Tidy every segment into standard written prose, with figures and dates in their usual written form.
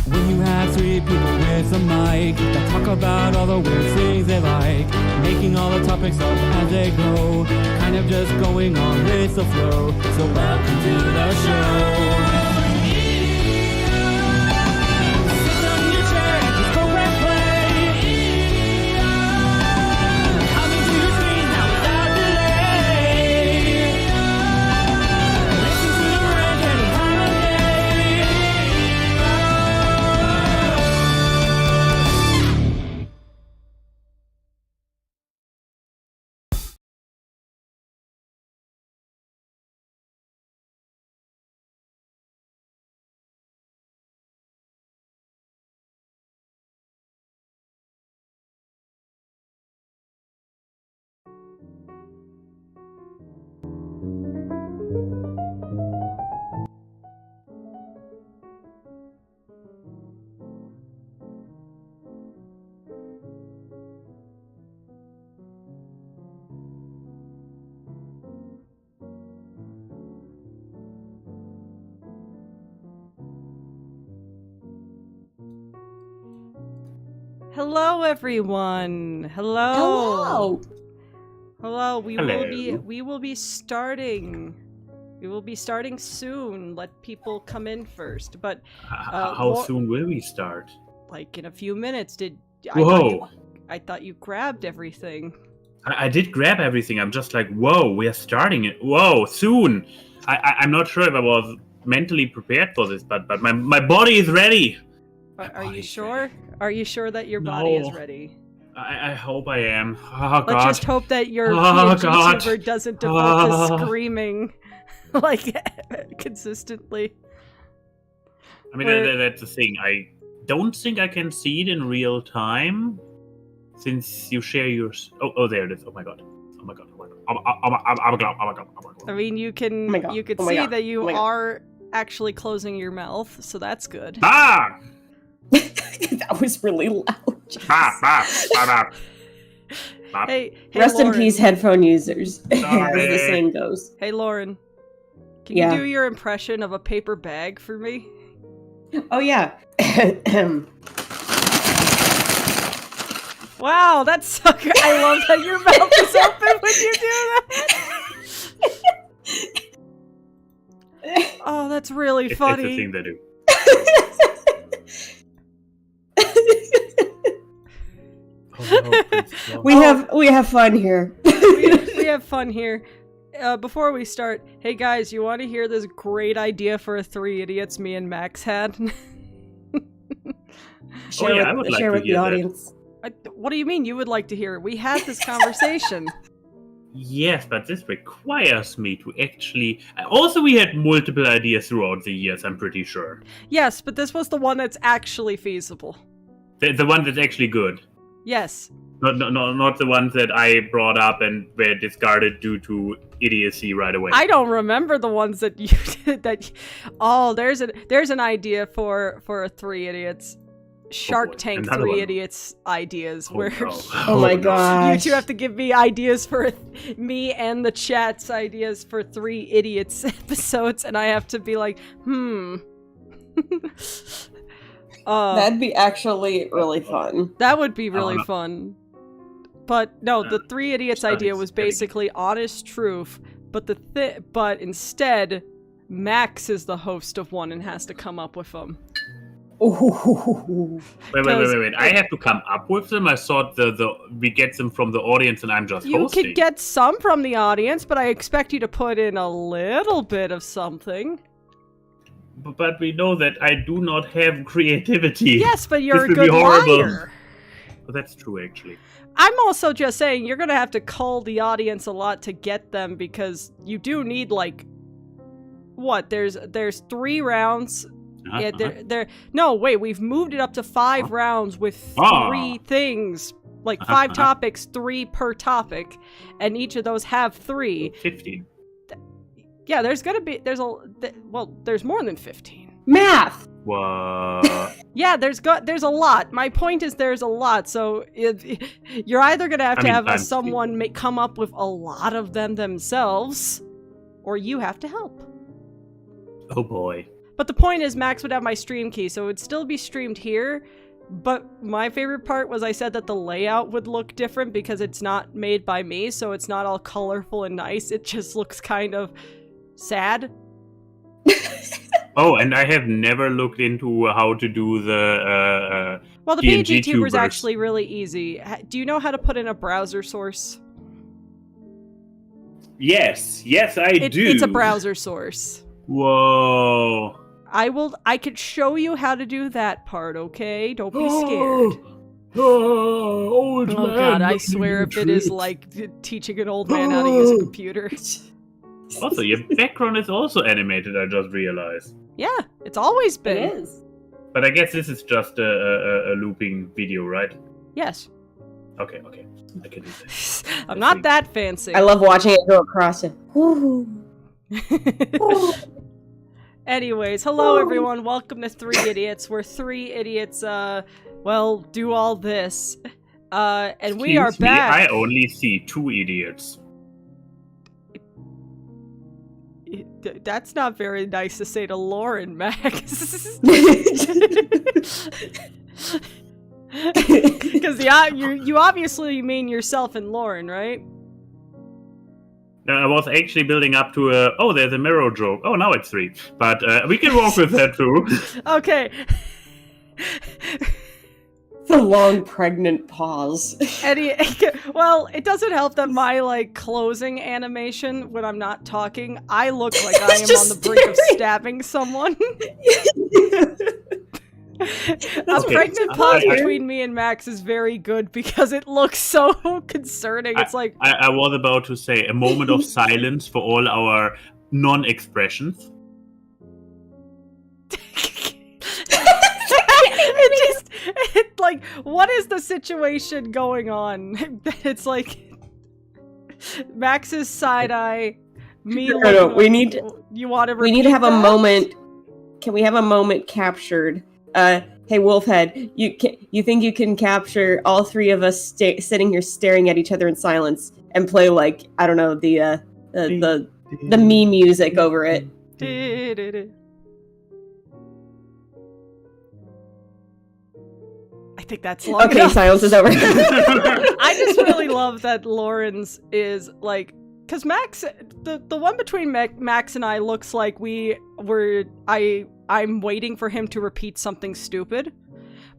When you have three people with a mic that talk about all the weird things they like, making all the topics up as they go, kind of just going on with the flow. So welcome to the show. Sit down in your chair and just go and play. Coming to your screen now without delay. Listen to the rant any time of day. Hello, everyone. Hello. Hello. We Hello. will be starting. We will be starting soon. Let people come in first. But How soon will we start? like in a few minutes. Whoa! I thought you grabbed everything. I did grab everything. I'm just like, whoa, we are starting it. Whoa, soon. I'm not sure if I was mentally prepared for this, but my body is ready. Are you sure? Are you sure that your body is No. ready? I hope I am. Oh God. Let's just hope that your Oh, PNG God. tuber doesn't default to Oh. screaming like consistently. I mean, We're- that's the thing. I don't think I can see it in real time, since you share yours. Oh, there it is. Oh my God. Oh my God. Oh my God. I mean, you can Oh my God. you could Oh my see God. that you Oh my God. are actually closing your mouth, so that's good. Ah! That was really loud. Ah! Ah! Ah! Ah! Hey, Rest in Lauren. peace, headphone users. As Sorry. the saying goes. Hey, Lauren. Can Yeah. you do your impression of a paper bag for me? Oh yeah. Wow, that's so good. I love that your mouth is open when you do that. Oh, that's really It's funny. the thing they do. Oh, no, please, no. we have fun here. we have fun here. Before we start, hey guys, you want to hear this great idea for a Three Idiots me and Max had? Share yeah, with, I would like share to with the hear that. audience. What do you mean you would like to hear it? We had this conversation. Yes, but this requires me to actually. Also, we had multiple ideas throughout the years, I'm pretty sure. Yes, but this was the one that's actually feasible. The one that's actually good. Yes. Not the ones that I brought up and were discarded due to idiocy right away. I don't remember the ones that you did. There's an idea for a Three Idiots Shark boy, Tank another Three one. Idiots ideas Oh, where no. Oh my no. God. you two have to give me ideas for me and the chat's ideas for Three Idiots episodes, and I have to be like, That'd be actually really fun. that would be really know. fun. But no, the Three Idiots Sounds idea was very good. basically honest truth, but but instead, Max is the host of one and has to come up with them. Ooh. Wait. I have to come up with them? I thought we get them from the audience and I'm just You hosting. could get some from the audience, but I expect you to put in a little bit of something. But we know that I do not have creativity. Yes, but you're a This would be good horrible. liar. Well, that's true, actually. I'm also just saying you're gonna have to cull the audience a lot to get them because you do need like what? There's 3 rounds. Uh-huh, Yeah, uh-huh. no, wait, we've moved it up to 5 rounds with 3 Ah. things. Like Uh-huh, 5 uh-huh. topics, 3 per topic, and each of those have 3. 15. Yeah, there's more than 15. Math. What? Yeah, there's a lot. My point is there's a lot, so you're either gonna have to have times someone come up with a lot of them themselves, or you have to help. Oh boy. But the point is Max would have my stream key, so it would still be streamed here. But my favorite part was I said that the layout would look different because it's not made by me, so it's not all colorful and nice. It just looks kind of sad. Oh, and I have never looked into how to do the well, the PNG PNG tuber is tubers. actually really easy. Do you know how to put in a browser source? Yes, I do. It's a browser source. Whoa. I could show you how to do that part, okay? Don't be scared. Old Oh god, I swear if it is like teaching an old man how to use a computer. Also, your background is also animated, I just realized. Yeah, it's always It been. is. But I guess this is just a looping video, right? Yes. Okay. I can do that. I'm not that fancy. I love watching it go across it. Woo. Anyways, hello everyone. Welcome to 3 Idiots. We're 3 idiots, well, do all this. And we are Excuse me, back. I only see 2 idiots. That's not very nice to say to Lauren, Max. Because you obviously mean yourself and Lauren, right? No, I was actually building up to there's a mirror joke. Oh, now it's 3. But we can walk with that too. Okay. The long pregnant pause. Well, it doesn't help that my like closing animation when I'm not talking, I look like I am on Just the brink of staring. stabbing someone. A Okay. pregnant pause I- between me and Max is very good because it looks so concerning. It's like I was about to say a moment of silence for all our non-expressions. like, what is the situation going on? It's like Max's side eye. Me. No, looking we like- need- You want to? We need to have a moment. Can we have a moment captured? Hey, Wolfhead, you think you can capture all 3 of us sitting here staring at each other in silence and play like, I don't know, the meme music over it? I think that's long Okay, enough. silence is over. I just really love that Lauren's is like, because Max, the one between Max and I looks like I'm waiting for him to repeat something stupid.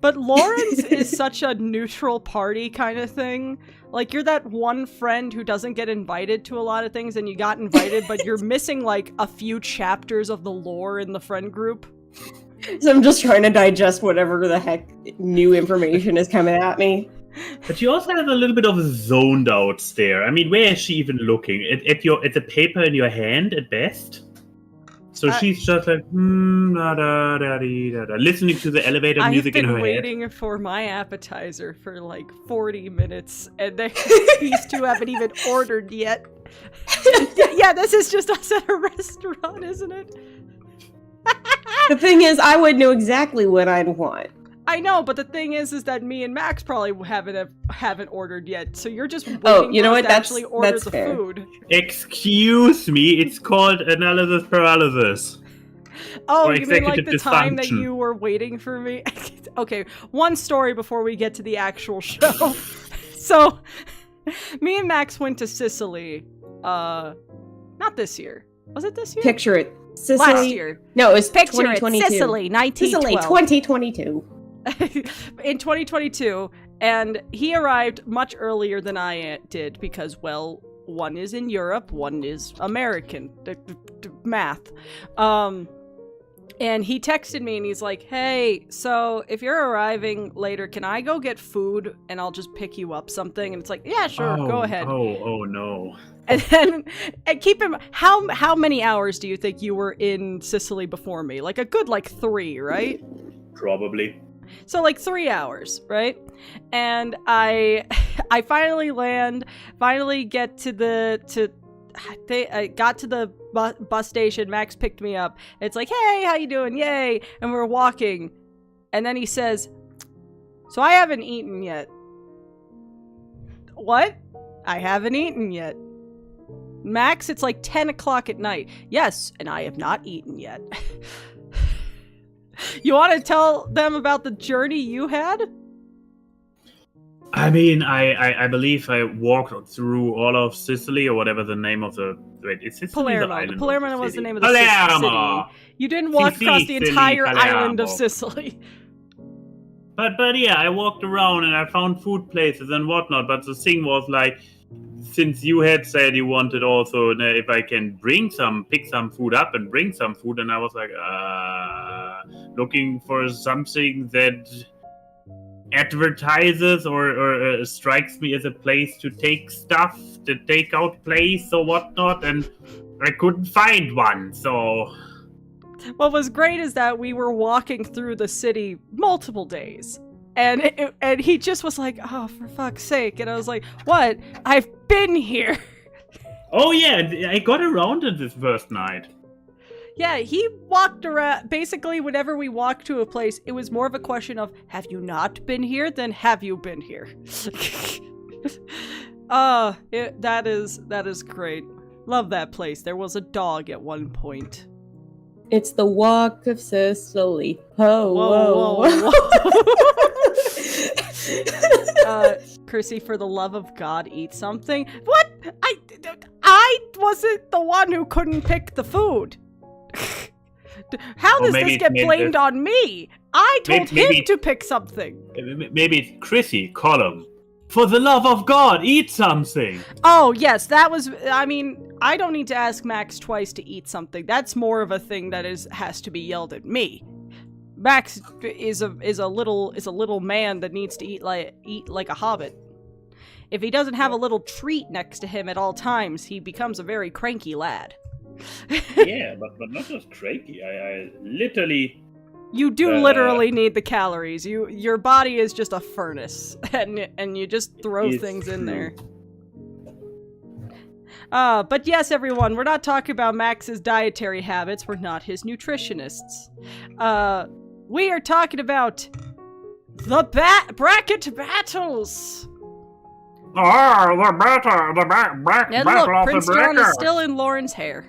But Lauren's is such a neutral party kind of thing. Like, you're that one friend who doesn't get invited to a lot of things and you got invited, but you're missing like a few chapters of the lore in the friend group. So I'm just trying to digest whatever the heck new information is coming at me. But you also have a little bit of a zoned out stare. I mean, where is she even looking? At the paper in your hand at best? So she's just like, listening to the elevator music in her I've been head. waiting for my appetizer for like 40 minutes, and these 2 haven't even ordered yet. Yeah, this is just us at a restaurant, isn't it? The thing is, I would know exactly what I'd want. I know, but the thing is that me and Max probably haven't ordered yet. So you're just waiting Oh, you know for us what? to That's- actually order that's the fair. food. Excuse me, it's called analysis paralysis. Oh, Or you mean like executive the time that dysfunction. you were waiting for me? Okay, one story before we get to the actual show. So, me and Max went to Sicily. Not this year. Was it this year? Picture it. Sicily. Last year. No, it was Picture it. 2022. Sicily, 1912. Sicily, 2022. In 2022, and he arrived much earlier than I did because, well, one is in Europe, one is American. Math. And he texted me and he's like, hey, so if you're arriving later, can I go get food and I'll just pick you up something? And it's like, yeah, sure, go ahead. Oh no. And then, and keep in mind, how many hours do you think you were in Sicily before me? Like a good, 3, right? Probably. So 3 hours, right? And I finally get to I got to the bus station. Max picked me up. It's like, hey, how you doing? Yay. And we're walking. And then he says, so I haven't eaten yet. What? I haven't eaten yet. Max, it's like 10 o'clock at night. Yes, and I have not eaten yet. You want to tell them about the journey you had? I mean, I believe I walked through all of Sicily, or whatever the name of the... Wait, is Sicily the Palermo. island? Palermo was the city? name of the Palermo! city. You didn't walk across the Sicily, entire island of Palermo. Sicily. But yeah, I walked around and I found food places and whatnot. But the thing was, like, since you had said you wanted also if I can pick some food up and bring some food, and I was like, looking for something that advertises or strikes me as a place to take stuff, the takeout place or whatnot, and I couldn't find one, so... What was great is that we were walking through the city multiple days. And he just was like, oh, for fuck's sake. And I was like, what? I've been here. Oh yeah, I got around it this first night. Yeah, he walked around. Basically, whenever we walked to a place, it was more of a question of, have you not been here? Than have you been here? That is great. Love that place. There was a dog at one point. It's the Walk of Sicily. Ho, whoa, Whoa. Chrissy, for the love of God, eat something. What? I wasn't the one who couldn't pick the food. How does this get blamed on me? I told him to pick something. Maybe it's Chrissy, call him. For the love of God, eat something. Oh, yes, that was, I mean, I don't need to ask Max twice to eat something. That's more of a thing that has to be yelled at me. Max is a little man that needs to eat like a hobbit. If he doesn't have a little treat next to him at all times, he becomes a very cranky lad. Yeah, but not just cranky. I literally... You do literally need the calories. Your body is just a furnace, and you just throw things in there. But yes, everyone, we're not talking about Max's dietary habits. We're not his nutritionists. We are talking about the bracket battles. The battle. And look, Prince John is still in Lauren's hair.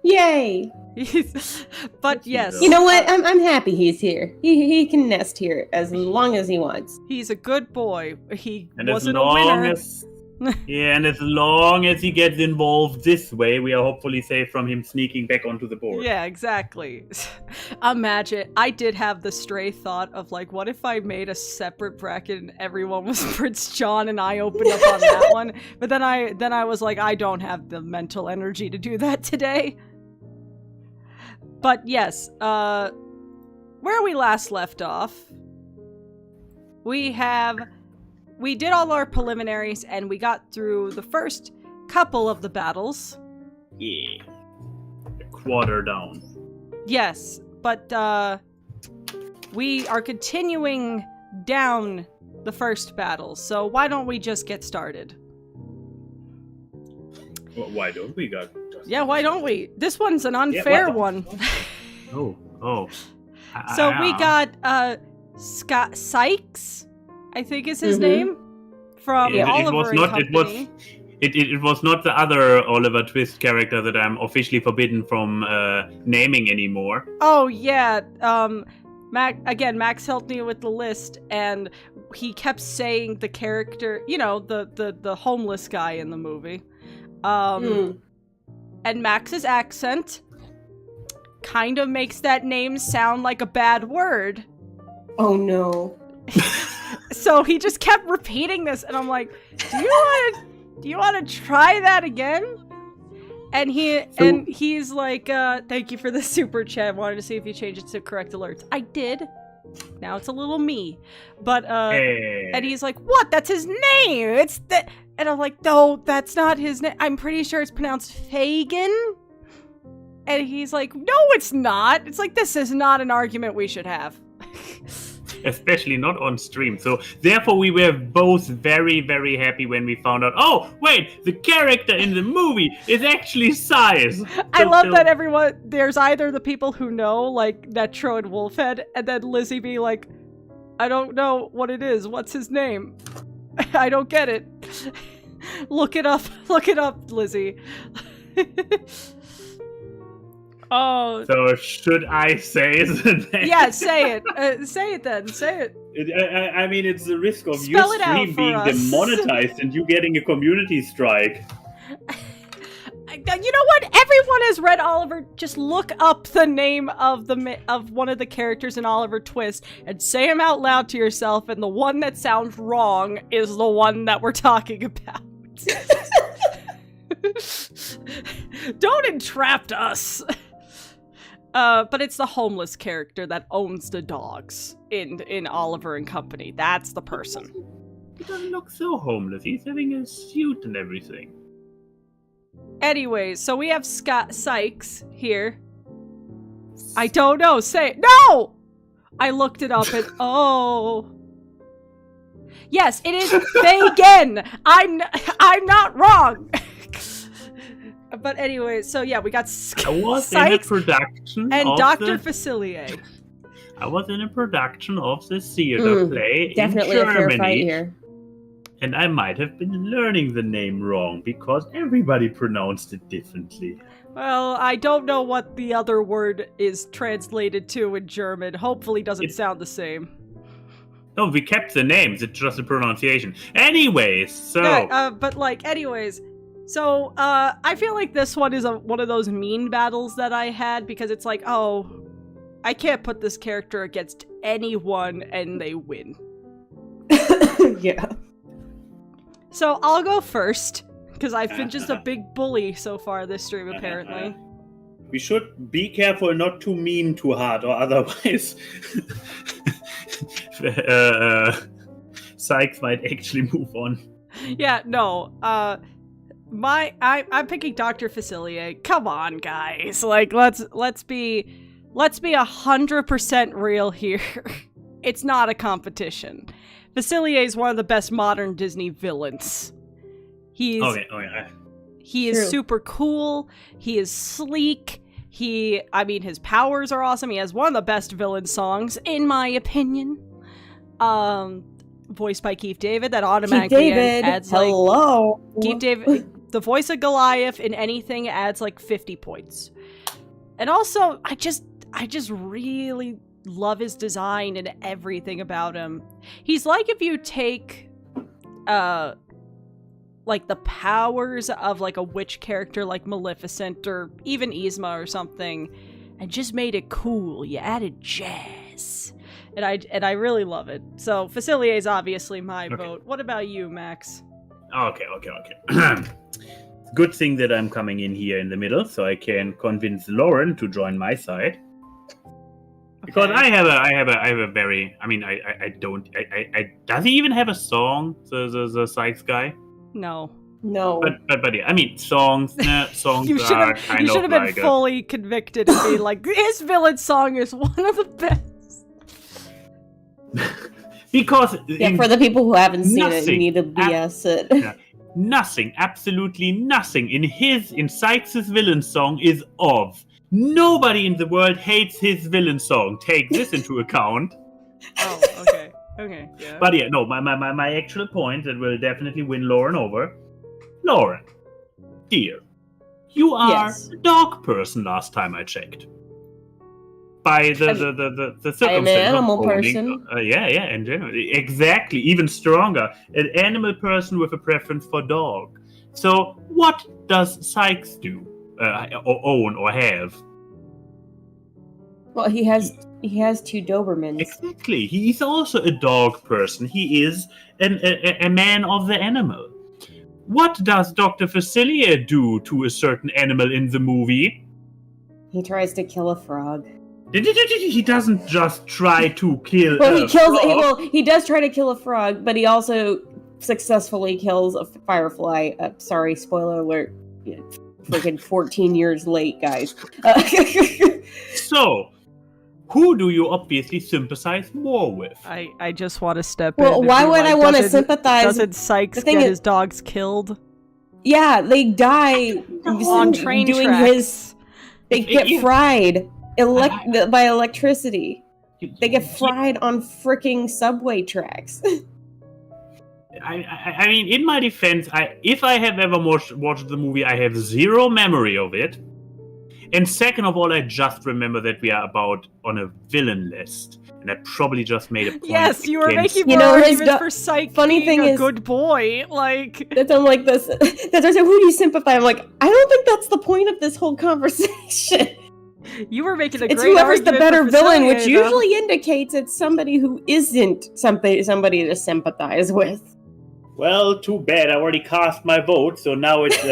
Yay! But yes. You know what? I'm happy he's here. He can nest here as long as he wants. He's a good boy. He and wasn't a winner. And as long as he gets involved this way, we are hopefully safe from him sneaking back onto the board. Yeah, exactly. Imagine, I did have the stray thought of, like, what if I made a separate bracket and everyone was Prince John and I opened up on that one? But then I was like, I don't have the mental energy to do that today. But yes, where we last left off, we did all our preliminaries and we got through the first couple of the battles. Yeah. A quarter down. Yes, but we are continuing down the first battle, so why don't we just get started? Well, why don't we got? Yeah, why don't we? This one's an unfair one. Oh. So we got Scott Sykes, I think is his name, from Oliver and Company. It was not the other Oliver Twist character that I'm officially forbidden from naming anymore. Oh yeah, Max helped me with the list, and he kept saying the character, you know, the homeless guy in the movie. And Max's accent kind of makes that name sound like a bad word. Oh no. So he just kept repeating this, and I'm like, do you want to try that again? And he's like, thank you for the super chat. Wanted to see if you change it to correct alerts. I did. Now it's a little me. But and he's like, what? That's his name. It's the... And I'm like, no, that's not his name. I'm pretty sure it's pronounced Fagin. And he's like, no, it's not. It's like, this is not an argument we should have. Especially not on stream. So therefore we were both very, very happy when we found out, oh, wait, the character in the movie is actually Size. I love that everyone, there's either the people who know, like Netro and Wolfhead, and then Lizzie be like, I don't know what it is. What's his name? I don't get it. Look it up, Lizzie. Oh. So should I say the name? Yeah, say it. Say it then. Say it. I mean, it's the risk of Spell your it out stream for being us. demonetized and you getting a community strike. You know what? Everyone has read Oliver. Just look up the name of one of the characters in Oliver Twist and say them out loud to yourself, and the one that sounds wrong is the one that we're talking about. Don't entrap us. But it's the homeless character that owns the dogs in Oliver and Company. That's the person. He doesn't look so homeless. He's having a suit and everything. Anyways, so we have Scott Sykes here. I don't know. Say it. No! I looked it up and oh. Yes, it is Fagin. I'm not wrong. But anyway, so yeah, we got I was in a Sykes production and of Dr. the- Facilier. I was in a production of the theater play Definitely in a fair Germany, fight here. and I might have been learning the name wrong because everybody pronounced it differently. Well, I don't know what the other word is translated to in German. Hopefully doesn't sound the same. No, we kept the names, it's just the pronunciation. Anyways, so... Yeah, but like, anyways... So, I feel like this one is one of those mean battles that I had, because it's like, oh, I can't put this character against anyone and they win. Yeah. So, I'll go first, because I've been just a big bully so far this stream, apparently. We should be careful not to mean too hard, or otherwise... Sykes might actually move on. Yeah, no, I'm picking Dr. Facilier. Come on, guys. Like, let's be 100% real here. It's not a competition. Facilier is one of the best modern Disney villains. He is True. super cool. He is sleek. His powers are awesome. He has one of the best villain songs, in my opinion. Voiced by Keith David. That automatically Keith David, adds hello. Keith David, the voice of Goliath in anything adds like 50 points. And also, I just really love his design and everything about him. He's like if you take, like the powers of like a witch character like Maleficent or even Yzma or something, and just made it cool. You added jazz. And I really love it. So Facilier is obviously my vote. What about you, Max? Okay. Good thing that I'm coming in here in the middle, so I can convince Lauren to join my side. Because Okay. I have a very, I mean, I don't, does he even have a song, the Sykes guy? No. No. But yeah, I mean, songs You should are have kind of been like fully convicted and be like, his villain song is one of the best. because Yeah, for the people who haven't seen it, you nothing. need to BS it. Yeah. Nothing, absolutely nothing in Sykes' villain song is of. Nobody in the world hates his villain song. Take this into account. Oh, okay. Okay, yeah. But yeah, no, my actual point that will definitely win Lauren over. Lauren, dear, you are Yes. a dog person last time I checked. By the circumstance I am an animal of owning- person. Yeah, in general. Exactly, even stronger. An animal person with a preference for dog. So, what does Sykes do? Or own or have? Well, he has two Dobermans. Exactly. He's also a dog person. He is a man of the animal. What does Dr. Facilier do to a certain animal in the movie? He tries to kill a frog. He doesn't just try to kill Well, a frog. he does try to kill a frog, but he also successfully kills a firefly. Sorry, spoiler alert. Yeah, freaking 14 years late, guys. So, who do you obviously sympathize more with? I just want to step Well, in. and why be would like, I want to doesn't- sympathize? Doesn't Sykes The thing get is- his dogs killed Yeah, they die on train doing tracks? They get fried by electricity. They get fried on freaking subway tracks. I mean, in my defense, if I have ever watched the movie, I have zero memory of it. And second of all, I just remember that we are about on a villain list. And I probably just made a point. Yes, you were against- making You more know, his arguments do- for Psyche funny being thing a is- good boy. Like, That's I'm like this. That's why I said, who do you sympathize? I'm like, I don't think that's the point of this whole conversation. you were making a It's great whoever's the argument better for villain, which Facilier, though. usually indicates it's somebody who isn't somebody to sympathize with. Well, too bad. I already cast my vote, so now it's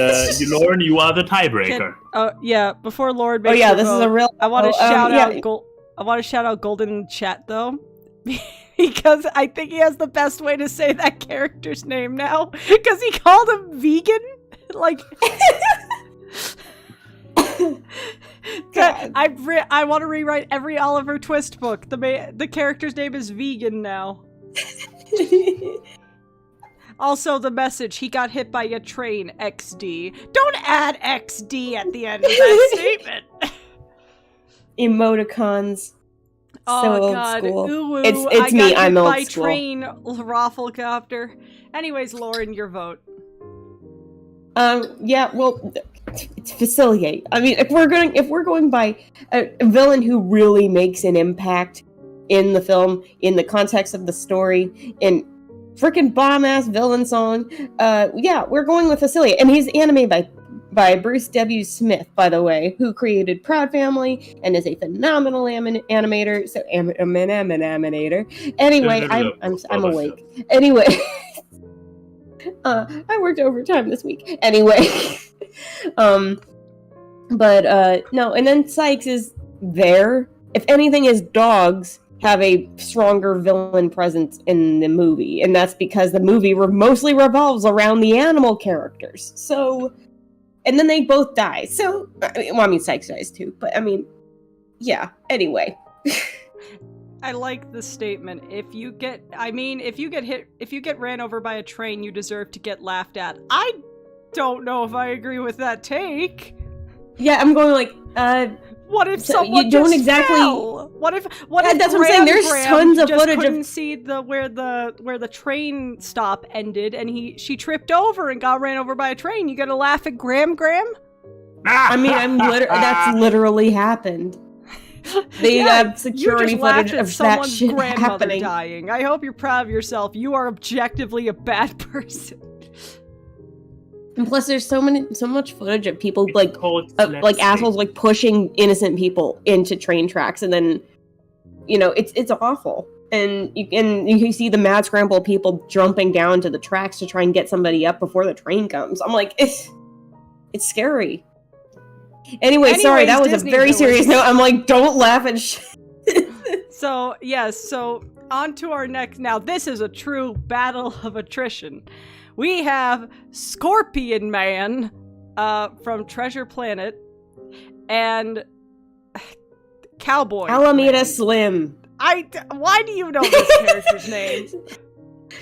Lauren, you are the tiebreaker. Yeah, before Lord Oh makes yeah, her this is vote, a real. I want to oh, shout yeah. out I want to shout out Golden in the chat though. Because I think he has the best way to say that character's name now. Because he called him vegan. Like, God. I want to rewrite every Oliver Twist book. The character's name is vegan now. Also, the message, he got hit by a train, XD. Don't add XD at the end of that statement. Emoticons. Oh So old god, school. ooh, It's I me, got I'm hit old by school. train, Rafflecopter. Anyways, Lauren, your vote. Yeah, well, it's facilitate. I mean, if we're going by a villain who really makes an impact in the film, in the context of the story, in freaking bomb-ass villain song, yeah, we're going with Facilitate. And he's animated by Bruce W. Smith, by the way, who created Proud Family and is a phenomenal animator. So, animator. Anyway, I'm awake. Anyway, I worked overtime this week. Anyway, but no, and then Sykes is there. If anything, his dogs have a stronger villain presence in the movie, and that's because the movie mostly revolves around the animal characters. So, and then they both die. So, I mean, Sykes dies too, but I mean, yeah. Anyway. I like the statement. If you get ran over by a train, you deserve to get laughed at. I don't know if I agree with that take. Yeah, I'm going like, what if so someone you don't just exactly- fell? What if Yeah, that's what I'm saying, there's Graham tons of just footage of- couldn't see where the train stop ended, and she tripped over and got ran over by a train? You gonna laugh at Graham? I mean, that's literally happened. They have security you just footage laughed at of that someone's shit grandmother happening. dying. I hope you're proud of yourself. You are objectively a bad person. And plus, there's so much footage of people It's like called like slapstick. assholes like pushing innocent people into train tracks, and then it's awful. And you see the mad scramble of people jumping down to the tracks to try and get somebody up before the train comes. I'm like, it's scary. Anyway, sorry, that was Disney a very villains. serious note. I'm like, don't laugh at shit. So, yes, so on to our next. Now, this is a true battle of attrition. We have Scorpion Man from Treasure Planet and Cowboy Alameda Man. Slim. Why do you know this character's name?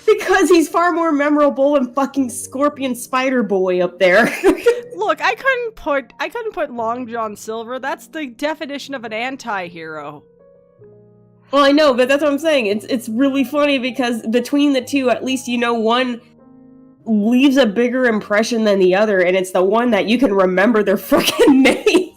Because he's far more memorable than fucking Scorpion Spider Boy up there. Look, I couldn't put Long John Silver. That's the definition of an anti-hero. Well, I know, but that's what I'm saying. It's really funny because between the two, at least one leaves a bigger impression than the other, and it's the one that you can remember their freaking name.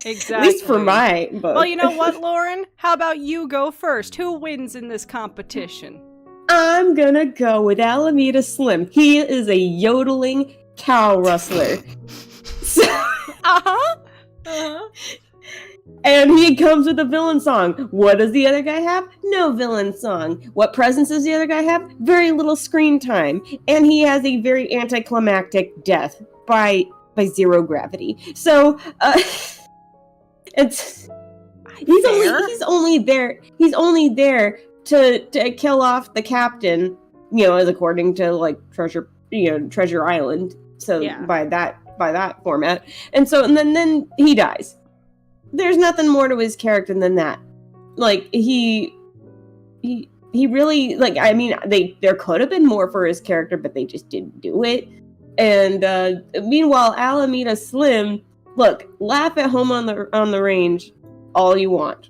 Exactly. At least for my book. Well, you know what, Lauren? How about you go first? Who wins in this competition? I'm gonna go with Alameda Slim. He is a yodeling cow rustler. So, and he comes with a villain song. What does the other guy have? No villain song. What presence does the other guy have? Very little screen time. And he has a very anticlimactic death by zero gravity. So, he's only there to kill off the captain, as according to like Treasure Island. So yeah. by that format. And then he dies. There's nothing more to his character than that. Like he really, like, I mean, there could have been more for his character, but they just didn't do it. And meanwhile, Alameda Slim, look, laugh at home on the range all you want.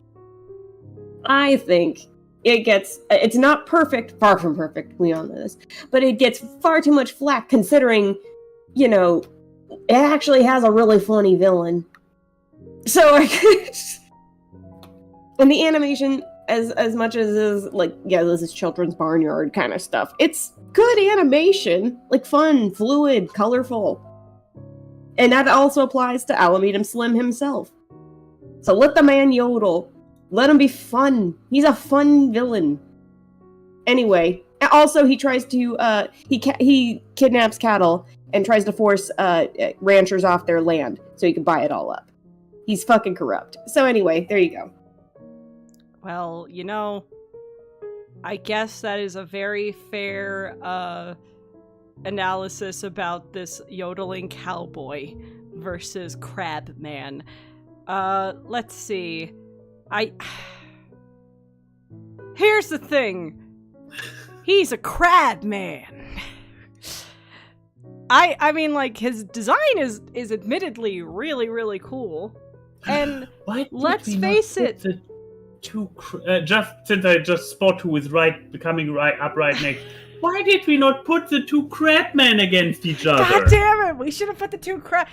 I think it's not perfect, far from perfect, we all know this, but it gets far too much flack considering, it actually has a really funny villain. So, and the animation, as much as is like, yeah, this is children's barnyard kind of stuff. It's good animation, like fun, fluid, colorful, and that also applies to Alameda Slim himself. So let the man yodel. Let him be fun. He's a fun villain. Anyway, also he tries to he kidnaps cattle and tries to force ranchers off their land so he can buy it all up. He's fucking corrupt. So anyway, there you go. Well, I guess that is a very fair analysis about this yodeling cowboy versus crab man. Let's see. Here's the thing. He's a crab man. I mean, like, his design is admittedly really, really cool. And let's face it. Just since I just spot who is coming up right next. Why did we not put the two crab men against each other? God damn it! We should have put the two crab.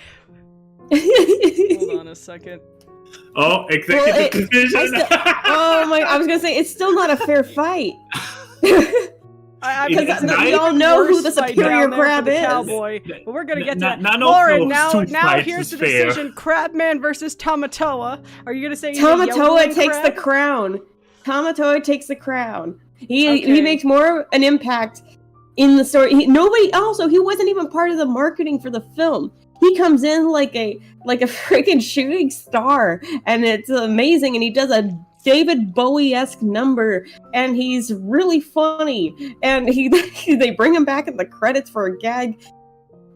Hold on a second. Oh, executive decision. I was gonna say it's still not a fair fight. Because we all know who the superior crab is. Cowboy, but we're gonna get to that. None Lauren, of now here's the fair. decision: Crabman versus Tamatoa. Are you gonna say Tamatoa takes crab? the crown? Tamatoa takes the crown. He makes more an impact in the story. He wasn't even part of the marketing for the film. He comes in like a freaking shooting star, and it's amazing. And he does a David Bowie-esque number, and he's really funny. And they bring him back in the credits for a gag.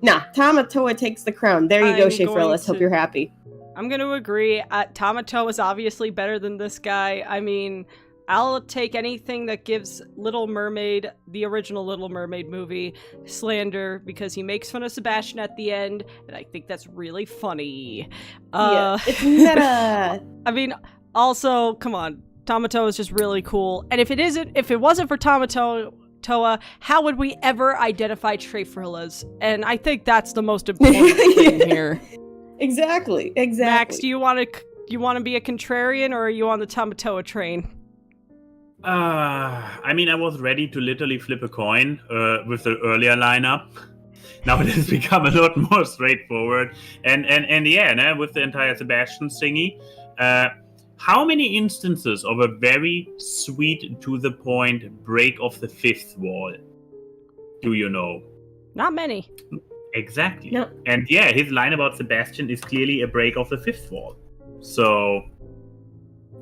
Nah, Tamatoa takes the crown. There you go, Schaefer. Let's hope you're happy. I'm going to agree. Tamatoa is obviously better than this guy. I mean, I'll take anything that gives Little Mermaid, the original Little Mermaid movie, slander, because he makes fun of Sebastian at the end, and I think that's really funny. Yeah, it's meta. I mean, also, come on, Tamatoa is just really cool. And if it wasn't for Tamatoa, how would we ever identify Trefoilas? And I think that's the most important thing here. Exactly. Max, do you want to be a contrarian, or are you on the Tamatoa train? I mean, I was ready to literally flip a coin with the earlier lineup. Now it has become a lot more straightforward. And yeah, with the entire Sebastian thingy. How many instances of a very sweet, to the point break of the fifth wall do you know? Not many. Exactly. No. And yeah, his line about Sebastian is clearly a break of the fifth wall. So,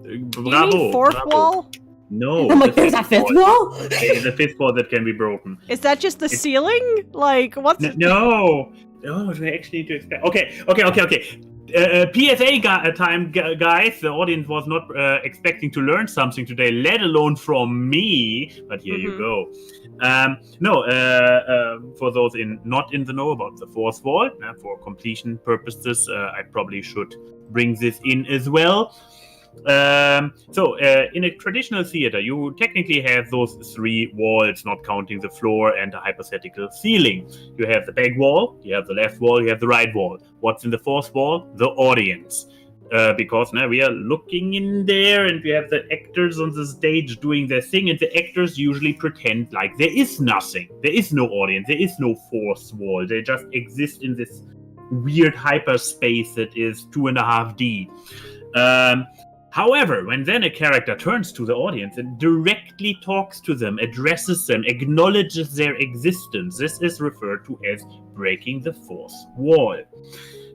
bravo. You mean fourth wall? No. I'm like, there's a fifth wall? There's a fifth wall that can be broken. Is that just the ceiling? Like, what's... No, we actually need to expect. Okay. PSA time, guys. The audience was not expecting to learn something today, let alone from me. But here you go. For those not in the know about the fourth wall, for completion purposes, I probably should bring this in as well. In a traditional theater, you technically have those three walls, not counting the floor and the hypothetical ceiling. You have the back wall, you have the left wall, you have the right wall. What's in the fourth wall? The audience. Because now we are looking in there, and we have the actors on the stage doing their thing, and the actors usually pretend like there is nothing. There is no audience. There is no fourth wall. They just exist in this weird hyperspace that is 2.5D. However, when then a character turns to the audience and directly talks to them, addresses them, acknowledges their existence, this is referred to as breaking the fourth wall.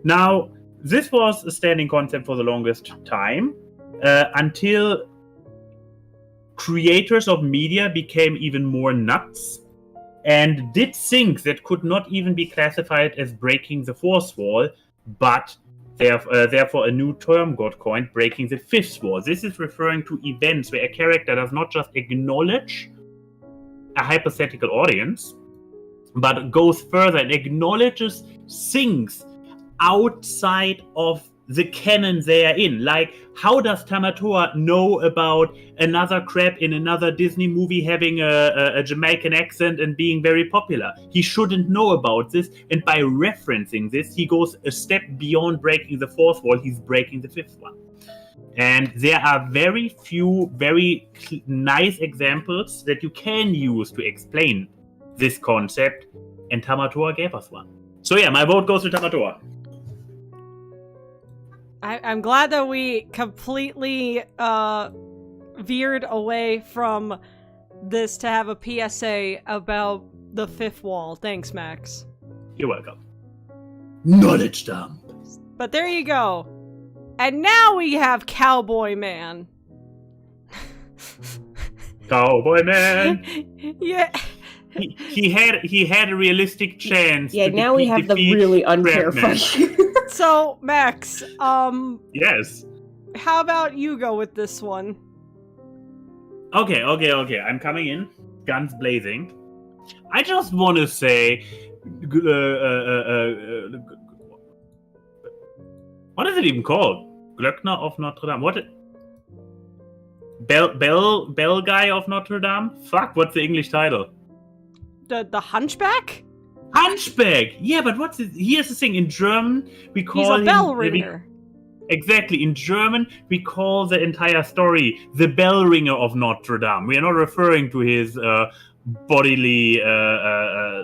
Now, this was a standing concept for the longest time, until creators of media became even more nuts and did things that could not even be classified as breaking the fourth wall, but therefore a new term got coined, breaking the fifth wall. This is referring to events where a character does not just acknowledge a hypothetical audience, but goes further and acknowledges things outside of the canon they are in. Like, how does Tamatoa know about another crab in another Disney movie having a Jamaican accent and being very popular? He shouldn't know about this, and by referencing this, he goes a step beyond breaking the fourth wall, he's breaking the fifth one. And there are very few, very nice examples that you can use to explain this concept, and Tamatoa gave us one. So yeah, my vote goes to Tamatoa. I'm glad that we completely veered away from this to have a PSA about the fifth wall. Thanks, Max. You're welcome. Knowledge dump. But there you go. And now we have Cowboy Man. Cowboy Man. Yeah. He had a realistic chance. Yeah, now we have the really unfair Crabman. fight. So, Max, Yes. how about you go with this one? Okay. I'm coming in, guns blazing. I just want to say, what is it even called? Glöckner of Notre Dame. What? Bell guy of Notre Dame. Fuck. What's the English title? The Hunchback? Hunchback. Yeah, but what's it? Here's the thing. In German, we call He's a him bell ringer. Exactly. In German, we call the entire story the bell ringer of Notre Dame. We are not referring to his bodily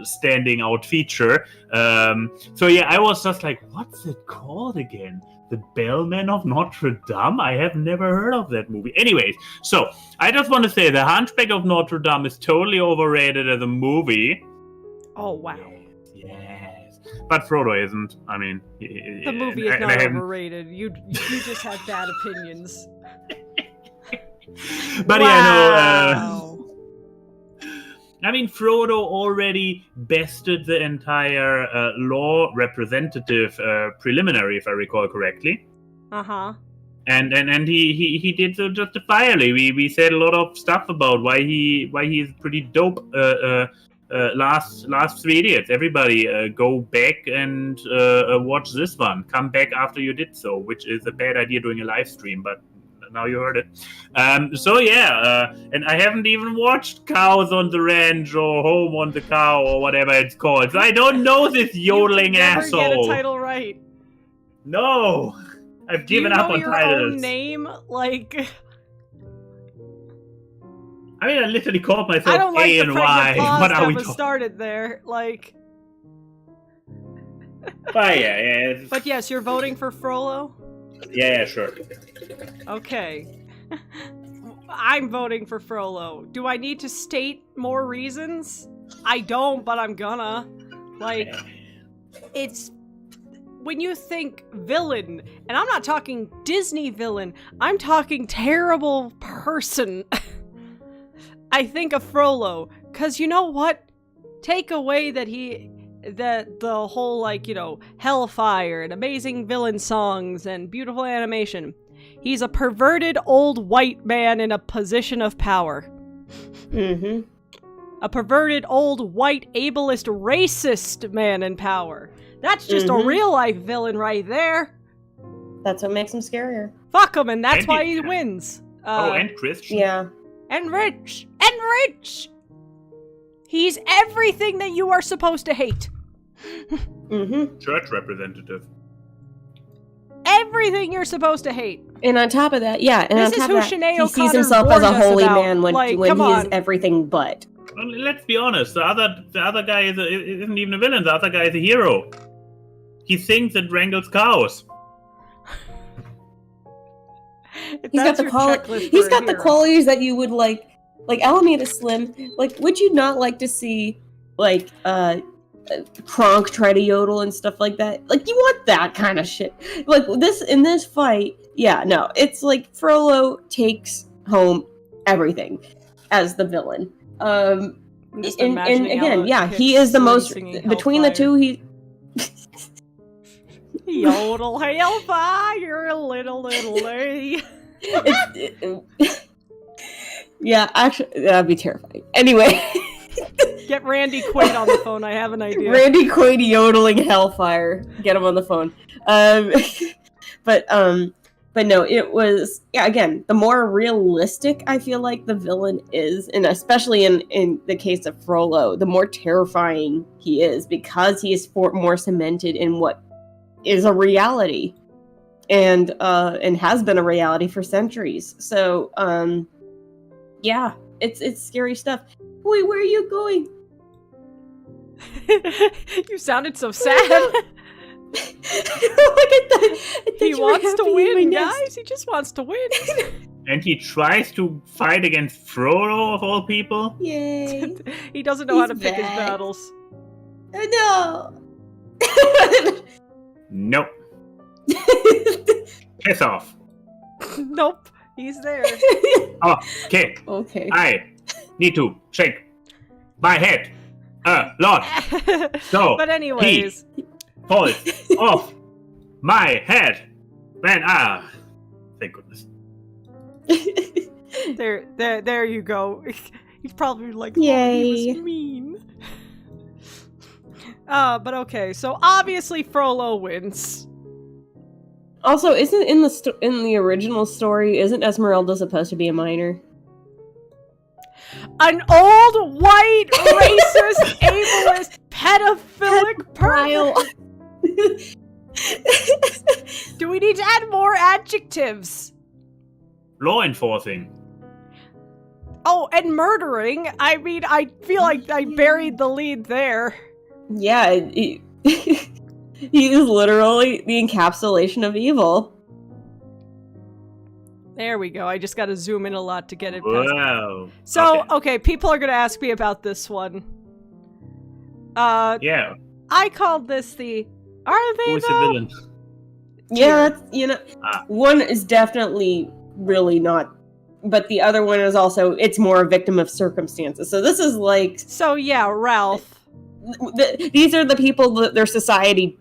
standing out feature. So yeah, I was just like, what's it called again? The Bellman of Notre Dame? I have never heard of that movie. Anyways, so I just want to say The Hunchback of Notre Dame is totally overrated as a movie. Oh, wow. Yes. But Frodo isn't. I mean... The movie is not overrated. You just have bad opinions. But yeah, no... I mean, Frodo already bested the entire law representative preliminary, if I recall correctly. Uh-huh. And he did so justifiably. We said a lot of stuff about why he is pretty dope. Last Three Idiots. Everybody, go back and watch this one. Come back after you did so, which is a bad idea doing a live stream, but now you heard it. So yeah, and I haven't even watched Cows on the Ranch or Home on the Cow or whatever it's called. So I don't know this yodeling asshole. You never get a title right. No, I've given up on your titles. Own name, like. I mean, I literally called myself I don't like A the and pregnant Y. pause What are that we was talking? started there, like. But yeah. But yes, you're voting for Frollo? Yeah, sure. Okay. I'm voting for Frollo. Do I need to state more reasons? I don't, but I'm gonna. Like, it's... When you think villain, and I'm not talking Disney villain, I'm talking terrible person. I think of Frollo, cause you know what? Take away that the whole, like, you know, hellfire and amazing villain songs and beautiful animation. He's a perverted old white man in a position of power. Mm-hmm. A perverted old white ableist racist man in power. That's just a real life villain right there. That's what makes him scarier. Fuck him, and that's And why he- he wins. and Christian. Yeah. And rich. And rich! He's everything that you are supposed to hate. Mm-hmm. Church representative. Everything you're supposed to hate. And on top of that, yeah, and This on is top who of that, Sinead he sees O'Connor himself as a warned us holy about. man when Like, he come is on. everything but. Well, let's be honest. The other guy isn't even a villain. The other guy is a hero. He sings and wrangles cows. He's got the qualities that you would like Alameda Slim. Like, would you not like to see like Kronk try to yodel and stuff like that? Like, you want that kind of shit. Like in this fight, yeah, no, it's like Frollo takes home everything as the villain. And again, yeah, he is the most between the two. He Yodel hellfire, little lady. yeah, actually, that'd be terrifying. Anyway, Get Randy Quaid on the phone. I have an idea. Randy Quaid yodeling hellfire. Get him on the phone. But no, it was, yeah, again, the more realistic I feel like the villain is, and especially in the case of Frollo, the more terrifying he is, because he is more cemented in what is a reality, and has been a reality for centuries. So yeah, it's scary stuff. Wait, where are you going? You sounded so sad. He wants to win, guys. He just wants to win. And he tries to fight against Frodo, of all people. Yay. He doesn't know how to He's pick his back. battles. No. Nope. Piss off. Nope, he's there. Okay. Okay. I need to shake my head a lot. So But anyways, he falls off my head when thank goodness. there you go. He's probably like, Yay. oh, he was mean. But okay, so obviously Frollo wins. Also, isn't in the original story, isn't Esmeralda supposed to be a minor? An old, white, racist, ableist, pedophilic pervert. Do we need to add more adjectives? Law enforcing. Oh, and murdering. I mean, I feel like I buried the lead there. Yeah, he is literally the encapsulation of evil. There we go. I just gotta zoom in a lot to get it past. Wow. So, okay, people are gonna ask me about this one. Yeah. I called this the... Are they, Who's the though? villain? Yeah, that's, Ah. one is definitely really not, but the other one is also, it's more a victim of circumstances. So this is like, So, yeah, Ralph. these are the people that their society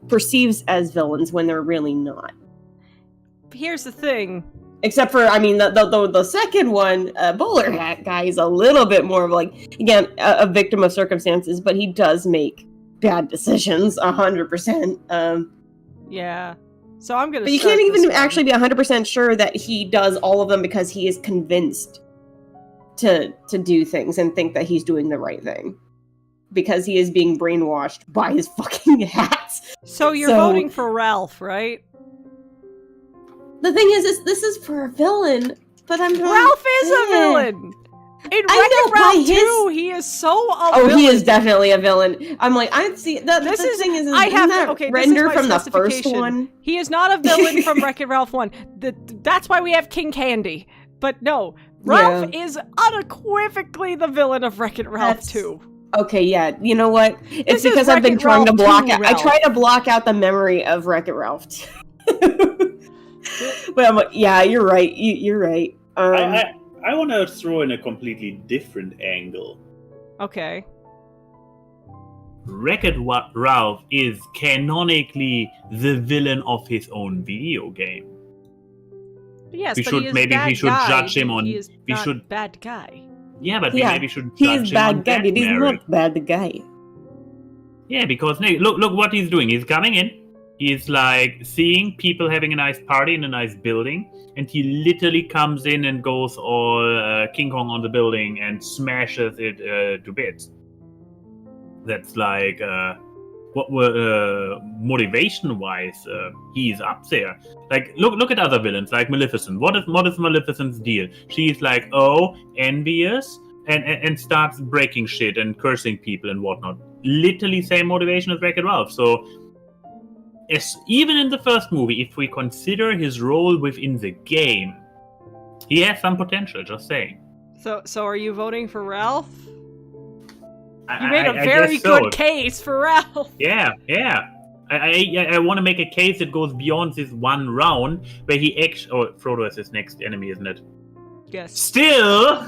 perceives as villains when they're really not. Here's the thing. Except for, I mean, the second one, Bowler Hat guy, is a little bit more of like, again, a victim of circumstances, but he does make bad decisions, 100%. Yeah. So I'm gonna But you start can't this even one. actually be 100% sure that he does all of them because he is convinced to do things and think that he's doing the right thing. Because he is being brainwashed by his fucking hats. So you're voting for Ralph, right? The thing is this is for a villain, but I'm not. Ralph is a villain! In I know, Wreck-It Ralph by his- 2, he is so a villain. Oh, he is definitely a villain. I'm like, I see. The thing is, I have that to, okay, render this is my from the first specification. one. He is not a villain from Wreck-It Ralph 1. That's why we have King Candy. But no, Ralph is unequivocally the villain of Wreck-It Ralph 2. Okay, yeah. You know what? It's This is because I've been Wreck-It trying to Ralph block 2, out. I Ralph. try to block out the memory of Wreck-It Ralph 2. But I'm like, yeah, you're right. You're right. I want to throw in a completely different angle. Okay. Wreck-It Ralph is canonically the villain of his own video game. Yes, We but should- he is maybe bad we should guy. judge him on- He is we not should- bad guy. Yeah, but we Yeah, maybe should he's judge him bad on guy, that but he's merit. not bad guy. Yeah, because look what he's doing. He's coming in. He's like seeing people having a nice party in a nice building, and he literally comes in and goes all King Kong on the building and smashes it to bits. That's like what motivation-wise, he's up there. Like look at other villains like Maleficent. What is Maleficent's deal? She's like envious and starts breaking shit and cursing people and whatnot. Literally same motivation as Wreck-It Ralph. So. Even in the first movie, if we consider his role within the game, he has some potential, just saying. So are you voting for Ralph? I You made a I very guess so. good case for Ralph. Yeah. I want to make a case that goes beyond this one round where he actually... Oh, Frodo is his next enemy, isn't it? Yes. Still!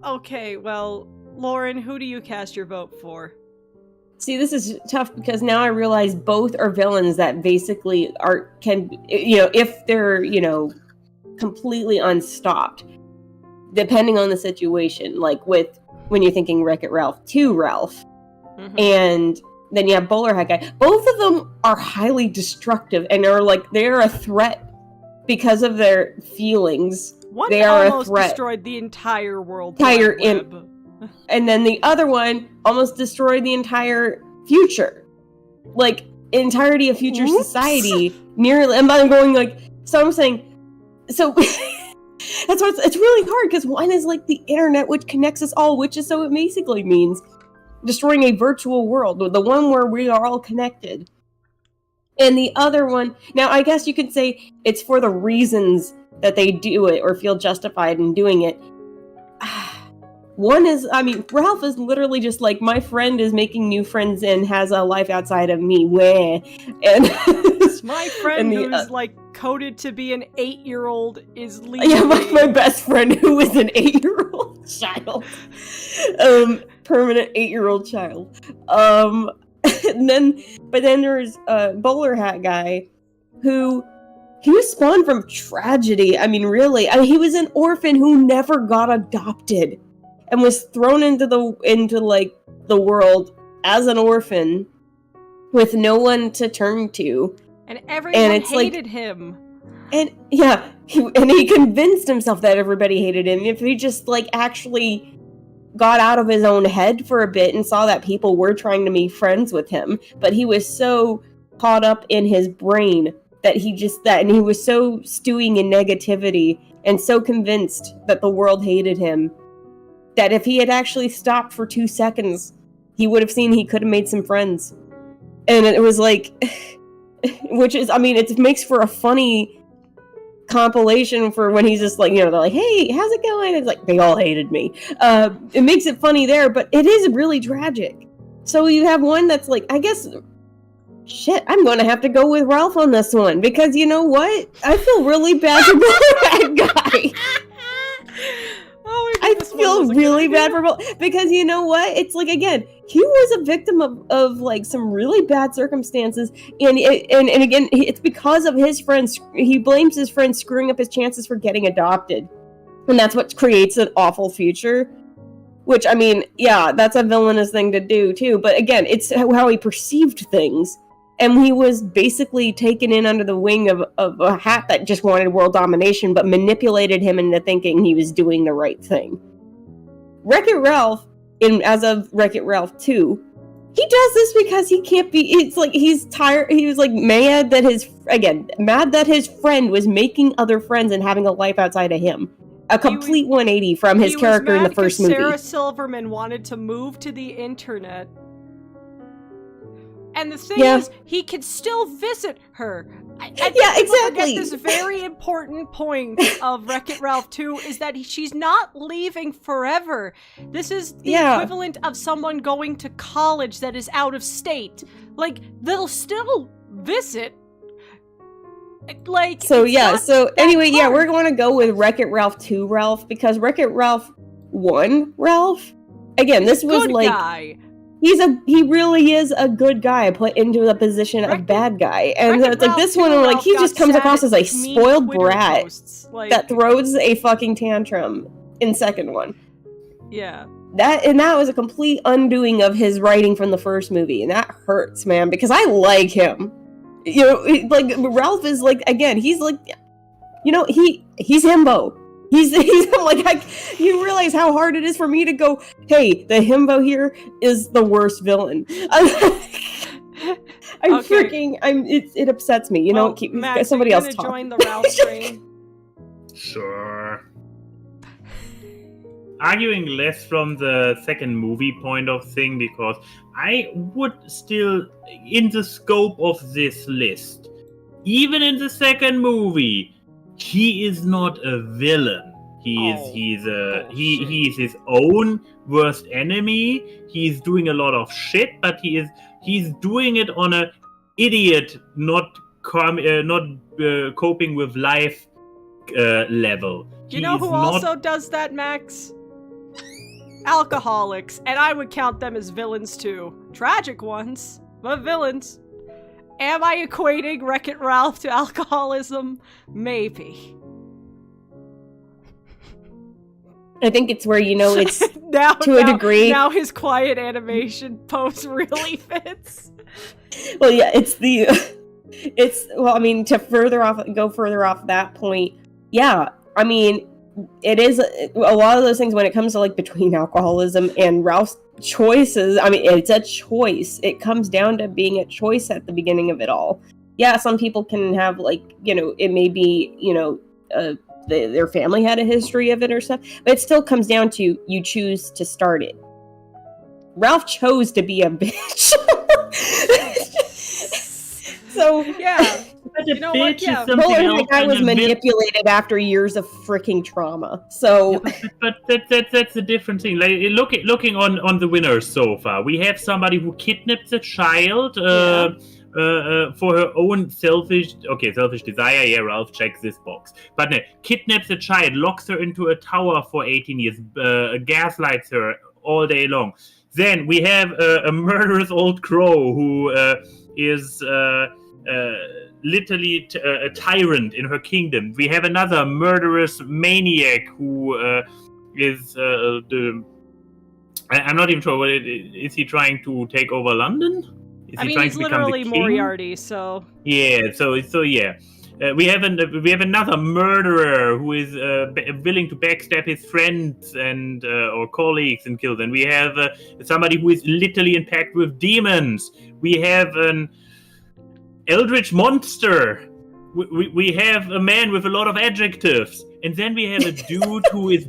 Okay, well, Lauren, who do you cast your vote for? See, this is tough because now I realize both are villains that basically if they're, completely unstopped, depending on the situation, like when you're thinking Wreck-It Ralph 2 Ralph, Mhm. and then you have Bowler Hat Guy. Both of them are highly destructive and are like, they're a threat because of their feelings. One they are almost a threat. destroyed the entire world. And then the other one almost destroyed the entire future. Like, entirety of future society. Nearly. And I'm going like, so I'm saying, so that's what's, it's really hard because one is like the internet, which connects us all, which is so it basically means destroying a virtual world, the one where we are all connected. And the other one, now I guess you could say it's for the reasons that they do it or feel justified in doing it. One is, I mean, Ralph is literally just like, my friend is making new friends and has a life outside of me. Wah. And my friend who's like coded to be an 8-year-old is leaving. Yeah, my best friend who is an 8-year-old child. Permanent 8-year-old child. But then there's Bowler Hat Guy, who he was spawned from tragedy. I mean, really, he was an orphan who never got adopted, and was thrown into the world as an orphan with no one to turn to, and everyone hated him. And yeah, he convinced himself that everybody hated him. If he just like actually got out of his own head for a bit and saw that people were trying to make friends with him, but he was so caught up in his brain that and he was so stewing in negativity and so convinced that the world hated him that if he had actually stopped for 2 seconds, he would have seen he could have made some friends. And it was like, which is, I mean, it makes for a funny compilation for when he's just like, they're like, hey, how's it going? It's like, they all hated me. It makes it funny there, but it is really tragic. So you have one that's like, I guess, shit, I'm going to have to go with Ralph on this one, because you know what? I feel really bad for that guy. I feel really bad for both, because you know what? It's like, again, he was a victim of like some really bad circumstances, and again, it's because of his friends. He blames his friends screwing up his chances for getting adopted, and that's what creates an awful future. Which, I mean, yeah, that's a villainous thing to do too. But again, it's how he perceived things. And he was basically taken in under the wing of a hat that just wanted world domination, but manipulated him into thinking he was doing the right thing. Wreck-It Ralph, as of Wreck-It Ralph 2, he does this because he can't be, it's like he's tired, he was like mad that his friend was making other friends and having a life outside of him. A complete 180 from his character in the first movie. Sarah Silverman wanted to move to the internet. And the thing is, he can still visit her. Exactly. This very important point of Wreck-It Ralph 2 is that she's not leaving forever. This is the equivalent of someone going to college that is out of state. Like, they'll still visit. Like, so anyway, hard. We're going to go with Wreck-It Ralph 2 Ralph, because Wreck-It Ralph 1 Ralph, again, this was good like guy. He really is a good guy put into the position of bad guy. And it's like this one, like, he just comes across as a spoiled brat that throws a fucking tantrum in second one. Yeah. That was a complete undoing of his writing from the first movie, and that hurts, man, because I like him. Like, Ralph is like, again, he's like, he's himbo. He's like, you realize how hard it is for me to go, hey, the himbo here is the worst villain. It upsets me, Max, somebody else talk. Join the Ralph train? Sure. Arguing less from the second movie point of thing, because I would still, in the scope of this list, even in the second movie, he is not a villain. He's his own worst enemy. He's doing a lot of shit, but he's doing it on a idiot, not coping with life level. You know who also does that, Max? Alcoholics, and I would count them as villains too. Tragic ones, but villains. Am I equating Wreck-It Ralph to alcoholism? Maybe. I think it's where, it's now, to a degree. Now his quiet animation pose really fits. Well, yeah, to go further off that point, yeah, I mean, it is a lot of those things when it comes to like between alcoholism and Ralph's choices. I mean, it's a choice. It comes down to being a choice at the beginning of it all. Yeah, some people can have like, it may be, their family had a history of it or stuff, but it still comes down to you choose to start it. Ralph chose to be a bitch. So yeah, But know what? Yeah. That guy was manipulated after years of freaking trauma. So, but that's a different thing. Like looking on the winners so far, we have somebody who kidnaps a child for her own selfish desire. Yeah, Ralph checks this box. But no, kidnaps a child, locks her into a tower for 18 years, gaslights her all day long. Then we have a murderous old crow who is literally a tyrant in her kingdom. We have another murderous maniac who is I'm not even sure what is he trying to take over London? He's literally Moriarty, so yeah. So yeah. We have another murderer who is willing to backstab his friends and or colleagues and kill them. We have somebody who is literally in pact with demons. We have an eldritch monster. We have a man with a lot of adjectives. And then we have a dude who is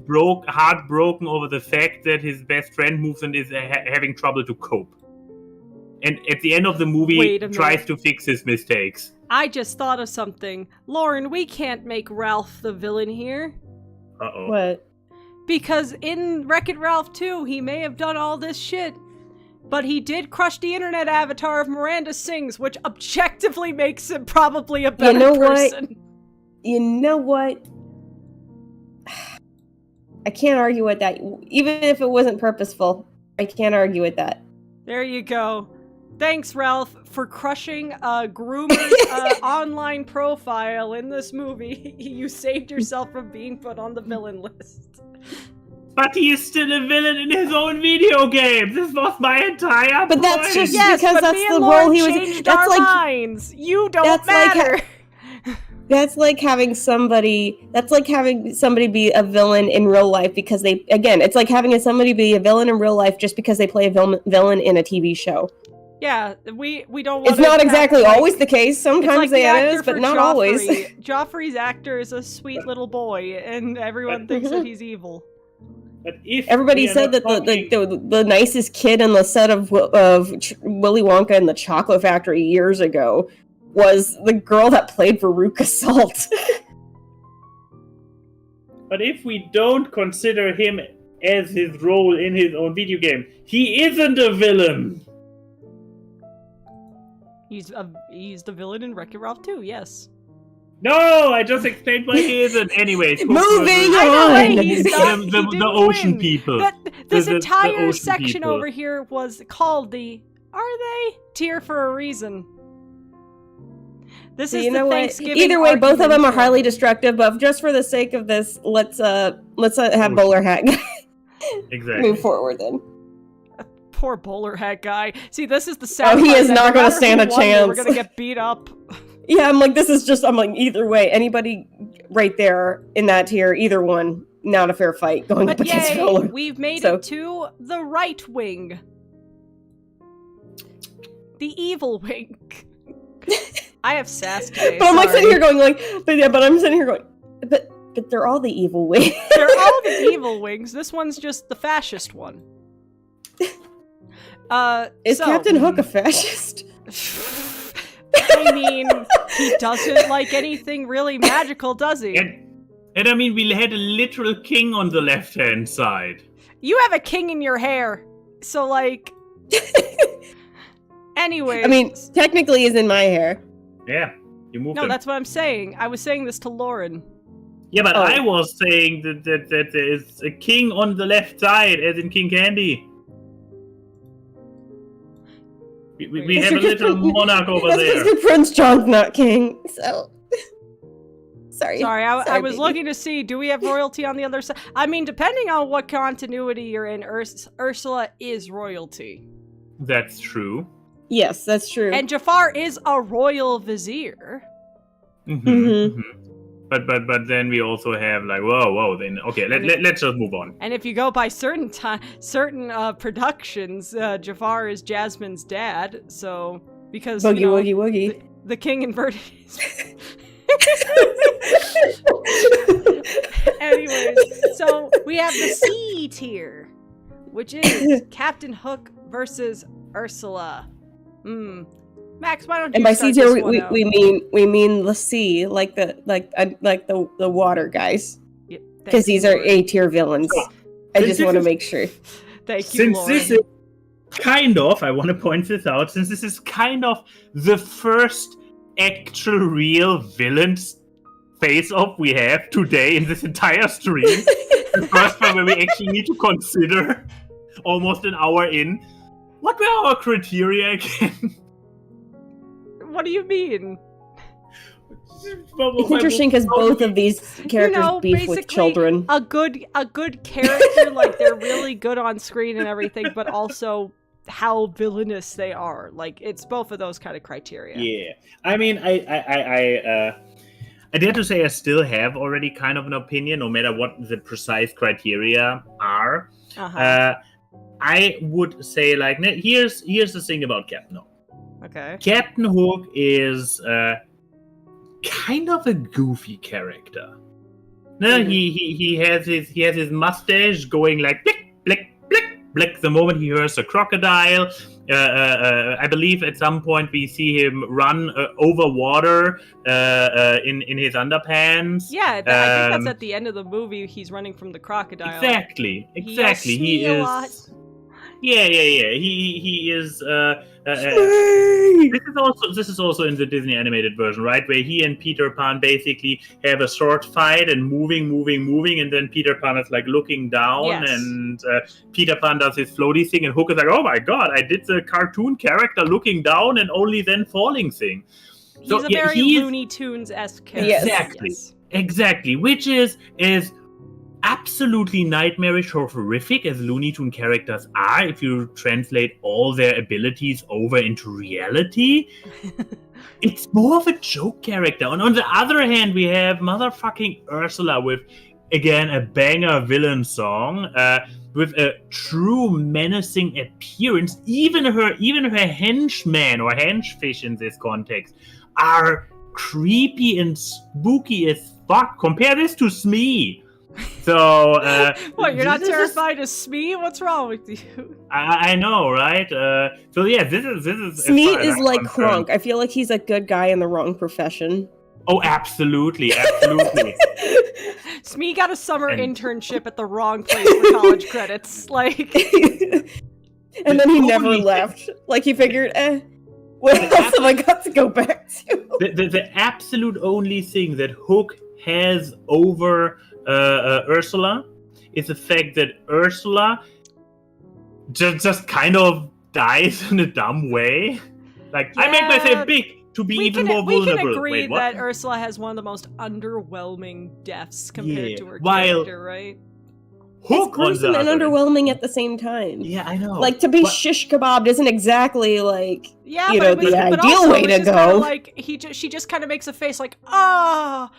heartbroken over the fact that his best friend moves and is having trouble to cope. And at the end of the movie, tries to fix his mistakes. I just thought of something. Lauren, we can't make Ralph the villain here. Uh-oh. What? Because in Wreck-It Ralph 2, he may have done all this shit, but he did crush the internet avatar of Miranda Sings, which objectively makes him probably a better person. You know what? I can't argue with that. Even if it wasn't purposeful, I can't argue with that. There you go. Thanks, Ralph, for crushing a groomer's online profile in this movie. You saved yourself from being put on the villain list. But he is still a villain in his own video game. This was my entire But point. that's just yes, because but that's me the and role Lauren he was. changed That's our like minds. You don't that's matter. that's like having somebody. That's like having somebody be a villain in real life because they. Again, it's like having somebody be a villain in real life just because they play a villain in a TV show. Yeah, we don't want. It's not exactly always the case. Sometimes it is, but not always. Joffrey's actor is a sweet little boy, and everyone thinks that he's evil. But if everybody said that the nicest kid in the set of Willy Wonka and the Chocolate Factory years ago was the girl that played Veruca Salt. But if we don't consider him as his role in his own video game, he isn't a villain. He's the villain in Wreck-It Ralph 2, yes. No, I just explained why he isn't. Anyways, moving on. The ocean people. This entire section people. over here was called the tier for a reason. This is the Thanksgiving. Either way, both of them are highly destructive. But just for the sake of this, let's have Bowler Hat exactly move forward then. Poor bowler hat guy. See, this is the sad he is not going to stand a chance. We're going to get beat up. Yeah, I'm like, either way, anybody right there in that tier, either one, not a fair fight going up against Bowler. We've made it to the right wing. The evil wing. I have sass today. But I'm like sitting here going but I'm sitting here going, but they're all the evil wing. They're all the evil wings. This one's just the fascist one. Is Captain Hook a fascist? I mean, he doesn't like anything really magical, does he? And I mean, we had a literal king on the left-hand side. You have a king in your hair, so like... Anyways... I mean, technically is in my hair. Yeah, you moved No, him. that's what I'm saying. I was saying this to Lauren. Yeah, but I was saying that there is a king on the left side, as in King Candy. We have a little monarch over there. That's because Prince John's not king, so... Sorry, I was baby. looking to see, do we have royalty on the other side? I mean, depending on what continuity you're in, Ursula is royalty. That's true. Yes, that's true. And Jafar is a royal vizier. But then we also have like whoa. Then okay, let's just move on. And if you go by certain productions, Jafar is Jasmine's dad. So because Boogie woogie woogie. The king inverted his. Anyways, so we have the C tier, which is Captain Hook versus Ursula. Max, why don't you? And by start C tier, this one out? we mean the sea, like the water guys, because these are A tier villains. I just want to make sure. Thank you, Since Lauren. this is kind of, I want to point this out, since this is kind of the first actual real villains face-off we have today in this entire stream. The first one where we actually need to consider, almost an hour in, what were our criteria again? What do you mean? It's interesting because both of these characters beef with basically, children. A good character, like they're really good on screen and everything, but also how villainous they are. Like it's both of those kind of criteria. Yeah, I mean, I dare to say I still have already kind of an opinion, no matter what the precise criteria are. I would say like here's the thing about Captain Hook. Okay. Captain Hook is kind of a goofy character. No, he has his mustache going like blick blick blick blick the moment he hears a crocodile. I believe at some point we see him run over water in his underpants. Yeah, I think that's at the end of the movie. He's running from the crocodile. Exactly. He is. a lot. Yeah. He is. This is also in the Disney animated version, right? Where he and Peter Pan basically have a sword fight and moving, and then Peter Pan is like looking down, and Peter Pan does his floaty thing, and Hook is like, "Oh my god, I did the cartoon character looking down and only then falling thing." He's a very Looney Tunes-esque character. Exactly. Which is absolutely nightmarish or horrific as Looney Tune characters are if you translate all their abilities over into reality. It's more of a joke character. And on the other hand, we have motherfucking Ursula with, again, a banger villain song, with a true menacing appearance. Even her henchmen or henchfish in this context are creepy and spooky as fuck. Compare this to Smee. So, what, you're not terrified of Smee? What's wrong with you? I know, right? So yeah, this is Smee is like Kronk. I feel like he's a good guy in the wrong profession. Oh, absolutely. Smee got a summer internship at the wrong place for college credits. Like, and then he never left. Like he figured, what else have I got to go back to? The absolute only thing that Hook has over Ursula is the fact that Ursula just kind of dies in a dumb way. Like, I make myself big to be even more vulnerable. We can agree that Ursula has one of the most underwhelming deaths compared to her character, right? It's gruesome and underwhelming at the same time. Yeah, I know. Like, to be shish kebabbed isn't exactly like, the ideal way to go. Like, she just kind of makes a face like, ah.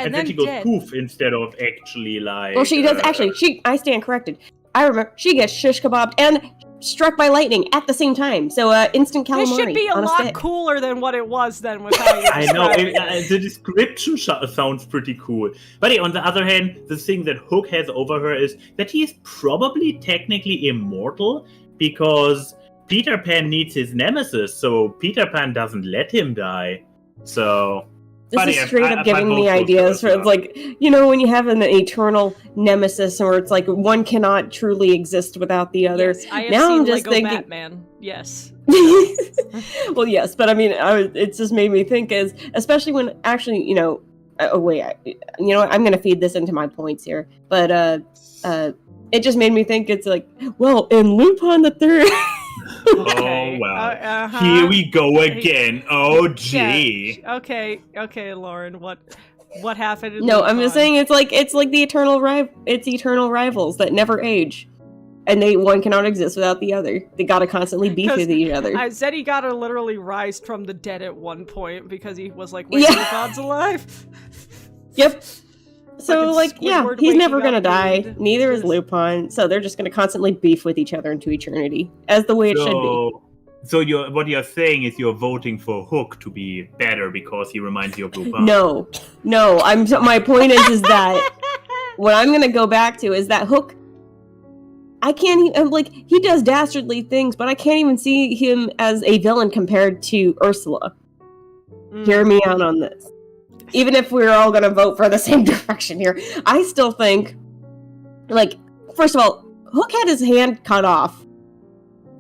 And then she goes poof instead of actually like. Well, she does actually. I stand corrected. I remember she gets shish kebabbed and struck by lightning at the same time. So instant calamari. This should be a lot cooler than what it was then with how you I know. The description sounds pretty cool. But on the other hand, the thing that Hook has over her is that he is probably technically immortal because Peter Pan needs his nemesis, so Peter Pan doesn't let him die. So. This is straight up giving me ideas for it's like, when you have an eternal nemesis where it's like one cannot truly exist without the other. Yes, I have now seen I'm just Lego thinking, Batman. Yes. Well, yes, but I mean, it just made me think especially when actually, I'm going to feed this into my points here, but it just made me think it's like, well, in Lupin the Third. Okay. Oh wow! Here we go again. Oh gee. Yeah. Okay, Lauren. What what happened in No, Lupin. I'm just saying it's like the eternal rivals that never age. And one cannot exist without the other. They gotta constantly beef with each other. I said he gotta literally rise from the dead at one point because he was like, wait, Lupon's alive? Yep. So, Fucking Squidward he's never waking gonna up die. and Neither is just- Lupin. So they're just gonna constantly beef with each other into eternity. As the way it should be. So what you're saying is you're voting for Hook to be better because he reminds you of Lupin. No. My point is that what I'm gonna go back to is that Hook, I can't even, he does dastardly things, but I can't even see him as a villain compared to Ursula. Hear me out on this. Even if we're all gonna vote for the same direction here, I still think, first of all, Hook had his hand cut off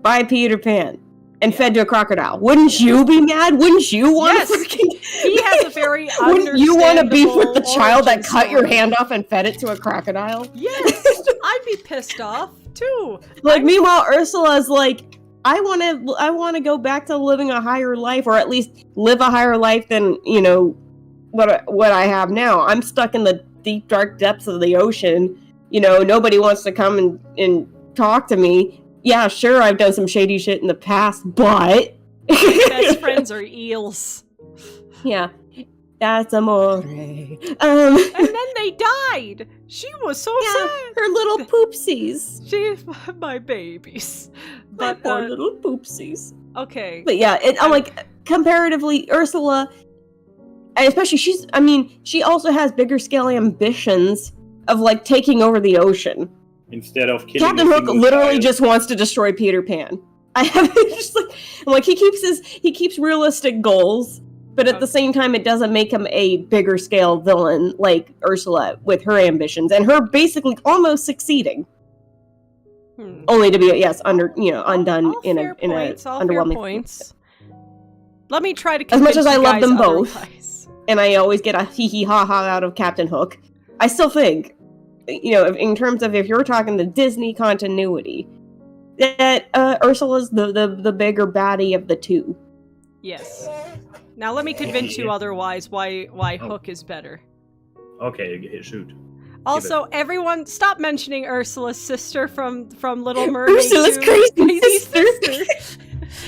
by Peter Pan and fed to a crocodile. Wouldn't you be mad? Wouldn't you want to He has a very Wouldn't you want to beef with the child that origin cut your story. hand off and fed it to a crocodile? Yes, I'd be pissed off too. Meanwhile, Ursula's like, I want to go back to living a higher life, or at least live a higher life than what I have now. I'm stuck in the deep dark depths of the ocean. Nobody wants to come and talk to me. Yeah, sure, I've done some shady shit in the past, but Best friends are eels. yeah, that's amore. And then they died. She was so sad. her little poopsies. She, my babies. My But poor little poopsies. okay. But yeah, I'm like, comparatively, Ursula, especially she also has bigger scale ambitions of taking over the ocean. Instead of killing Captain a Hook single literally child. just wants to destroy Peter Pan. I have just he keeps realistic goals, but at the same time, it doesn't make him a bigger scale villain like Ursula with her ambitions and her basically almost succeeding, only to be undone All in fair a points, all underwhelming fair points. Let me try to As much as convince I you love guys them both. otherwise. And I always get a hee hee ha ha out of Captain Hook. I still think, in terms of if you're talking the Disney continuity, that Ursula's the bigger baddie of the two. Yes. Now let me convince you otherwise why Hook is better. Okay, shoot. Also, everyone, stop mentioning Ursula's sister from Little Mermaid. Ursula's 2. crazy sister.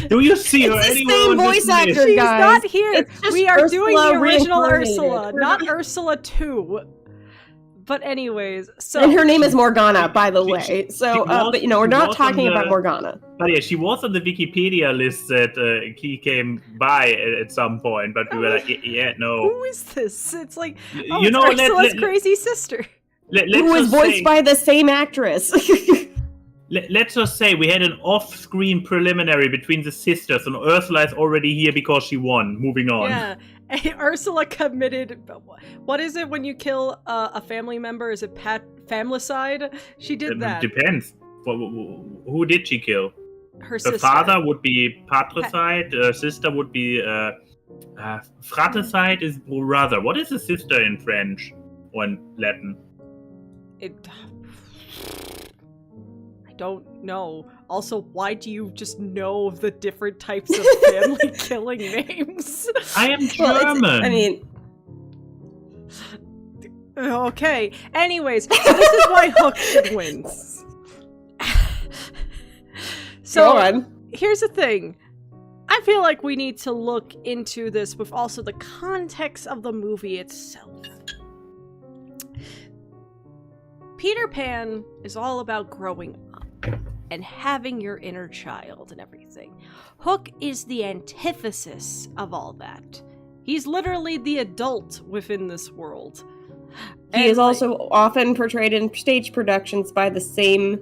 Do you see her It's the anywhere same on this voice list? actor, She's guys. not here. It's just We are doing the Ursula original reincarnated. Ursula, We're not Ursula 2. But anyways, so And her name is Morgana, by the She- way. she So, was- but we're she not was talking on the- about Morgana. But yeah, she was on the Wikipedia list that he came by at some point, but we were like, yeah, no. who is this? It's like, oh, You it's know, Ursula's crazy sister. let's Who was just voiced say- by the same actress. Let's just say we had an off-screen preliminary between the sisters, and Ursula is already here because she won. Moving on. Yeah. Ursula committed. What is it when you kill a family member? Is it famicide? She did that. Depends. Who did she kill? Her The sister. father would be patricide. Sister would be fratricide is brother. What is a sister in French or in Latin? I don't know. Also, why do you just know the different types of family killing names? I am Well, German. Okay. Anyways, so this is why Hook wins. So go on. here's the thing. I feel like we need to look into this with also the context of the movie itself. Peter Pan is all about growing up and having your inner child and everything. Hook is the antithesis of all that. He's literally the adult within this world. He And, is also often portrayed in stage productions by the same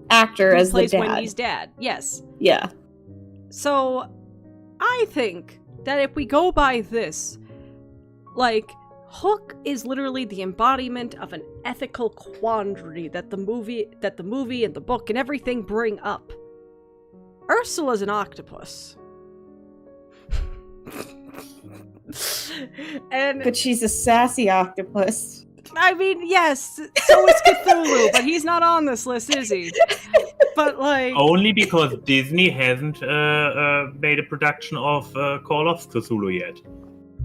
actor who as the plays dad. Wendy's dad. Yes. Yeah. So, I think that if we go by this, Hook is literally the embodiment of an ethical quandary that the movie and the book and everything bring up. Ursula's an octopus. And But she's a sassy octopus. I mean, yes, so is Cthulhu, but he's not on this list, is he? But Only because Disney hasn't made a production of Call of Cthulhu yet.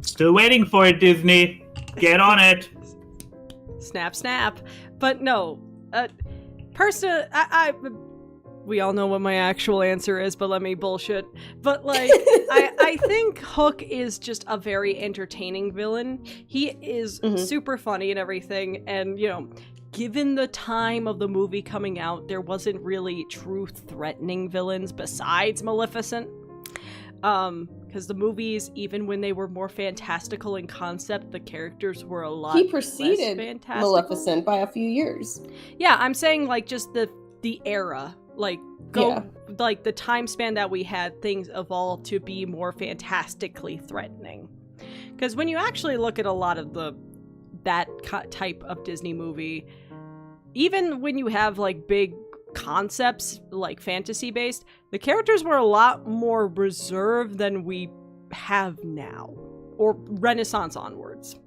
Still waiting for it, Disney. Get on it. Snap, snap. But no, we all know what my actual answer is, but let me bullshit. But like, I think Hook is just a very entertaining villain. He is super funny and everything, and you know, given the time of the movie coming out, there wasn't really true threatening villains besides Maleficent. Because the movies, even when they were more fantastical in concept, the characters were a lot He preceded less fantastical. Maleficent by a few years. Yeah, I'm saying like just the era, like like the time span that we had, things evolved to be more fantastically threatening. Because when you actually look at a lot of that type of Disney movie, even when you have like big concepts like fantasy based, the characters were a lot more reserved than we have now, or Renaissance onwards.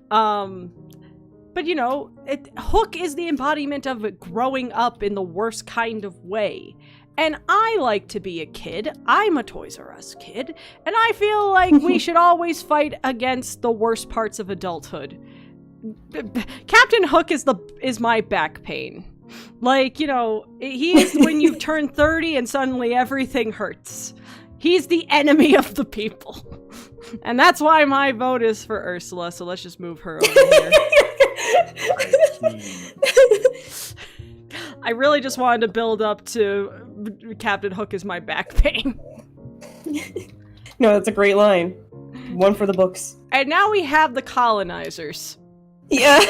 But you know, Hook is the embodiment of growing up in the worst kind of way. And I like to be a kid. I'm a Toys R Us kid, and I feel like we should always fight against the worst parts of adulthood. Captain Hook is my back pain. Like, you know, he's when you turn 30 and suddenly everything hurts. He's the enemy of the people. And that's why my vote is for Ursula, so let's just move her over here. I really just wanted to build up to Captain Hook is my back pain. No, that's a great line. One for the books. And now we have the colonizers. Yeah.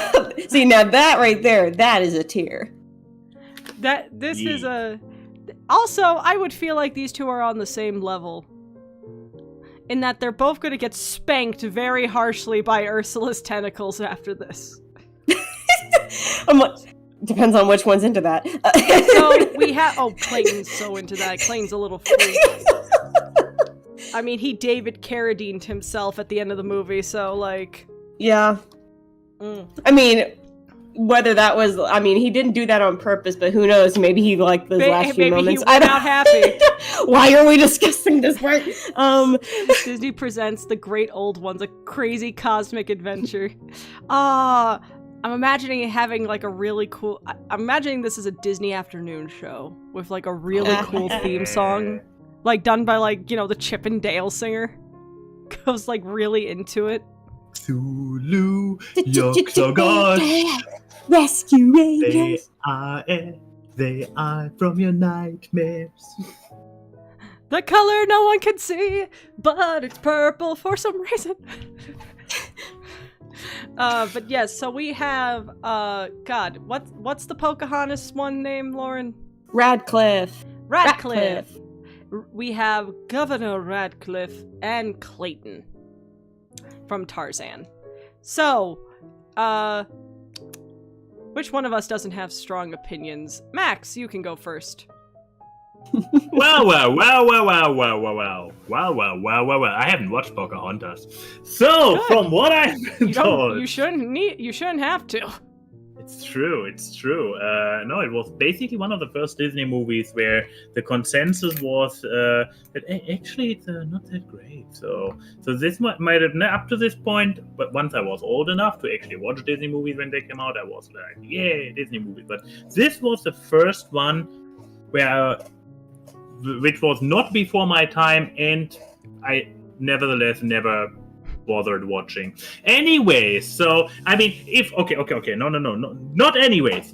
See, now that right there, that is a tier. This is a... Also, I would feel like these two are on the same level. In that they're both going to get spanked very harshly by Ursula's tentacles after this. Depends on which one's into that. So we have... Oh, Clayton's so into that. Clayton's a little freak. I mean, he David Carradine'd himself at the end of the movie, so like... Yeah. I mean... Whether that was, I mean, he didn't do that on purpose, but who knows? Maybe he liked those last few moments. Maybe he went out happy. Why are we discussing this part? Disney presents The Great Old Ones, a crazy cosmic adventure. I'm imagining having like a really cool. I'm imagining this as a Disney afternoon show with like a really cool theme song, like done by like, you know, the Chip and Dale singer. Goes like really into it. Zulu, yokes are gone. Rescue Rangers. They are from your nightmares. The color no one can see, but it's purple for some reason. But yes, so we have God, what's the Pocahontas one name, Lauren? Radcliffe. We have Governor Radcliffe and Clayton from Tarzan. So, which one of us doesn't have strong opinions? Max, you can go first. Wow. I haven't watched Pocahontas. So, Good. From what I've been told... You shouldn't have to. It's true. No, it was basically one of the first Disney movies where the consensus was that actually it's not that great. So this might have, up to this point, but once I was old enough to actually watch Disney movies when they came out, I was like, yeah, Disney movies. But this was the first one which was not before my time, and I nevertheless never bothered watching. Anyways, so I mean, no, not anyways.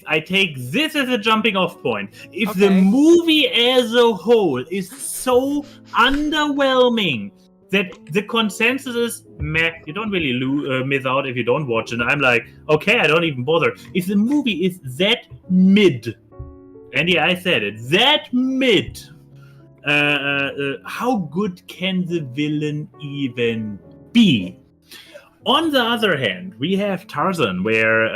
I take this as a jumping off point. If the movie as a whole is so underwhelming that the consensus is meh, you don't really miss out if you don't watch it. And I'm like, okay, I don't even bother. If the movie is that mid, and yeah, I said it, that mid, how good can the villain even be? On the other hand, we have Tarzan, where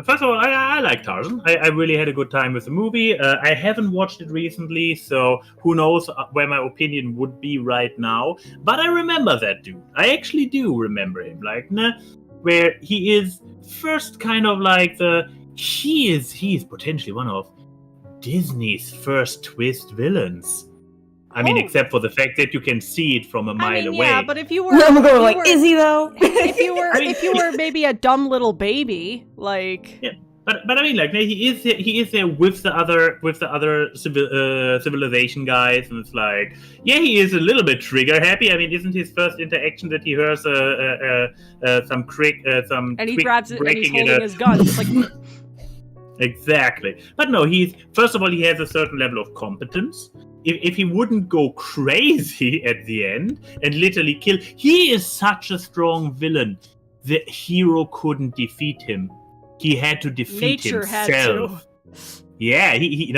first of all, I like Tarzan. I really had a good time with the movie. I haven't watched it recently, so who knows where my opinion would be right now. But I remember that dude. I actually do remember him, like, where he is first kind of like he is potentially one of Disney's first twist villains. I mean, Oh. except for the fact that you can see it from a mile away. Yeah, but if you were, I'm if going you like, were- is he though? if you were maybe a dumb little baby, like, Yeah. But I mean, like, he is there with the other civilization guys, and it's like, yeah, he is a little bit trigger happy. I mean, isn't his first interaction that he hears some and he twig grabs it and he's breaking in holding his gun, just like, Exactly. But no, first of all, he has a certain level of competence. If he wouldn't go crazy at the end and literally kill, he is such a strong villain. The hero couldn't defeat him. He had to defeat nature himself. had to. Yeah, he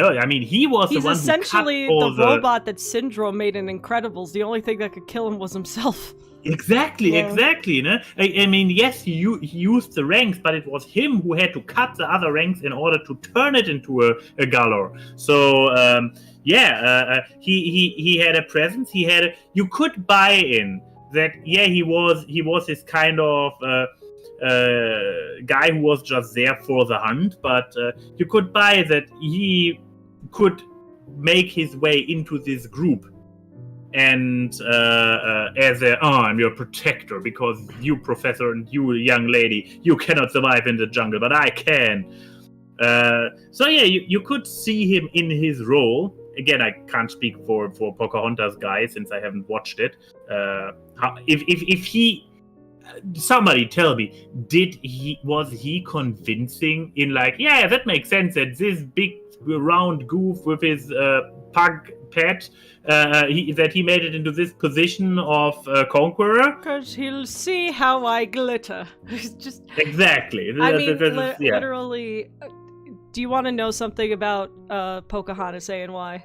was He's the one essentially who cut all the robot that Syndrome made in Incredibles. The only thing that could kill him was himself. Exactly, Yeah. exactly. You know? I mean, yes, he used the ranks, but it was him who had to cut the other ranks in order to turn it into a galore. So, he had a presence. You could buy in that. Yeah, he was this kind of guy who was just there for the hunt, but you could buy that he could make his way into this group. And I'm your protector because you, professor, and you, young lady, you cannot survive in the jungle, but I can. So yeah, you could see him in his role. Again, I can't speak for Pocahontas guy since I haven't watched it. If he, somebody tell me, was he convincing in like, yeah, that makes sense that this big round goof with his pug pet, that he made it into this position of conqueror? Because he'll see how I glitter. It's just, Exactly. I mean, Yeah. literally. Do you want to know something about Pocahontas and why?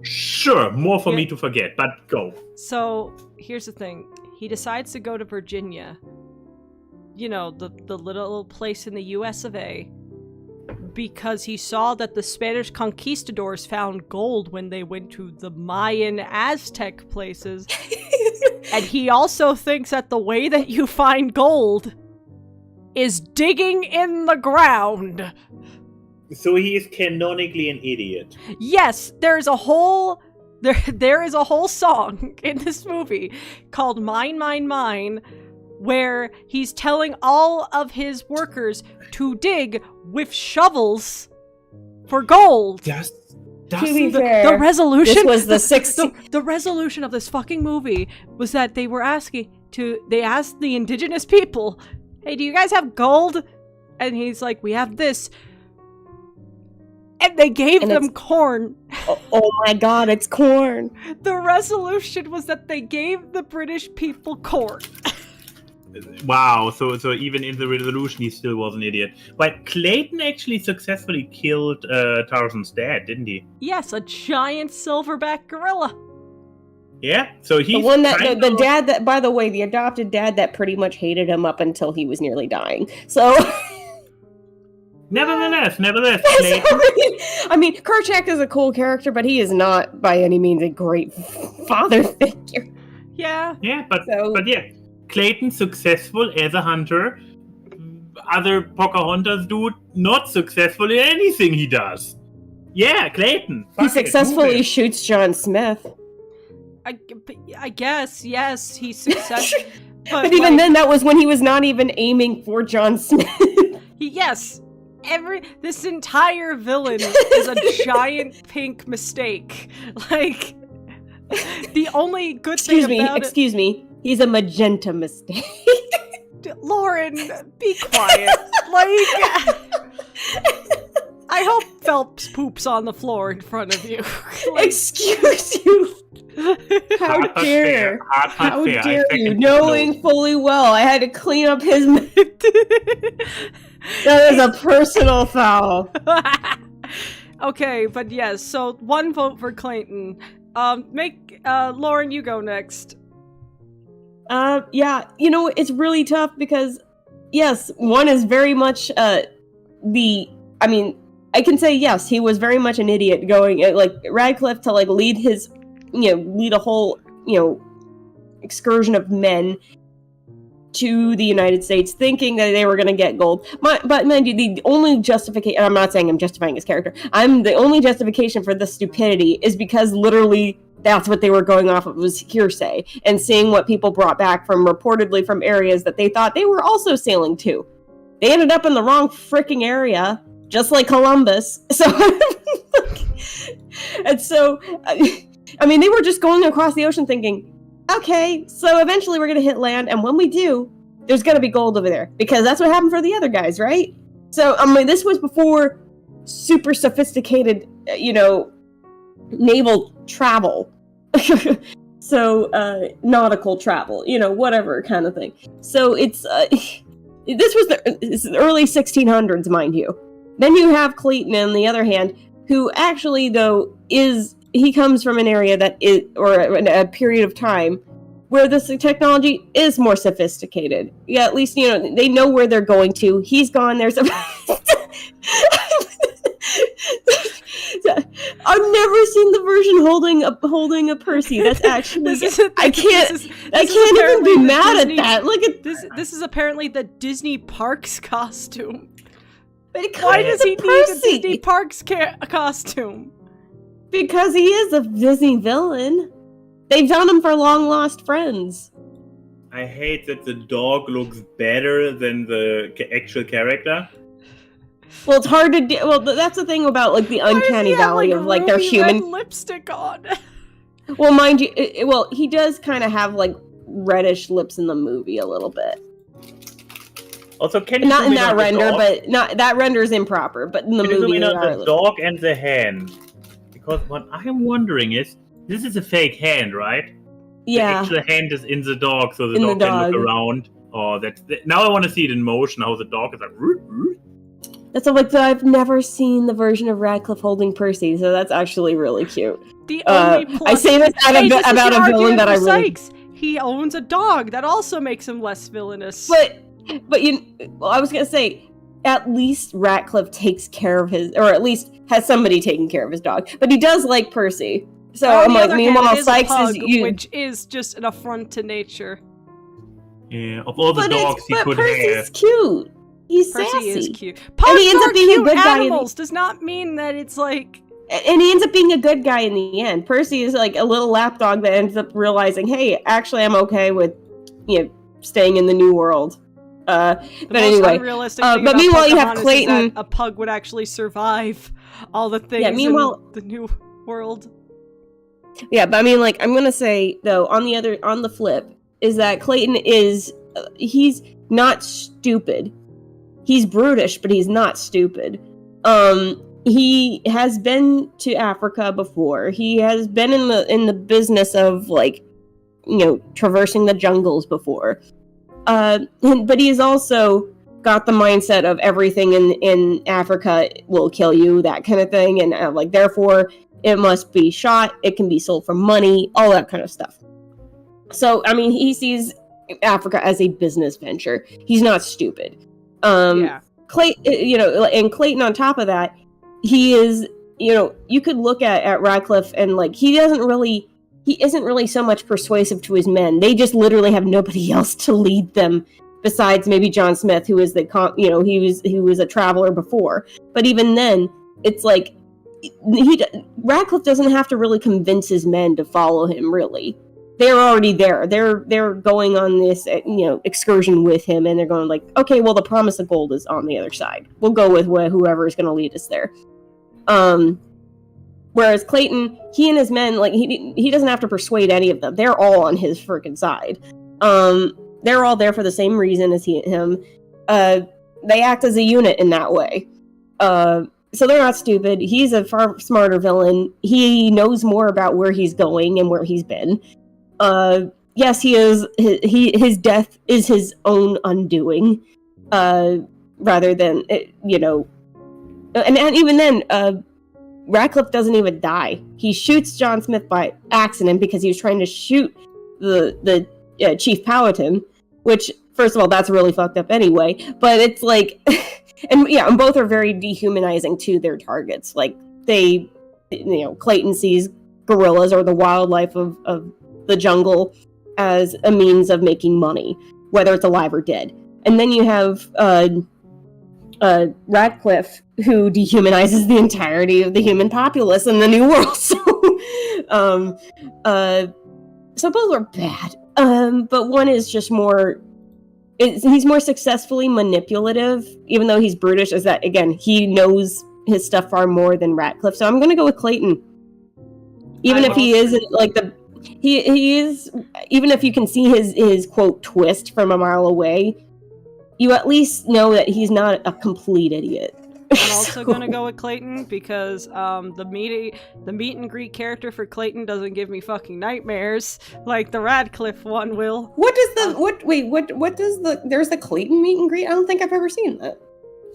Sure, more for Yeah. me to forget, but go. So here's the thing: he decides to go to Virginia. You know, the little place in the U.S. of A. Because he saw that the Spanish conquistadors found gold when they went to the Mayan Aztec places. And he also thinks that the way that you find gold is digging in the ground. So he is canonically an idiot. Yes, there is a whole song in this movie called Mine, Mine, Mine, where he's telling all of his workers to dig with shovels for gold. To be The fair, resolution. this was the 60s. The resolution of this fucking movie was that they asked the indigenous people, "Hey, do you guys have gold?" And he's like, "We have this." And they gave And them it's- corn. Oh my god, it's corn. The resolution was that they gave the British people corn. Wow, so even in the resolution, he still was an idiot. But Clayton actually successfully killed Tarzan's dad, didn't he? Yes, a giant silverback gorilla. Yeah, so he's The one that kind the of- dad that, by the way, the adopted dad that pretty much hated him up until he was nearly dying. So, Nevertheless, Clayton. I mean, Kerchak is a cool character, but he is not by any means a great father figure. Yeah. Yeah, but So- yeah, Clayton successful as a hunter. Other Pocahontas dude not successful in anything he does. Yeah, Clayton. He Fuck it, successfully move it. shoots John Smith. I guess, yes, he's successful. But even then, that was when he was not even aiming for John Smith. Yes. This entire villain is a giant pink mistake. Like, the only good thing about Excuse me. He's a magenta mistake. Lauren, be quiet. Like, I hope Phelps poops on the floor in front of you. Like, Excuse you. How Hard but dare? fair. Hard but How fair. I dare second you? the Knowing fully well I had to clean up his. That is a personal foul. Okay, but yes, so 1 vote for Clayton. Lauren, you go next. Yeah, you know, it's really tough because, yes, one is very much, I mean, I can say, yes, he was very much an idiot going, like, Radcliffe to, like, lead a whole, excursion of men to the United States thinking that they were going to get gold. But mind you, the only justification, I'm not saying I'm justifying his character, the only justification for this stupidity is because literally that's what they were going off of, was hearsay, and seeing what people brought back from reportedly from areas that they thought they were also sailing to. They ended up in the wrong freaking area, just like Columbus. So, and so, I mean, they were just going across the ocean thinking, okay, so eventually we're going to hit land, and when we do, there's going to be gold over there, because that's what happened for the other guys, right? So, I mean, this was before super sophisticated, naval travel. So, nautical travel, whatever kind of thing. So it's, this was the early 1600s, mind you. Then you have Clayton, on the other hand, who actually, though, he comes from an area that is, or a period of time where this technology is more sophisticated. Yeah, at least, they know where they're going to. He's gone. There's a... I've never seen the version holding a Percy. That's actually... I can't even be mad at that. Look at this. This is apparently the Disney Parks costume. Why does he need a Disney Parks costume? Because he is a Disney villain. They've done him for Long Lost Friends. I hate that the dog looks better than the actual character. Well, it's hard to do. Well, that's the thing about the uncanny valley of their human red lipstick on. Well, mind you, he does kind of have reddish lips in the movie a little bit. Also, can you not in that render, but not that render is improper. But in the movie, the dog and the hand. Because what I'm wondering is, this is a fake hand, right? Yeah. The actual hand is in the dog, so the dog can look around. Oh, now I want to see it in motion. How the dog is like. That's I've never seen the version of Radcliffe holding Percy, so that's actually really cute. The only I say this about a villain that I really. Sykes. He owns a dog. That also makes him less villainous. But I was gonna say, at least Radcliffe takes care of his, or at least has somebody taking care of his dog. But he does like Percy. So I'm meanwhile, Sykes pug, is which is just an affront to nature. Yeah, of all the dogs he could Percy's have. Cute. He's Percy sassy. is cute. Pugs and he ends up being cute a good animals. Does not mean that it's like. And he ends up being a good guy in the end. Percy is a little lapdog that ends up realizing, hey, actually, I'm okay with, staying in the New World. But anyway, but meanwhile, you have Clayton. A pug would actually survive all the things. Yeah, meanwhile, in the New World. Yeah, but I'm gonna say though, on the flip, is that Clayton he's not stupid. He's brutish, but he's not stupid. He has been to Africa before. He has been in the business of traversing the jungles before. But he's also got the mindset of everything in Africa will kill you, that kind of thing, and therefore it must be shot. It can be sold for money, all that kind of stuff. So he sees Africa as a business venture. He's not stupid. And Clayton on top of that, he is, you could look at Radcliffe and he isn't really so much persuasive to his men. They just literally have nobody else to lead them besides maybe John Smith, who is he was a traveler before. But even then, it's Radcliffe doesn't have to really convince his men to follow him, really. They're already there. They're going on this, excursion with him, and they're going okay, well, the promise of gold is on the other side. We'll go with whoever is going to lead us there. Whereas Clayton, he and his men, he doesn't have to persuade any of them. They're all on his freaking side. They're all there for the same reason as him. They act as a unit in that way. So they're not stupid. He's a far smarter villain. He knows more about where he's going and where he's been. Yes, he is. His death is his own undoing, rather than And even then, Radcliffe doesn't even die. He shoots John Smith by accident because he was trying to shoot the Chief Powhatan, which, first of all, that's really fucked up anyway. But it's and both are very dehumanizing to their targets. Clayton sees gorillas or the wildlife of the jungle as a means of making money, whether it's alive or dead. And then you have Radcliffe, who dehumanizes the entirety of the human populace in the New World. So So both are bad. But one is just more. He's more successfully manipulative, even though he's brutish. Is that again? He knows his stuff far more than Ratcliffe. So I'm gonna go with Clayton. Even if he isn't like the. He is, even if you can see his quote twist from a mile away, you at least know that he's not a complete idiot. I'm also gonna go with Clayton because the meet and greet character for Clayton doesn't give me fucking nightmares like the Radcliffe one will. What does there's the Clayton meet and greet? I don't think I've ever seen that.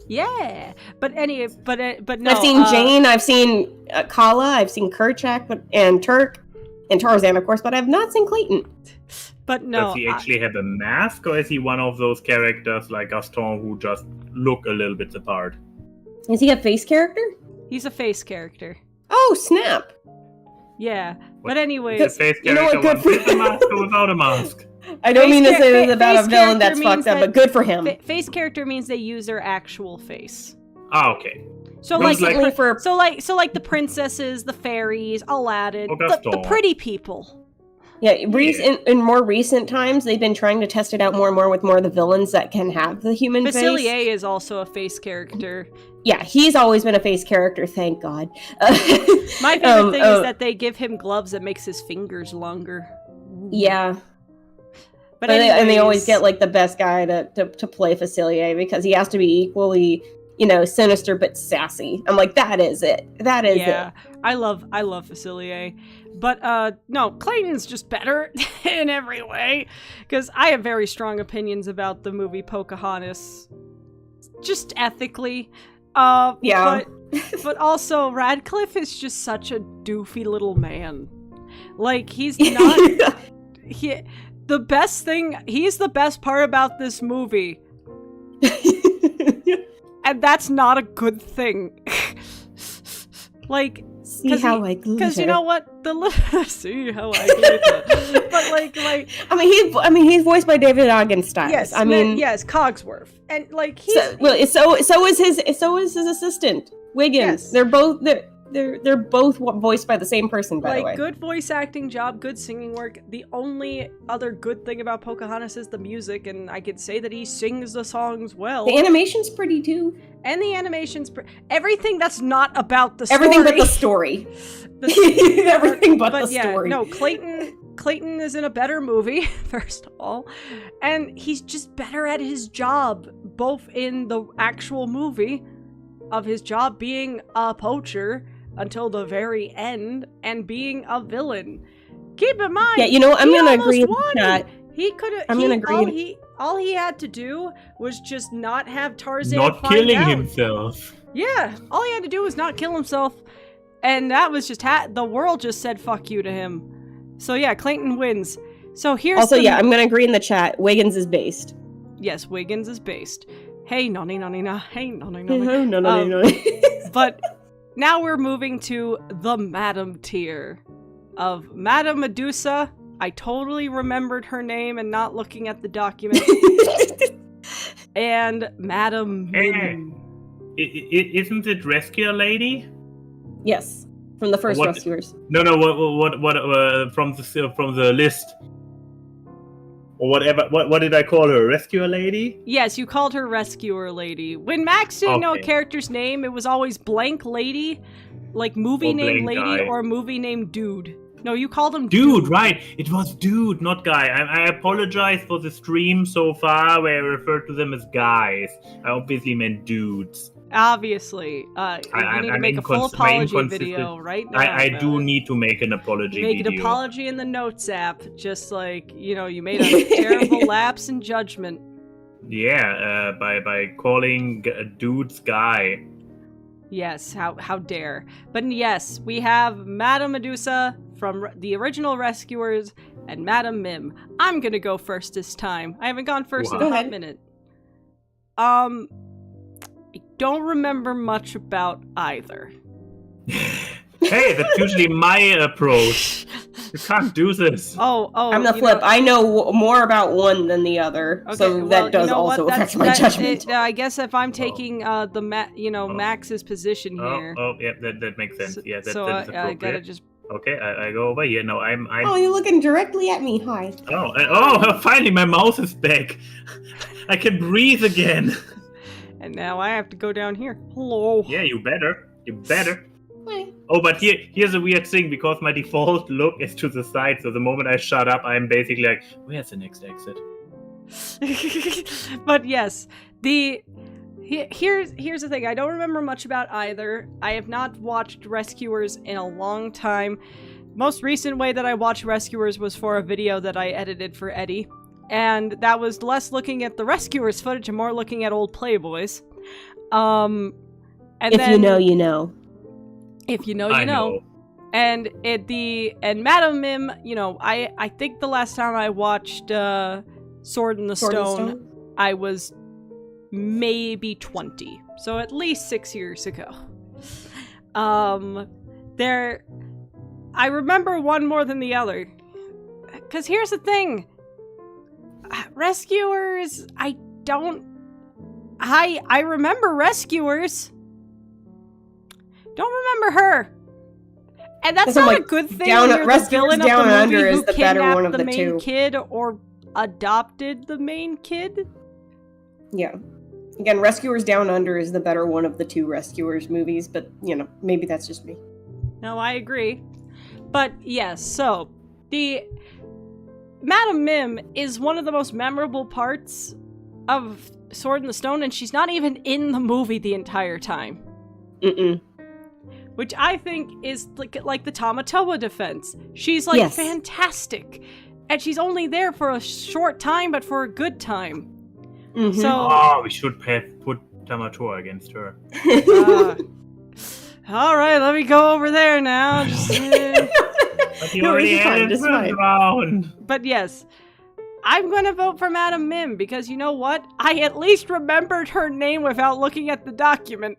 Yeah, but no. I've seen Jane, I've seen Kala, I've seen Kerchak, and Turk. And Tarzan, of course, but I've not seen Clayton. But no. Does he actually have a mask, or is he one of those characters like Gaston who just look a little bit the part? Is he a face character? He's a face character. Oh, snap. Yeah. But anyway. The face character one with a mask or without a mask? I don't mean to say this about a villain that's fucked up, but good for him. Face character means they use their actual face. Ah, okay. So like the princesses, the fairies, Aladdin, the pretty people. Yeah, in more recent times, they've been trying to test it out more and more with more of the villains that can have the human face. Facilier is also a face character. Yeah, he's always been a face character, thank God. My favorite thing is that they give him gloves that makes his fingers longer. Yeah. But they always get like the best guy to play Facilier because he has to be equally, sinister but sassy. I'm like, that is it. That is it. I love Facilier. But no, Clayton's just better in every way. Because I have very strong opinions about the movie Pocahontas. Just ethically. Yeah. But also, Radcliffe is just such a doofy little man. Like, he's not... he's the best part about this movie. And that's not a good thing. Like, because you know what, see how I glitter. But like, I mean, he's voiced by David Ogdenstiles. Yes, yes, Cogsworth, and like so is his assistant Wiggins. Yes. They're both voiced by the same person, by the way. Good voice acting job, good singing work. The only other good thing about Pocahontas is the music, and I could say that he sings the songs well. The animation's pretty too. And the animation's everything that's not about the story. Everything but the story. Everything but the story. No, Clayton is in a better movie, first of all, and he's just better at his job, both in the actual movie of his job being a poacher until the very end and being a villain. Keep in mind, I'm gonna agree with that. He could have. I'm gonna agree. All he had to do was just not have Tarzan not find killing out. himself. Yeah, all he had to do was not kill himself, and that was just the world just said "fuck you" to him. So yeah, Clayton wins. So here's I'm gonna agree in the chat. Wiggins is based. Yes, Wiggins is based. Hey, nonny, hey, nonny. No. But now we're moving to the Madam tier of Madame Medusa. I totally remembered her name and not looking at the document. And Madam Mim. Isn't it Rescue Lady? Yes, from the first Rescuers. No. What from the list? Or whatever. What did I call her? Rescuer Lady? Yes, you called her Rescuer Lady. When Max didn't know a character's name, it was always Blank Lady, like movie name Lady guy. Or movie name Dude. No, you called him Dude, right. It was Dude, not Guy. I apologize for the stream so far where I referred to them as guys. I obviously meant dudes. Obviously. You need to make a full apology video right now. I do need to make an apology video. Make an apology in the notes app, just like, you made a terrible lapse in judgment. Yeah, by calling dudes Guy. Yes, how dare. But yes, we have Madame Medusa from the original Rescuers and Madame Mim. I'm gonna go first this time. I haven't gone first in a hot minute. I don't remember much about either. Hey, that's usually my approach. You can't do this. Oh, I'm the flip. I know more about one than the other, so that does also affect my judgment. I guess if I'm taking Max's position here. Oh, yeah, that makes sense. Yeah, that is I appropriate. gotta just Okay, I go over here. No, I'm. Oh, you're looking directly at me. Hi. Finally, my mouth is back. I can breathe again. And now I have to go down here. Hello. Yeah, you better. You better. Hi. Oh, but here's a weird thing, because my default look is to the side, so the moment I shut up, I'm basically like, where's the next exit? But yes, here's the thing. I don't remember much about either. I have not watched Rescuers in a long time. Most recent way that I watched Rescuers was for a video that I edited for Eddie. And that was less looking at the Rescuers footage and more looking at old Playboys. And If then, you know, you know. If you know, you I know. And Madam Mim, you know, I think the last time I watched Sword in the Stone, I was maybe 20. So at least 6 years ago. I remember one more than the other. Cause here's the thing. Rescuers, I remember Rescuers. Don't remember her. And that's not a good thing when you're the villain of the movie who kidnapped the main kid or adopted the main kid. Yeah. Again, Rescuers Down Under is the better one of the two Rescuers movies, but, you know, maybe that's just me. No, I agree. But, yes, so, the Madam Mim is one of the most memorable parts of Sword in the Stone, and she's not even in the movie the entire time. Mm-mm. Which I think is like the Tamatoa defense. She's like fantastic. And she's only there for a short time, but for a good time. Mm-hmm. So, we should put Tamatoa against her. Alright, let me go over there now. But you already had it round. But yes, I'm gonna vote for Madam Mim because you know what? I at least remembered her name without looking at the document.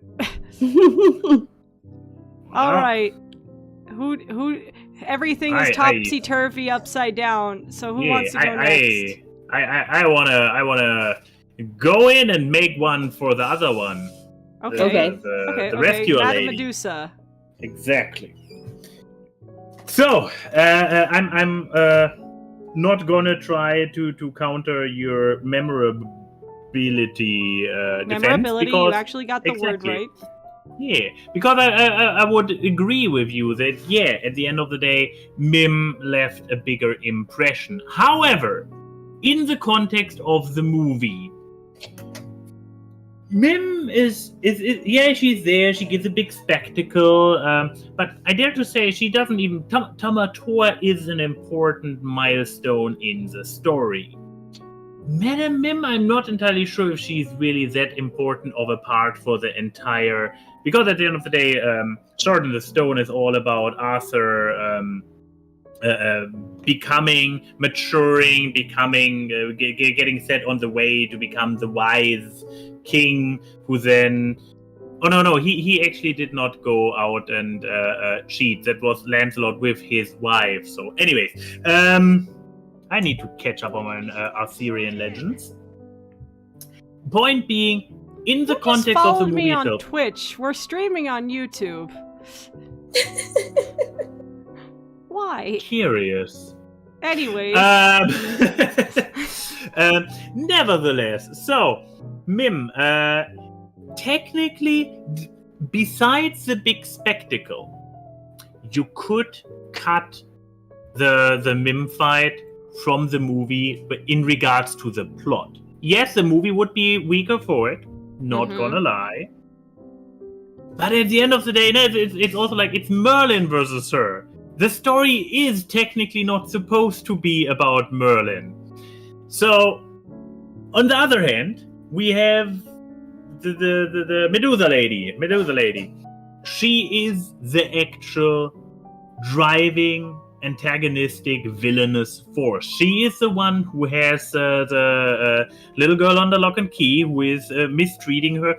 All right. Who? Everything is topsy-turvy, upside down. So who wants to go next? I wanna go in and make one for the other one. Okay. The rescuer Madam lady. Medusa. Exactly. So I'm not gonna try to counter your memorability defense. Memorability. Because, you actually got the word right. Yeah, because I would agree with you that, at the end of the day, Mim left a bigger impression. However, in the context of the movie, Mim is she's there, she gives a big spectacle, but I dare to say she doesn't even... Tamatoa is an important milestone in the story. Madam Mim, I'm not entirely sure if she's really that important of a part for the entire... Because at the end of the day, Sword in the Stone is all about Arthur maturing, getting set on the way to become the wise king, who then... Oh, no, he actually did not go out and cheat. That was Lancelot with his wife. So anyways, I need to catch up on my Arthurian legends. Point being, in the context of the movie me on itself... Twitch. We're streaming on YouTube. Why? Curious. Anyways. Nevertheless, so, Mim, technically, besides the big spectacle, you could cut the Mim fight from the movie in regards to the plot. Yes, the movie would be weaker for it, not gonna lie. But at the end of the day, it's also like it's Merlin versus her. The story is technically not supposed to be about Merlin. So, on the other hand, we have the Medusa lady. She is the actual driving, antagonistic, villainous force. She is the one who has the little girl under lock and key who is mistreating her.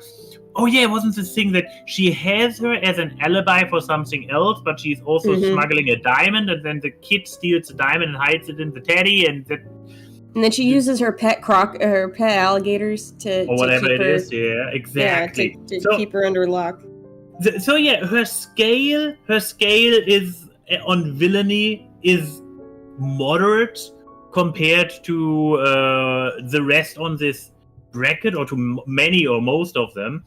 Oh yeah, it wasn't this thing that she has her as an alibi for something else, but she's also smuggling a diamond, and then the kid steals the diamond and hides it in the teddy, and then she uses her pet alligators to whatever keep it her, is. Yeah, exactly. To keep her under lock. So yeah, her scale is on villainy is moderate compared to the rest on this bracket, or to many or most of them.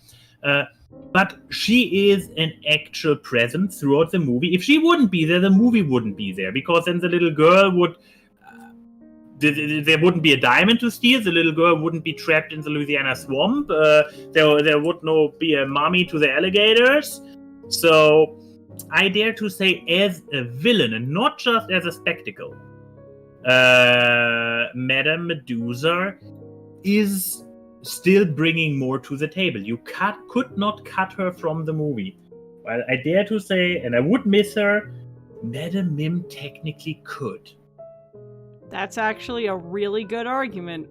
But she is an actual presence throughout the movie. If she wouldn't be there, the movie wouldn't be there, because then the little girl would... there wouldn't be a diamond to steal. The little girl wouldn't be trapped in the Louisiana swamp. There would no be a mommy to the alligators. So I dare to say, as a villain, and not just as a spectacle, Madame Medusa is still bringing more to the table. You could not cut her from the movie. Well, I dare to say, and I would miss her, Madame Mim technically could. That's actually a really good argument.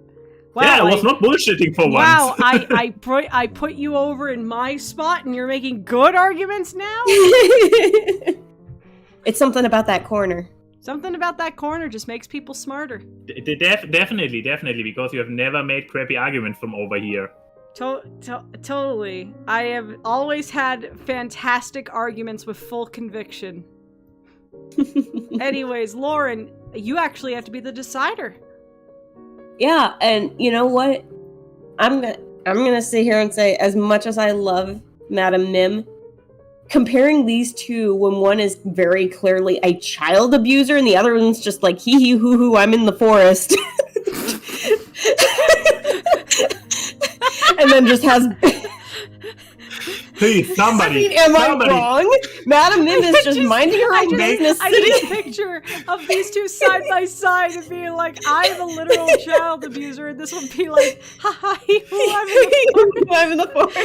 Wow, Yeah, I was not bullshitting for wow, once. I put you over in my spot, and you're making good arguments now? It's something about that corner. Something about that corner just makes people smarter. Definitely, because you have never made crappy arguments from over here. Totally. I have always had fantastic arguments with full conviction. Anyways, Lauren, you actually have to be the decider. Yeah, and you know what? I'm gonna sit here and say, as much as I love Madame Mim, comparing these two when one is very clearly a child abuser and the other one's just like hee hee hoo hoo, I'm in the forest. And then just has... Please, somebody. Am I wrong? Madame Mim is just minding her own business. I need a picture of these two side by side and being like, I'm the literal child abuser, and this would be like, haha, I'm in the forest.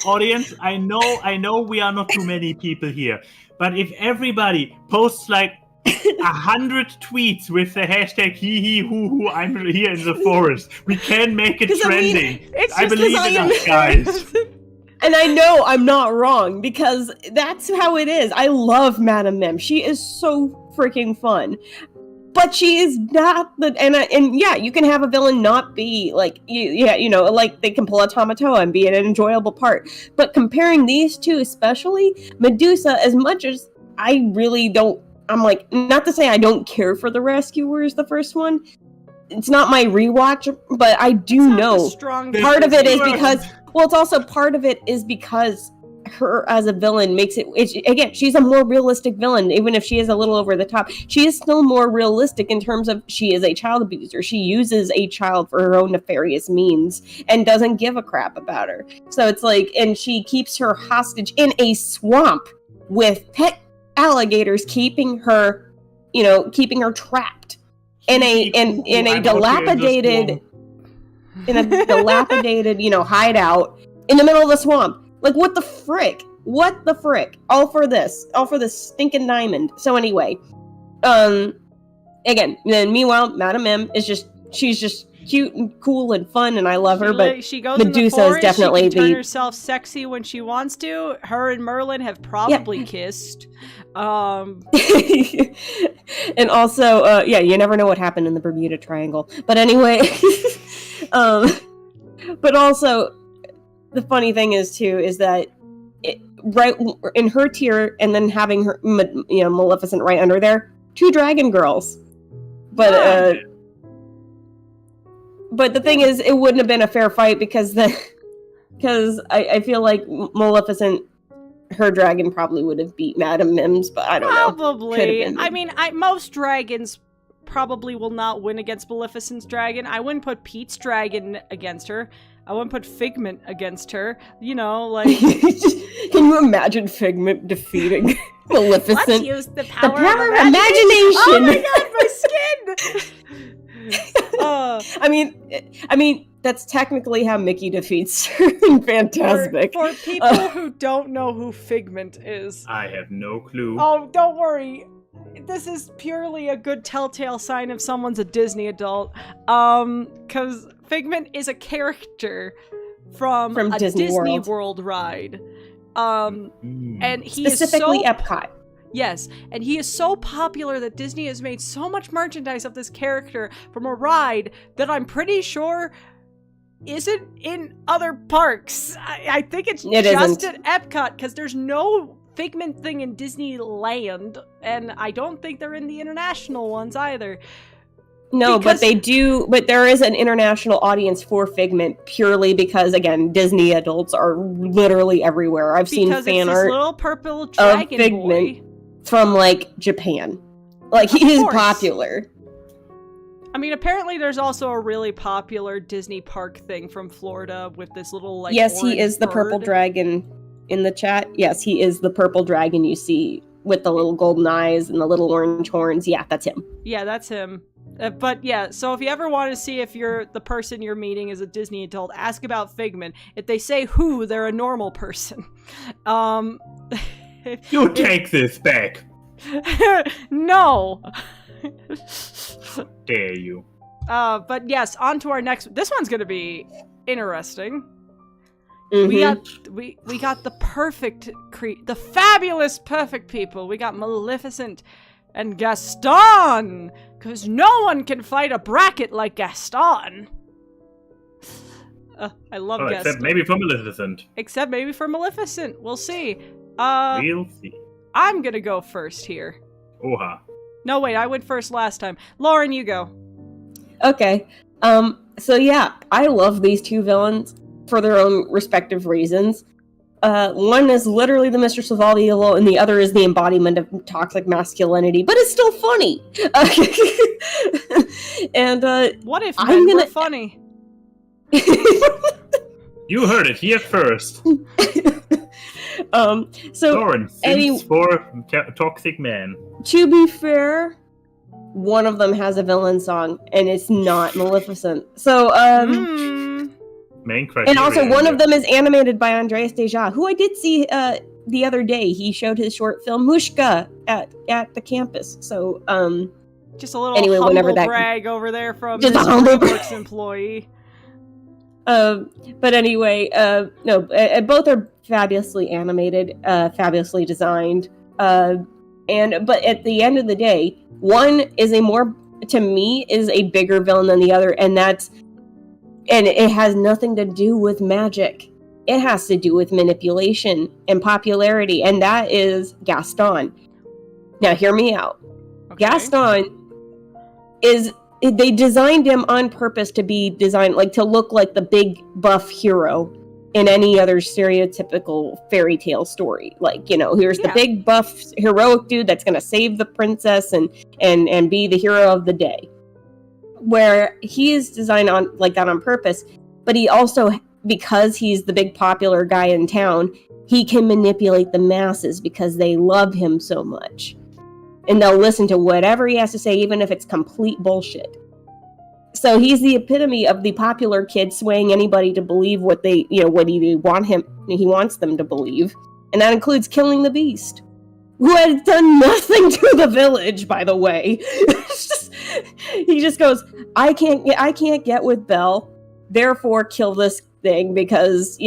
Audience, I know we are not too many people here, but if everybody posts like 100 tweets with the hashtag hee hee hoo hoo, I'm here in the forest, we can make it trending. I believe in us, guys. And I know I'm not wrong, because that's how it is. I love Madame Mim. She is so freaking fun. But she is not the... And yeah, you can have a villain not be like... like they can pull a Tamatoa and be an enjoyable part. But comparing these two especially, Medusa, as much as I really don't... I'm like, not to say I don't care for The Rescuers, the first one. It's not my rewatch, but I do know part of it is because... Well, it's also part of it is because her as a villain makes it... Again, she's a more realistic villain, even if she is a little over the top. She is still more realistic in terms of she is a child abuser. She uses a child for her own nefarious means and doesn't give a crap about her. So it's like... And she keeps her hostage in a swamp with pet alligators keeping her trapped in a dilapidated hideout in the middle of the swamp. Like, what the frick? All for this stinking diamond. So anyway, again, then meanwhile, Madame Mim she's just cute and cool and fun, and I love her. But she goes Medusa in the forest, is definitely she can turn herself sexy when she wants to. Her and Merlin have probably kissed. And also, you never know what happened in the Bermuda Triangle. But anyway, but also, the funny thing is that right in her tier, and then having her, Maleficent right under there, 2 dragon girls. But but the thing is, it wouldn't have been a fair fight because I feel like Maleficent, her dragon probably would have beat Madame Mim's, but I don't know. Probably. I mean, most dragons probably will not win against Maleficent's dragon. I wouldn't put Pete's dragon against her. I wouldn't put Figment against her. Like... Can you imagine Figment defeating Maleficent? Let's use the power of imagination! Oh my god, my skin! I mean, that's technically how Mickey defeats her in Fantasmic. For people who don't know who Figment is. I have no clue. Oh, don't worry. This is purely a good telltale sign if someone's a Disney adult. Because Figment is a character from a Disney World ride. And he specifically is so... Epcot. Yes, and he is so popular that Disney has made so much merchandise of this character from a ride that I'm pretty sure isn't in other parks. I think it's just at Epcot, because there's no Figment thing in Disneyland, and I don't think they're in the international ones either. No, Because- but they do. But there is an international audience for Figment purely because, again, Disney adults are literally everywhere. I've seen Because it's fan this art little purple dragon Figment. boy. from like Japan. Like he is course. popular. I mean, apparently there's also a really popular Disney park thing from Florida with this little, like, Yes, he orange is the purple bird. dragon in the chat. Yes, he is the purple dragon you see with the little golden eyes and the little orange horns. Yeah, that's him. Yeah, that's him. But yeah, so if you ever want to see if the person you're meeting is a Disney adult, ask about Figment. If they say who, they're a normal person. You take this back. No. Dare you. But yes, on to our next. This one's gonna be interesting. Mhm. We got the perfect the fabulous perfect people. We got Maleficent and Gaston, because no one can fight a bracket like Gaston. I love Gaston. Except maybe for Maleficent. Except maybe for Maleficent. We'll see. We'll see. I'm gonna go first here. Oha. No, wait, I went first last time. Lauren, you go. Okay. So yeah, I love these two villains for their own respective reasons. One is literally the mistress of all the evil, and the other is the embodiment of toxic masculinity, but it's still funny. And What if I'm men were gonna- funny? You heard it here first. So Lauren, any- Sims for Toxic Man. to be fair, one of them has a villain song, and it's not Maleficent. So Main and criteria. also one of them is animated by Andreas Deja, who I did see the other day. He showed his short film Mushka at the campus. So Just a little Anyway, humble whenever that- brag over there from Just this a humble DreamWorks employee. but anyway, no, both are fabulously animated, fabulously designed. But at the end of the day, one is to me, is a bigger villain than the other, and it has nothing to do with magic. It has to do with manipulation and popularity, and that is Gaston. Now, hear me out. Okay. Gaston they designed him on purpose to be designed to look like the big buff hero in any other stereotypical fairy tale story. Here's the Yeah. big buff heroic dude that's going to save the princess and be the hero of the day. Where he is designed on like that on purpose, but he also, because he's the big popular guy in town, he can manipulate the masses because they love him so much. And they'll listen to whatever he has to say, even if it's complete bullshit. So he's the epitome of the popular kid swaying anybody to believe what he wants them to believe. And that includes killing the beast, who had done nothing to the village, by the way. He just goes, I can't get with Belle, therefore kill this thing because,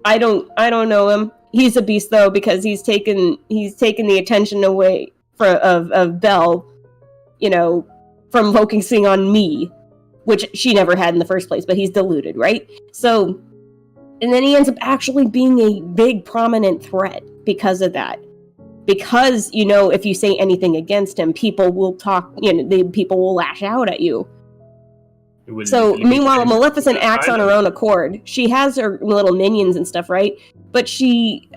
I don't know him. He's a beast though, because he's taken the attention away of Belle, from focusing on me, which she never had in the first place, but he's deluded, right? So, and then he ends up actually being a big prominent threat because of that. Because, if you say anything against him, people will talk, people will lash out at you. So, meanwhile, Maleficent acts on her own accord. She has her little minions and stuff, right? But she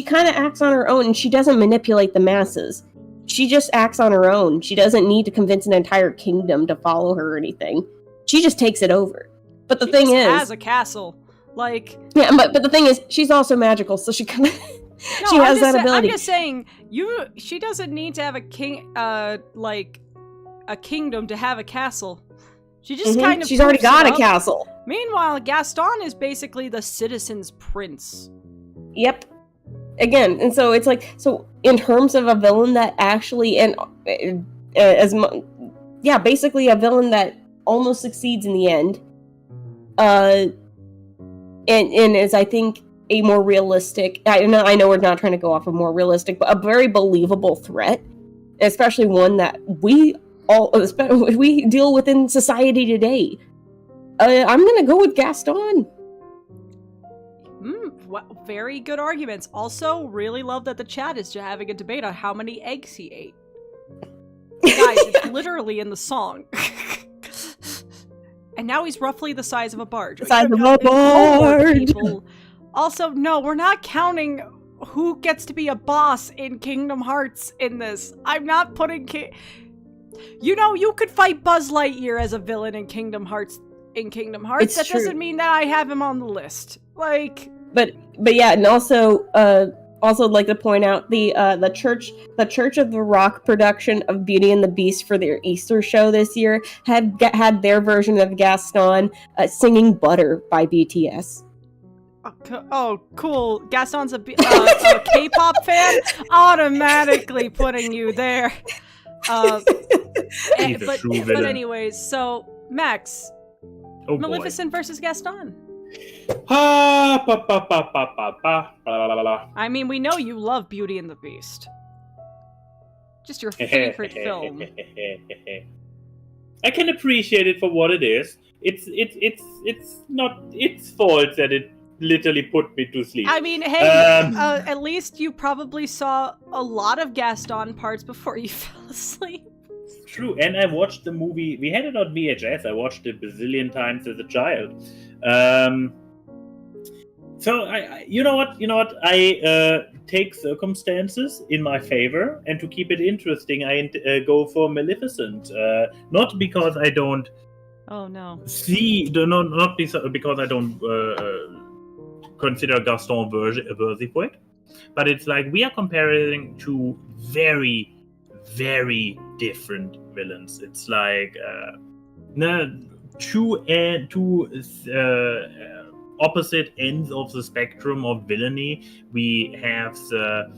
kind of acts on her own, and she doesn't manipulate the masses. She just acts on her own. She doesn't need to convince an entire kingdom to follow her or anything. She just takes it over. But the thing is, has a castle. Yeah, but the thing is, she's also magical, so she kind of... No, she has that ability. I'm just saying, she doesn't need to have a kingdom to have a castle. She just kind of She's already poofs got it a up. castle. Meanwhile, Gaston is basically the citizen's prince. Yep. Again, and so it's so in terms of a villain that actually, basically a villain that almost succeeds in the end, and is, I think, a more realistic, I know we're not trying to go off of more realistic, but a very believable threat, especially one that we deal with in society today. I'm gonna go with Gaston. very good arguments. Also, really love that the chat is just having a debate on how many eggs he ate. Guys, it's literally in the song. And now he's roughly the size of a barge. The size of a Homework, barge! people. Also, no, we're not counting who gets to be a boss in Kingdom Hearts in this. I'm not putting... You know, you could fight Buzz Lightyear as a villain in Kingdom Hearts. It's That true. doesn't mean that I have him on the list. Like... But yeah, and also like to point out the Church of the Rock production of Beauty and the Beast for their Easter show this year had their version of Gaston singing "Butter" by BTS. Oh, cool. Gaston's a K-pop fan? Automatically putting you there. He's a true villain. But anyways, so, Max, Oh, Maleficent versus Gaston. I mean, we know you love Beauty and the Beast. Just your favorite film. I can appreciate it for what it is. It's not its fault that it literally put me to sleep. I mean, hey, at least you probably saw a lot of Gaston parts before you fell asleep. True, and I watched the movie. We had it on VHS. I watched it a bazillion times as a child. So you know what? I take circumstances in my favor, and to keep it interesting, I go for Maleficent. Not because I don't. Oh no. Not because I don't consider Gaston worthy for it, but it's like we are comparing two very, very different villains. It's like two opposite ends of the spectrum of villainy. We have the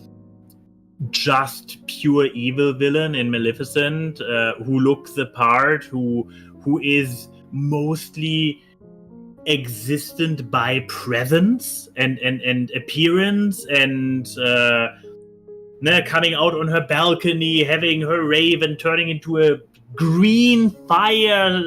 just pure evil villain in Maleficent, who looks the part, who is mostly existent by presence and appearance and coming out on her balcony, having her raven turning into a green fire.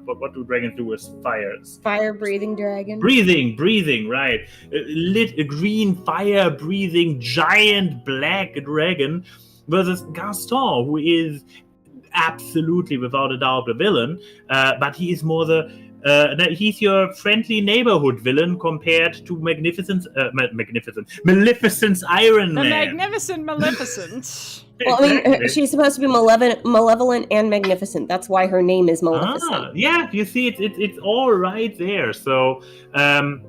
What do dragons do with fires? Fire-breathing dragon. Breathing, right. Lit a green fire-breathing giant black dragon versus Gaston, who is absolutely without a doubt a villain, but he is more he's your friendly neighborhood villain compared to Maleficent's Iron Man. The Magnificent Maleficent. Well, I mean, she's supposed to be malevolent and magnificent. That's why her name is Maleficent. Yeah, you see, it's all right there. So, and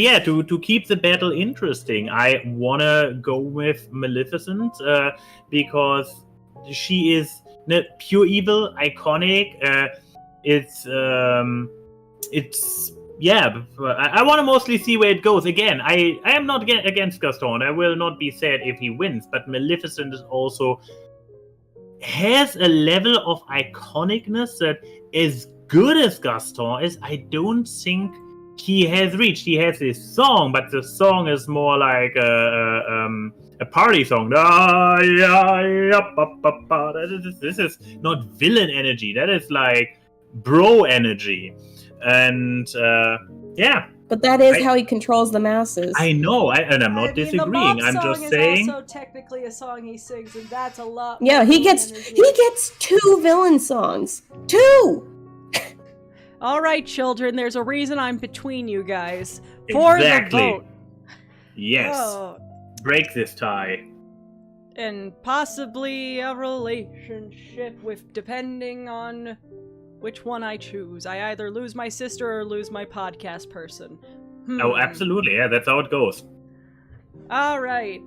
yeah, to keep the battle interesting, I wanna go with Maleficent because she is pure evil, iconic. It's yeah. I want to mostly see where it goes. Again, I am not against Gaston. I will not be sad if he wins. But Maleficent is also has a level of iconicness that, as good as Gaston is, I don't think he has reached. He has this song, but the song is more like a party song. This is not villain energy. That is like bro energy. And yeah. But that is how he controls the masses. I know, and I'm not disagreeing. I'm just saying. It's also technically a song he sings, and that's a lot. Yeah, he gets 2 villain songs. 2. All right, children. There's a reason I'm between you guys for the vote. Yes. Oh. Break this tie. And possibly a relationship with, depending on which one I choose. I either lose my sister or lose my podcast person. Oh, absolutely. Yeah, that's how it goes. All right.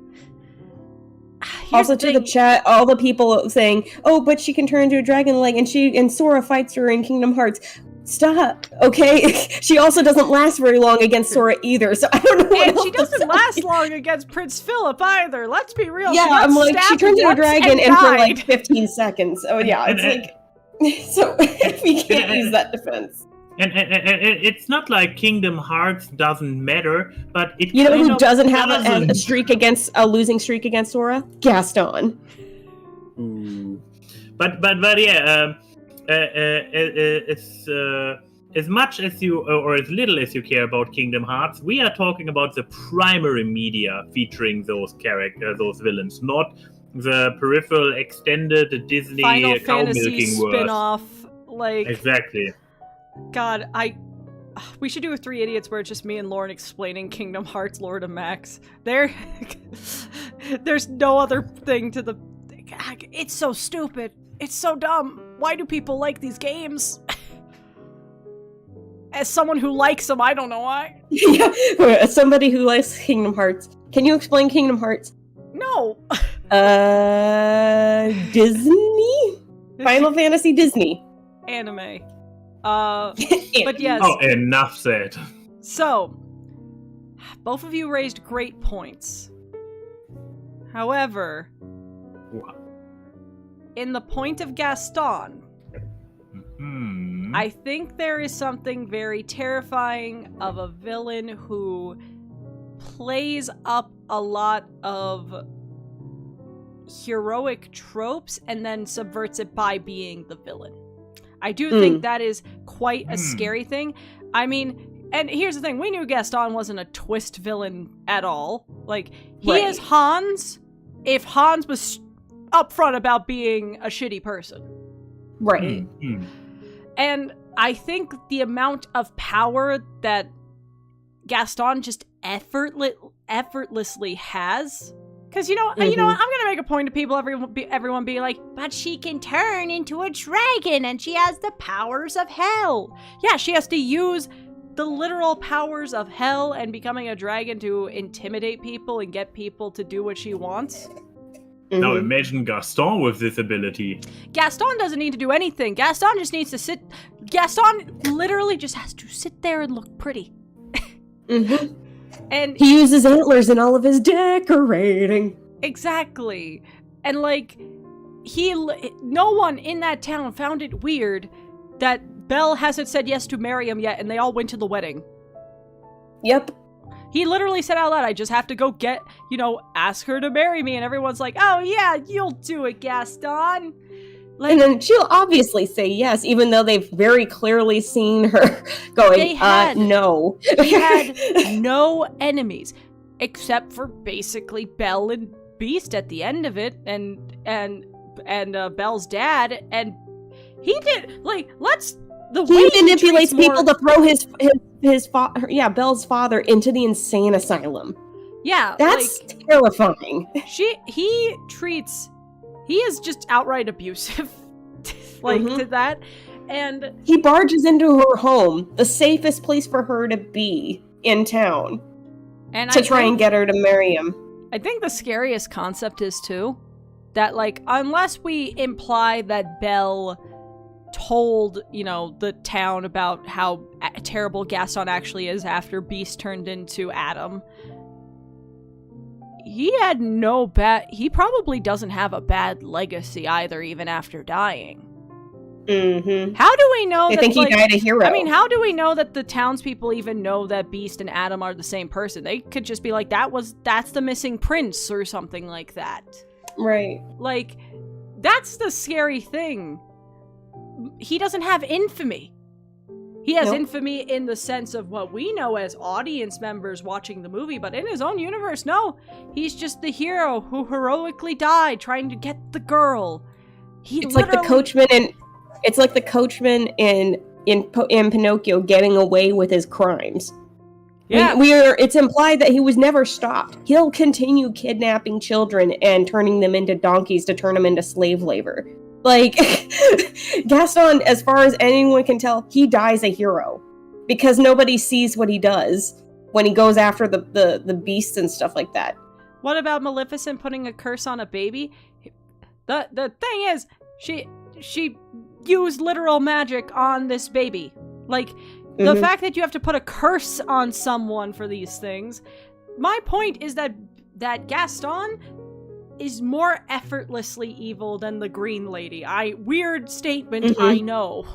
Also, to the chat, all the people saying, "Oh, but she can turn into a dragon, like, and Sora fights her in Kingdom Hearts." Stop, okay? She also doesn't last very long against Sora either, so I don't know what And else she to doesn't say. last long against Prince Philip either. Let's be real. Yeah, She got I'm like, she stabbed turns into a once dragon and for died. like 15 seconds. Oh yeah, it's like, so we can't use that defense. And it's not like Kingdom Hearts doesn't matter, but it You know kind who of doesn't have doesn't. a losing streak against Sora? Gaston. Ooh. But yeah, it's as much as you, or as little as you care about Kingdom Hearts, we are talking about the primary media featuring those characters, those villains, not the peripheral extended Disney Final cow Fantasy milking words. spin-off, like Exactly. God, we should do a Three Idiots where it's just me and Lauren explaining Kingdom Hearts lore to Max. There's no other thing to the. It's so stupid. It's so dumb. Why do people like these games? As someone who likes them, I don't know why. Yeah, as somebody who likes Kingdom Hearts, can you explain Kingdom Hearts? No. Disney? Final Fantasy Disney. Anime. But yes. Oh, enough said. So, both of you raised great points. However, in the point of Gaston, I think there is something very terrifying of a villain who plays up a lot of heroic tropes and then subverts it by being the villain. I do think that is quite a scary thing. I mean, and here's the thing, we knew Gaston wasn't a twist villain at all. Like, he is Hans if Hans was upfront about being a shitty person. Right. And I think the amount of power that Gaston just effortlessly has, because you know, I'm gonna make a point to people, everyone being like, but she can turn into a dragon and she has the powers of hell. Yeah, she has to use the literal powers of hell and becoming a dragon to intimidate people and get people to do what she wants. Now imagine Gaston with this ability. Gaston doesn't need to do anything. Gaston just needs to sit. Gaston literally just has to sit there and look pretty. And he uses antlers in all of his decorating. Exactly. And like, no one in that town found it weird that Belle hasn't said yes to marry him yet, and they all went to the wedding. Yep. He literally said out loud, I just have to go ask her to marry me. And everyone's like, oh yeah, you'll do it, Gaston. Like, and then she'll obviously say yes, even though they've very clearly seen her going, no. He had no enemies, except for basically Belle and Beast at the end of it, and Belle's dad, and he did, he manipulates people to throw Belle's father into the insane asylum. Yeah, that's terrifying. He is just outright abusive, to that, and he barges into her home, the safest place for her to be in town, and try and get her to marry him. I think the scariest concept is too that unless we imply that Belle told, the town about how terrible Gaston actually is after Beast turned into Adam, he probably doesn't have a bad legacy either, even after dying. How do we know I think he died a hero. I mean, how do we know that the townspeople even know that Beast and Adam are the same person? They could just be like, that's the missing prince or something like that. Right. That's the scary thing. He doesn't have infamy. He has infamy in the sense of what we know as audience members watching the movie, but in his own universe, no. He's just the hero who heroically died trying to get the girl. It's like the coachman in Pinocchio getting away with his crimes. Yeah. It's implied that he was never stopped. He'll continue kidnapping children and turning them into donkeys to turn them into slave labor. Gaston, as far as anyone can tell, he dies a hero because nobody sees what he does when he goes after the beasts and stuff like that. What about Maleficent putting a curse on a baby? The thing is, she used literal magic on this baby. The fact that you have to put a curse on someone for these things. My point is that Gaston is more effortlessly evil than the Green Lady. Weird statement, I know.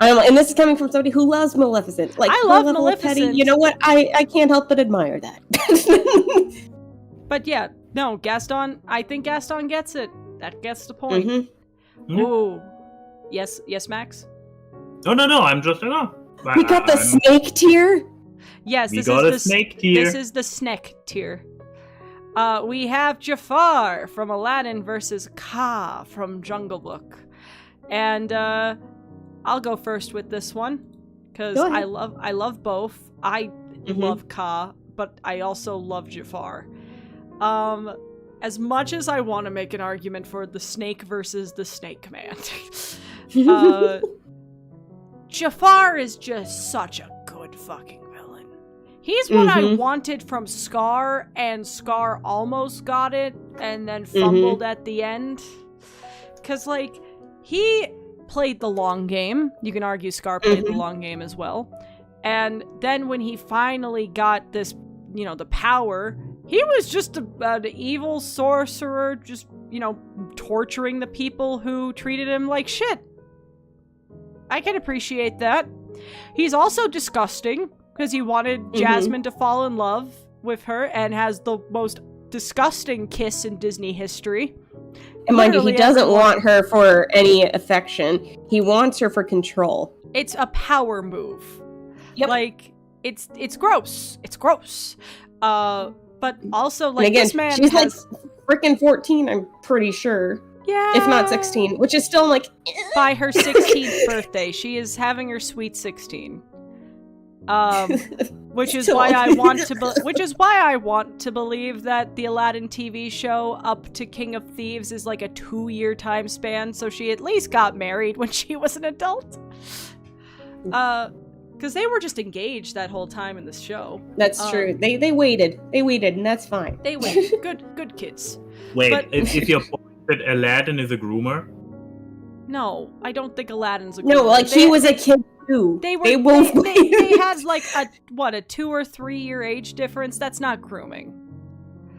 And this is coming from somebody who loves Maleficent. I love Maleficent. Petty, you know what? I can't help but admire that. But yeah, no, Gaston, I think Gaston gets it. That gets the point. Ooh. Yes, Max? No, I'm just We got the snake tier. Yes, We this got is a snake tier. This is the snack tier. We have Jafar from Aladdin versus Ka from Jungle Book. And I'll go first with this one because I love both. I love Ka, but I also love Jafar. As much as I want to make an argument for the snake versus the snake man, Jafar is just such a good fucking villain. He's what I wanted from Scar, and Scar almost got it, and then fumbled at the end. Because, like, he played the long game. You can argue Scar played the long game as well. And then when he finally got this, you know, the power, he was just an evil sorcerer, just, you know, torturing the people who treated him like shit. I can appreciate that. He's also disgusting, because he wanted Jasmine to fall in love with her, and has the most disgusting kiss in Disney history. And mind you, he doesn't want her for any affection. He wants her for control. It's a power move. Yep. Like, it's gross. It's gross. But also, like, and again, this man she's has... like freaking 14, I'm pretty sure. Yeah. If not 16, which is still like... By her 16th birthday. She is having her sweet 16. Which is why I want to believe that the Aladdin TV show up to King of Thieves is like a 2-year time span, so she at least got married when she was an adult. Because they were just engaged that whole time in this show. That's true. They waited, and that's fine. They waited. Good kids. Wait, But- if your point that Aladdin is a groomer? No, I don't think Aladdin's a No, groomer. like he was a kid too. They both they had like a 2 or 3 year age difference. That's not grooming.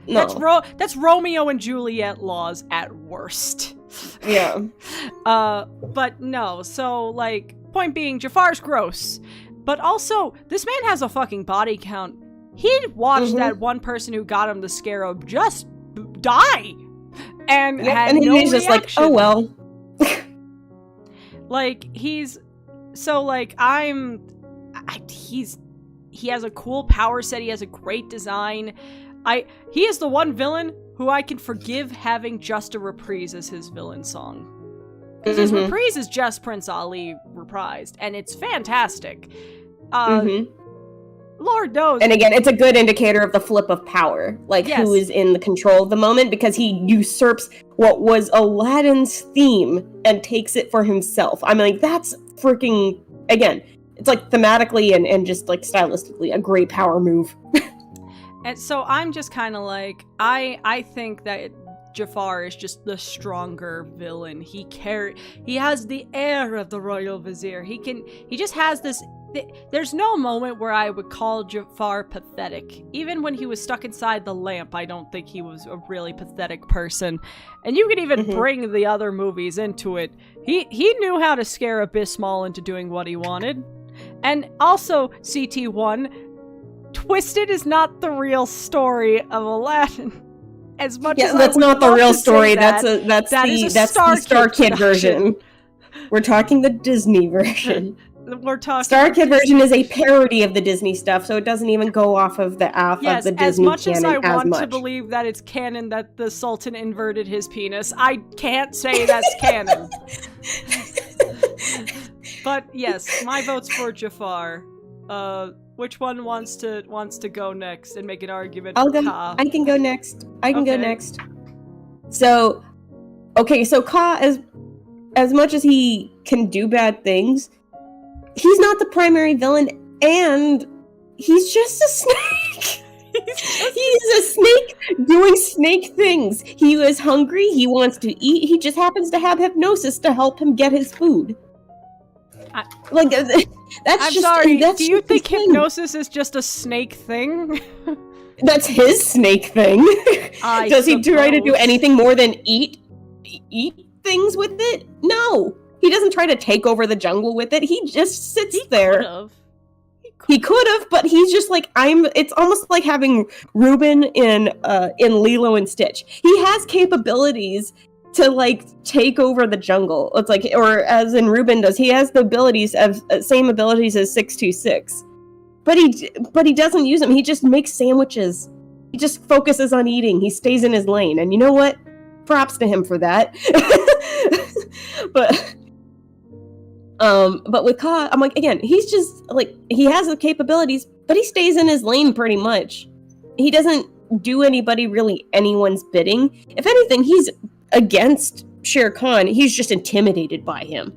No. That's Romeo and Juliet laws at worst. Yeah. But no. So like, point being, Jafar's gross, but also this man has a fucking body count. He watched that one person who got him the scarab just die, and had no he's just like, reaction. oh well. Like, he has a cool power set, he has a great design. He is the one villain who I can forgive having just a reprise as his villain song. Because his reprise is just Prince Ali reprised, and it's fantastic. Lord knows. And again, it's a good indicator of the flip of power, like who is in the control of the moment, because he usurps what was Aladdin's theme and takes it for himself. I mean, like, that's freaking, again, it's like thematically and just like stylistically a great power move. And so I'm just kind of like, I think that Jafar is just the stronger villain. He has the air of the royal vizier. He just has this. There's no moment where I would call Jafar pathetic. Even when he was stuck inside the lamp, I don't think he was a really pathetic person. And you could even bring the other movies into it. He knew how to scare Abyss Mall into doing what he wanted. And also, CT1, Twisted is not the real story of Aladdin. As much as that's not the real story. That's the Star Kid version. We're talking the Disney version. We're talking Star Kid version is a parody of the Disney stuff, so it doesn't even go off of the of the Disney canon as much as I want much. to believe that it's canon that the Sultan inverted his penis, I can't say that's canon. But yes, my vote's for Jafar. Which one wants to go next and make an argument I'll for go. Ka? I can go next. I can go next. So Ka, as much as he can do bad things, he's not the primary villain, and he's just a snake. He's a snake doing snake things. He is hungry. He wants to eat. He just happens to have hypnosis to help him get his food. I'm sorry. Do you think hypnosis is just a snake thing? That's his snake thing. Does he try to do anything more than eat things with it? No. He doesn't try to take over the jungle with it. He just sits there. He could have, but he's just like, it's almost like having Reuben in Lilo and Stitch. He has capabilities to like take over the jungle. It's like, or as in Ruben does, he has the abilities of same abilities as 626, but he doesn't use them. He just makes sandwiches. He just focuses on eating. He stays in his lane, and you know what? Props to him for that. But with Ka, I'm like, again, he's just like, he has the capabilities, but he stays in his lane pretty much. He doesn't do anyone's bidding. If anything, he's against Shere Khan. He's just intimidated by him.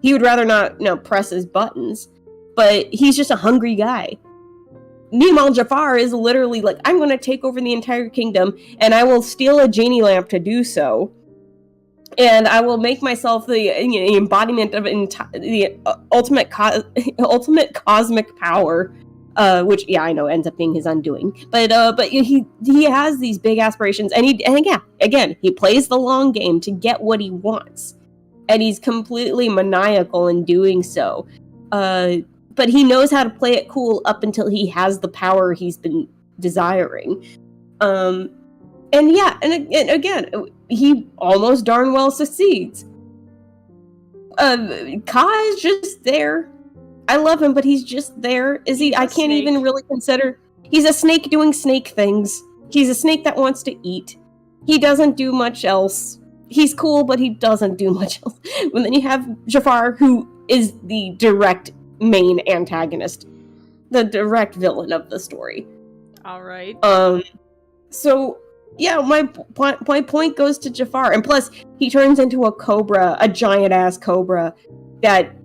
He would rather not, press his buttons, but he's just a hungry guy. Meanwhile, Jafar is literally like, I'm going to take over the entire kingdom, and I will steal a genie lamp to do so. And I will make myself the embodiment of the ultimate cosmic power, which I know ends up being his undoing. But he has these big aspirations, and he plays the long game to get what he wants, and he's completely maniacal in doing so. But he knows how to play it cool up until he has the power he's been desiring. And again, he almost darn well succeeds. Ka is just there. I love him, but he's just there. I can't even really consider... He's a snake doing snake things. He's a snake that wants to eat. He doesn't do much else. He's cool, but he doesn't do much else. And then you have Jafar, who is the direct main antagonist. The direct villain of the story. All right. So... yeah, my point goes to Jafar, and plus he turns into a cobra, a giant-ass cobra that,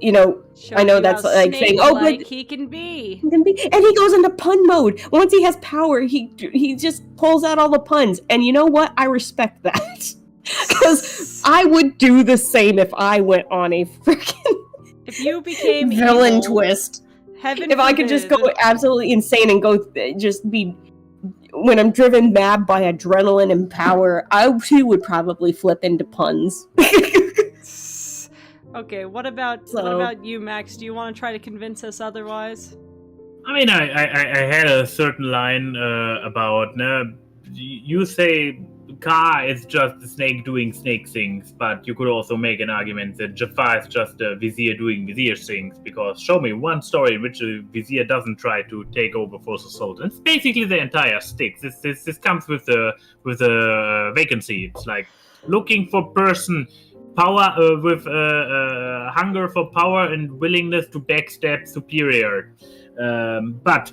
I know that's like saying, but he can be. And he goes into pun mode. Once he has power, he just pulls out all the puns, and you know what? I respect that. Because I would do the same if I went on a freaking if you became villain evil, twist. Heaven if I could just go absolutely insane and go just be... when I'm driven mad by adrenaline and power, I too would probably flip into puns. Okay, what about you, Max? Do you want to try to convince us otherwise? I mean, I had a certain line about you say Ka is just the snake doing snake things, but you could also make an argument that Jafar is just a vizier doing vizier things, because show me one story in which a vizier doesn't try to take over for the Sultan. It's basically the entire stick. This comes with a vacancy. It's like looking for person, power with hunger for power and willingness to backstab superior. But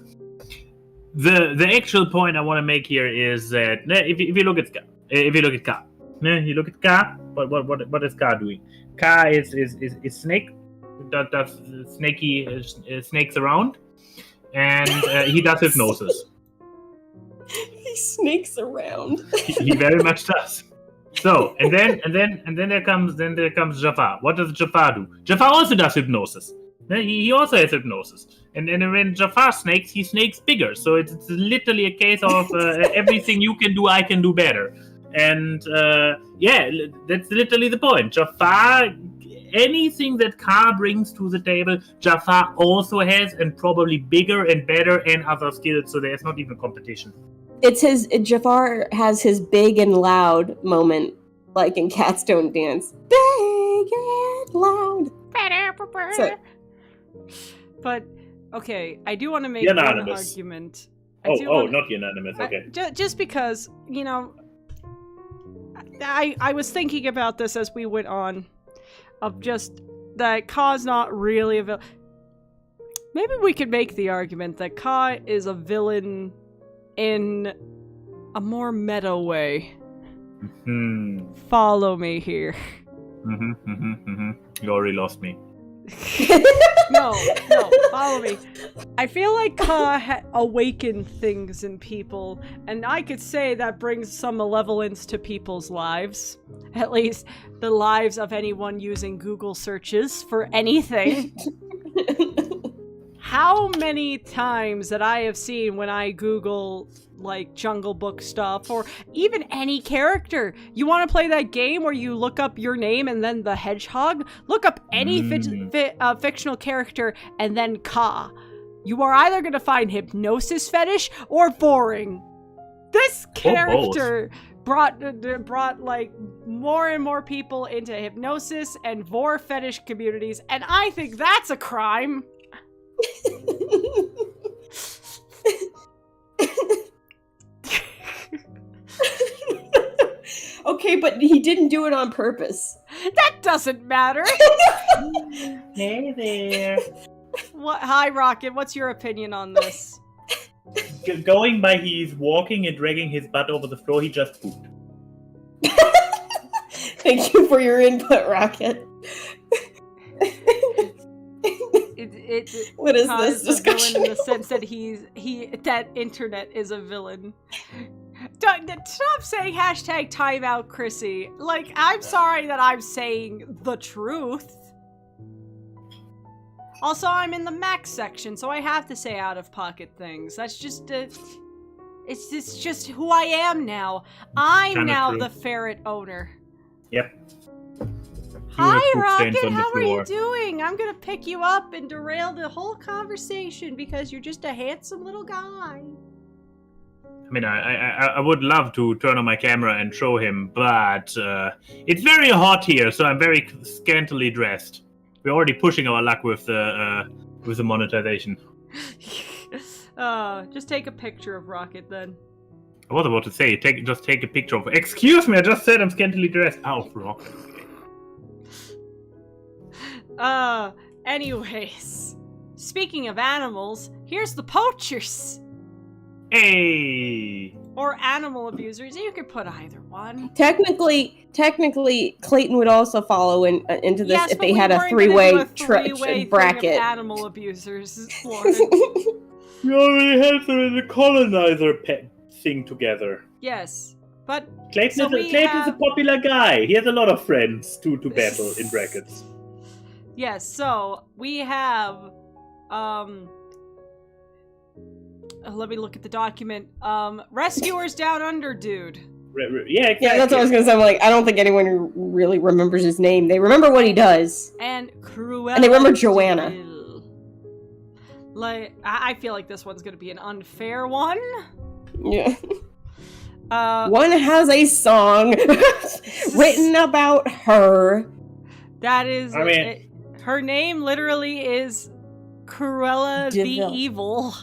the actual point I want to make here is that if you look at Ka, you look at Ka. What is Ka doing? Ka is snake that does snakes around, and he does hypnosis. He snakes around. He very much does. So and then there comes Jafar. What does Jafar do? Jafar also does hypnosis. He also has hypnosis. And when Jafar snakes, he snakes bigger. So it's literally a case of everything you can do, I can do better. And that's literally the point. Jafar, anything that Ka brings to the table, Jafar also has, and probably bigger and better and other skills. So there's not even competition. Jafar has his big and loud moment, like in Cats Don't Dance. Big and loud. So, but okay, I do want to make one argument. Not unanimous. Okay. Just because I was thinking about this as we went on, of just that Ka's not really a villain. Maybe we could make the argument that Ka is a villain in a more meta way. Mm-hmm. Follow me here. You already lost me. No, follow me. I feel like Ka awakened things in people, and I could say that brings some malevolence to people's lives. At least the lives of anyone using Google searches for anything. How many times that I have seen when I Google like Jungle Book stuff, or even any character. You want to play that game where you look up your name and then the hedgehog? Look up any fictional character and then Ka. You are either going to find hypnosis fetish or boring. This character brought like more and more people into hypnosis and vor fetish communities, and I think that's a crime. Okay, but he didn't do it on purpose. That doesn't matter. Hey there. Hi, Rocket. What's your opinion on this? Going by, he's walking and dragging his butt over the floor. He just pooped. Thank you for your input, Rocket. What is this discussion? In the sense that that internet is a villain. Stop saying hashtag timeout, Chrissy. Like, I'm sorry that I'm saying the truth. Also, I'm in the Max section, so I have to say out-of-pocket things. That's just it's just who I am now. I'm Kinda now true. the ferret owner. Yep. Hi, poop stains Rocket. on the How are you floor. doing? I'm gonna pick you up and derail the whole conversation because you're just a handsome little guy. I mean, I would love to turn on my camera and show him, but it's very hot here, so I'm very scantily dressed. We're already pushing our luck with the monetization. Just take a picture of Rocket then. I was about to say, just take a picture of. Excuse me, I just said I'm scantily dressed. Ow, Rocket. Anyways, speaking of animals, here's the poachers. Hey. Or animal abusers. You could put either one. Technically, Clayton would also follow into this Yes, if but they we had a weren't three-way, gonna do a three-way thing of bracket. animal abusers, Lauren. We already had the colonizer thing together. Yes, but Clayton is a popular guy. He has a lot of friends to battle, in brackets. yes. So we have let me look at the document. Rescuers Down Under, dude. Yeah, exactly. Yeah, that's what I was gonna say. I'm like, I don't think anyone really remembers his name. They remember what he does. And Cruella. And they remember Joanna. de Vil. Like, I feel like this one's gonna be an unfair one. Yeah. One has a song written about her. That is, I mean- her name literally is Cruella de the Vil. Evil.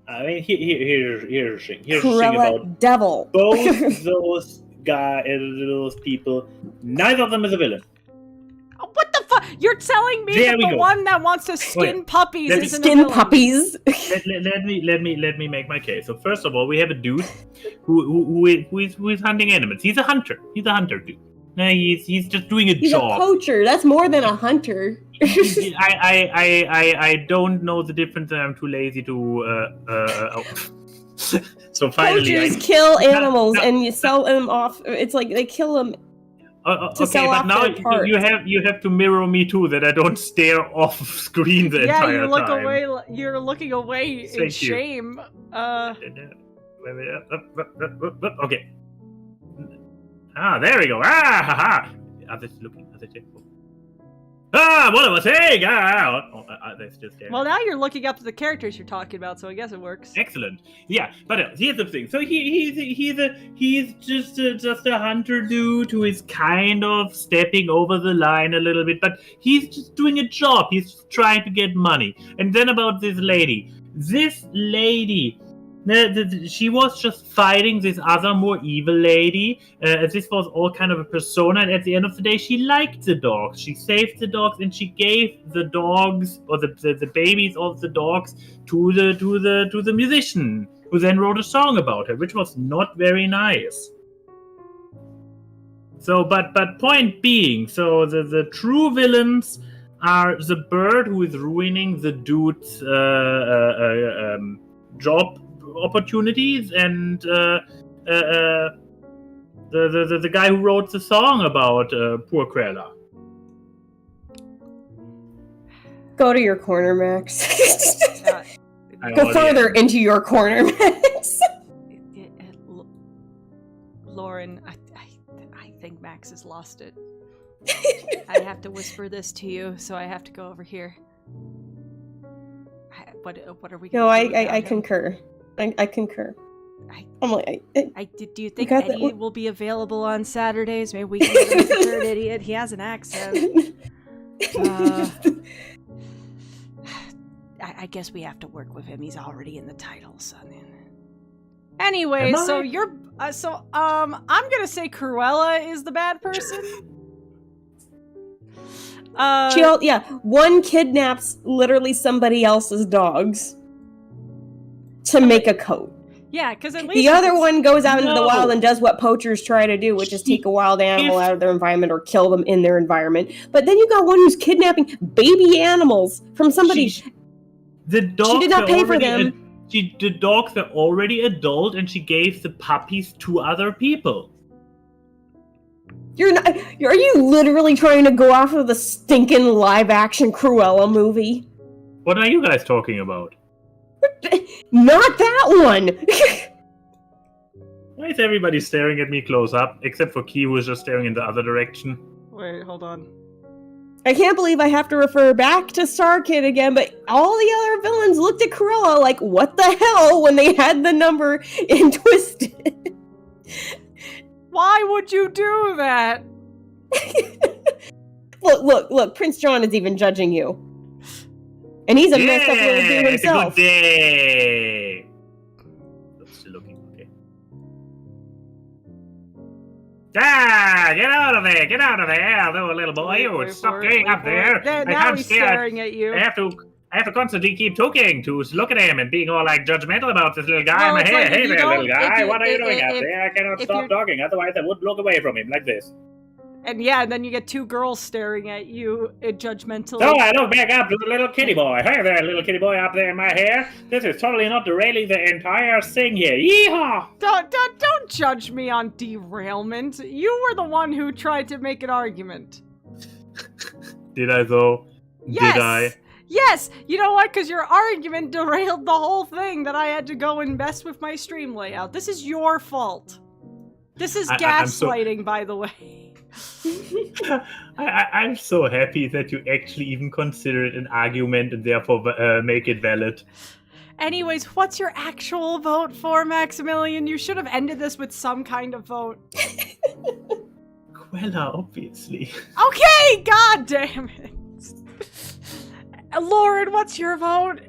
I mean, here's the thing Cruella about Devil. both those people. Neither of them is a villain. What the fuck? You're telling me There that we the go. one that wants to skin puppies Let me isn't a Skin villain? puppies. Let me make my case. So first of all, we have a dude who is hunting animals. He's a hunter. He's a hunter dude. No, he's just doing a He's job. a poacher. That's more than a hunter. I don't know the difference, and I'm too lazy to. So finally, Poachers kill animals no. and you sell them off. It's like they kill them. okay, sell but off now their parts. you have to mirror me too, that I don't stare off screen the Yeah, entire you look time. away. You're looking away in Thank you. shame. Okay. Ah, there we go. Ah, haha. Are they looking? Are they checking? Ah, what am I saying? They're still staring. Well, now you're looking up to the characters you're talking about, so I guess it works. Excellent. Yeah, but here's the thing. So he's just a hunter dude who is kind of stepping over the line a little bit, but he's just doing a job. He's just trying to get money. And then about this lady. She was just fighting this other more evil lady. This was all kind of a persona, and at the end of the day, she liked the dogs. She saved the dogs, and she gave the dogs or the babies of the dogs to the musician, who then wrote a song about her, which was not very nice. So, but point being, so the true villains are the bird who is ruining the dude's job opportunities, and the guy who wrote the song about poor Cruella. Go to your corner, Max. Go already further am. into your corner, Max. Lauren, I think Max has lost it. I have to whisper this to you, so I have to go over here. What are we? No, gonna do I about him? concur. I concur. I'm like, Do you think got that- Eddie will be available on Saturdays? Maybe we can get him as the third idiot. He has an accent. I guess we have to work with him. He's already in the title, so. Anyway, Am so I? you're I'm gonna say Cruella is the bad person. One kidnaps literally somebody else's dogs to make a coat. Yeah, because at least The other one goes out into the No. wild and does what poachers try to do, which is take a wild animal out of their environment or kill them in their environment. But then you got one who's kidnapping baby animals from somebody. The dogs did not are pay for already them. The dogs are already adult, and she gave the puppies to other people. Are you literally trying to go off of the stinking live-action Cruella movie? What are you guys talking about? Not that one! Why is everybody staring at me close up, except for Key, who is just staring in the other direction? Wait, hold on. I can't believe I have to refer back to Star Kid again, but all the other villains looked at Cruella like, what the hell, when they had the number in Twisted. Why would you do that? Look, Prince John is even judging you. And he's a messed up little dude It's a good himself. day! That's still looking okay. Ah! Get out of there! Get out of there! Little boy, you stop getting up there! I Now can't he's stare. staring at you. I have to constantly keep talking to look at him and being all like judgmental about this little guy Well, in my it's hair. like if Hey you there, don't- little guy, if you- what are you doing if- up there? I cannot if stop you're- talking, otherwise I would look away from him like this. And yeah, then you get two girls staring at you judgmentally. So I look back up to the little kitty boy. Hey there, little kitty boy up there in my hair. This is totally not derailing the entire thing here. Yeehaw! Don't judge me on derailment. You were the one who tried to make an argument. Did I though? Yes. Did I? Yes! You know what? Because your argument derailed the whole thing that I had to go and mess with my stream layout. This is your fault. This is I'm so- gaslighting, by the way. I'm so happy that you actually even consider it an argument and therefore make it valid. Anyways, what's your actual vote for, Maximilian? You should have ended this with some kind of vote. Quella, obviously. Okay, god damn it. Lauren, what's your vote?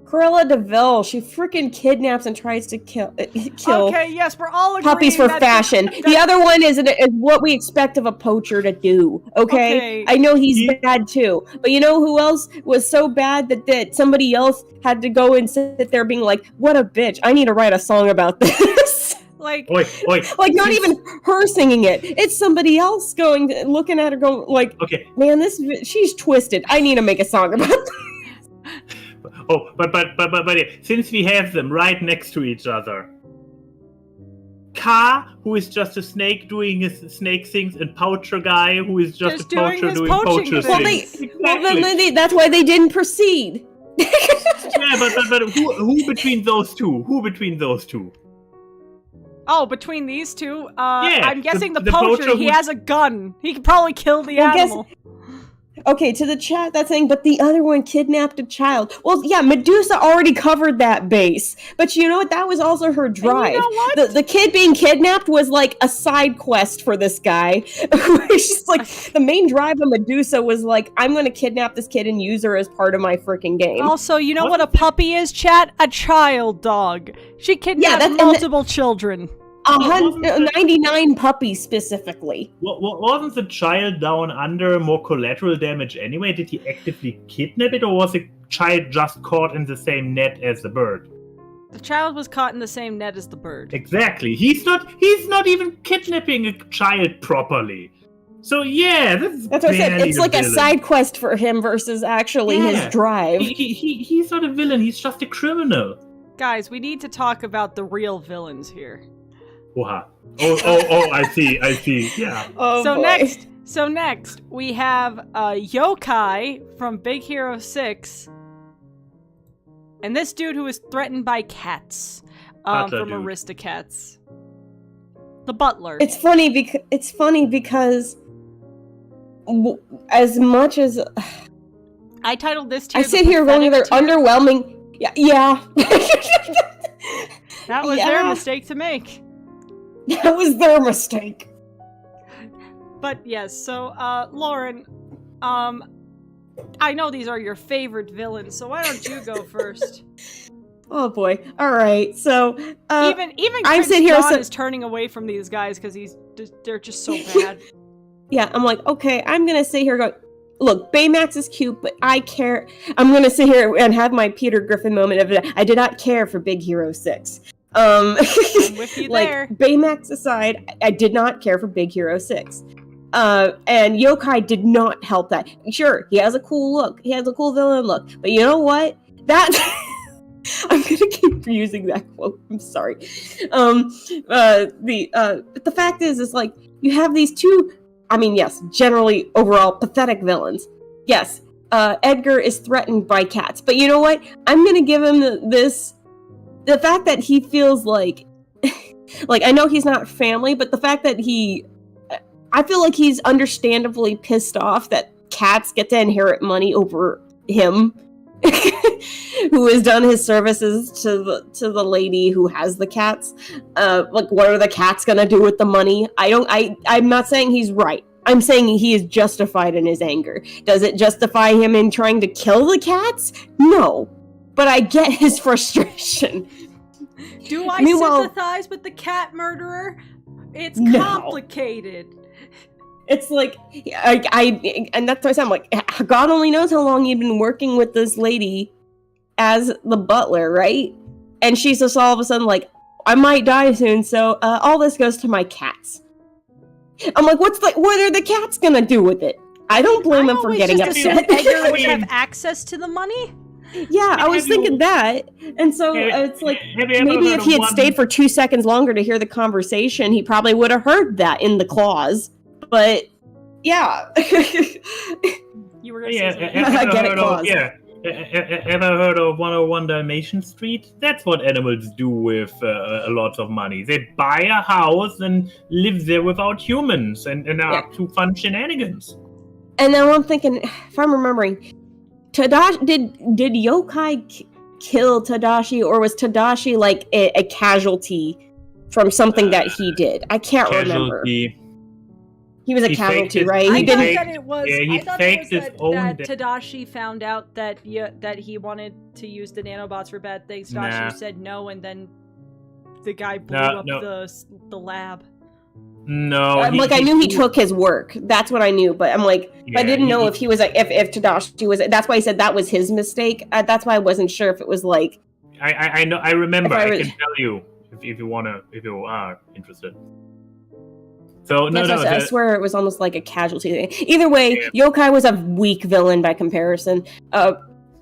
Cruella DeVille, she freaking kidnaps and tries to kill Okay, yes, we're all agreeing puppies for that- fashion. The other one is what we expect of a poacher to do. Okay? Okay. I know he's bad too, but you know who else was so bad that somebody else had to go and sit there being like, "What a bitch! I need to write a song about this." Like, Oi. Like not even her singing it; it's somebody else looking at her, going like, Okay. "Man, she's twisted. I need to make a song about this." Oh, but since we have them right next to each other, Ka, who is just a snake doing his snake things, and Poacher guy, who is just a doing poacher his doing poaching poacher thing. things. Well, then that's why they didn't proceed. Yeah, but who between those two? Who between those two? oh, between these two, Yeah, I'm guessing the the poacher, poacher he who- has a gun. He could probably kill the Well, guess- animal. Okay, to the chat, that's saying, but the other one kidnapped a child. Well, yeah, Medusa already covered that base. But you know what? That was also her drive. know what? The kid being kidnapped was like a side quest for this guy. It's just like the main drive of Medusa was like, I'm going to kidnap this kid and use her as part of my freaking game. Also, you know What? what a puppy is, chat? A child dog. She kidnapped that's- and multiple children. 199 puppies specifically. Wasn't the child down under more collateral damage anyway? Did he actively kidnap it, or was the child just caught in the same net as the bird? The child was caught in the same net as the bird. Exactly. He's not even kidnapping a child properly. So yeah, That's what I said. barely It's the like a villain. side quest for him versus actually Yeah. his drive. He's not a villain. He's just a criminal. Guys, we need to talk about the real villains here. Oha. Oh, I see. Yeah. Oh, So boy. next, we have Yokai from Big Hero 6. And this dude who is threatened by cats Butler from dude. Aristocats. The butler. It's funny because as much as I titled this tier I sit here going, they're underwhelming. Yeah. That was their mistake to make. That was their mistake. But yes, so Lauren, I know these are your favorite villains, so why don't you go first? Oh boy. All right. So Even I'm Prince sitting here John is turning away from these guys because they're just so bad. Yeah, I'm like, okay, I'm gonna sit here going, look, Baymax is cute, but I care. I'm gonna sit here and have my Peter Griffin moment of I did not care for Big Hero 6. I'm with you like, there. Baymax aside, I did not care for Big Hero 6. And Yokai did not help that. Sure, he has a cool look. He has a cool villain look. But you know what? That... I'm gonna keep using that quote. I'm sorry. But the fact is like, you have these two, I mean, yes, generally, overall, pathetic villains. Yes, Edgar is threatened by cats. But you know what? I'm gonna give him the fact that he feels like... like, I know he's not family, but the fact that I feel like he's understandably pissed off that cats get to inherit money over him, who has done his services to the lady who has the cats. Like, what are the cats gonna do with the money? I'm not saying he's right. I'm saying he is justified in his anger. Does it justify him in trying to kill the cats? No. But I get his frustration. Do I sympathize with the cat murderer? It's complicated. It's like, and that's what I'm like, God only knows how long you've been working with this lady as the butler, right? And she's just all of a sudden like, I might die soon, so all this goes to my cats. I'm like, what are the cats gonna do with it? I don't blame them for getting upset. Edgar would have access to the money? Yeah, I was thinking that. And so it's like, maybe if he had stayed for 2 seconds longer to hear the conversation, he probably would have heard that in the clause. But, yeah. You were going to say something. I get it, clause. Ever heard of 101 Dalmatian Street? That's what animals do with a lot of money. They buy a house and live there without humans and are up to fun shenanigans. And now I'm thinking, if I'm remembering, Tadashi, did Yokai kill Tadashi, or was Tadashi like a casualty from something that he did? I can't remember. He was a casualty, right? I thought that it was that death. Tadashi found out that he wanted to use the nanobots for bad things. Tadashi said no, and then the guy blew up the lab. No, I knew he took his work. That's what I knew, but I'm like, I didn't know if he was if Tadashi was. That's why I said that was his mistake. That's why I wasn't sure if it was like. I know. I remember. I can tell you if you are interested. So I swear it was almost like a casualty thing. Either way, Yokai was a weak villain by comparison.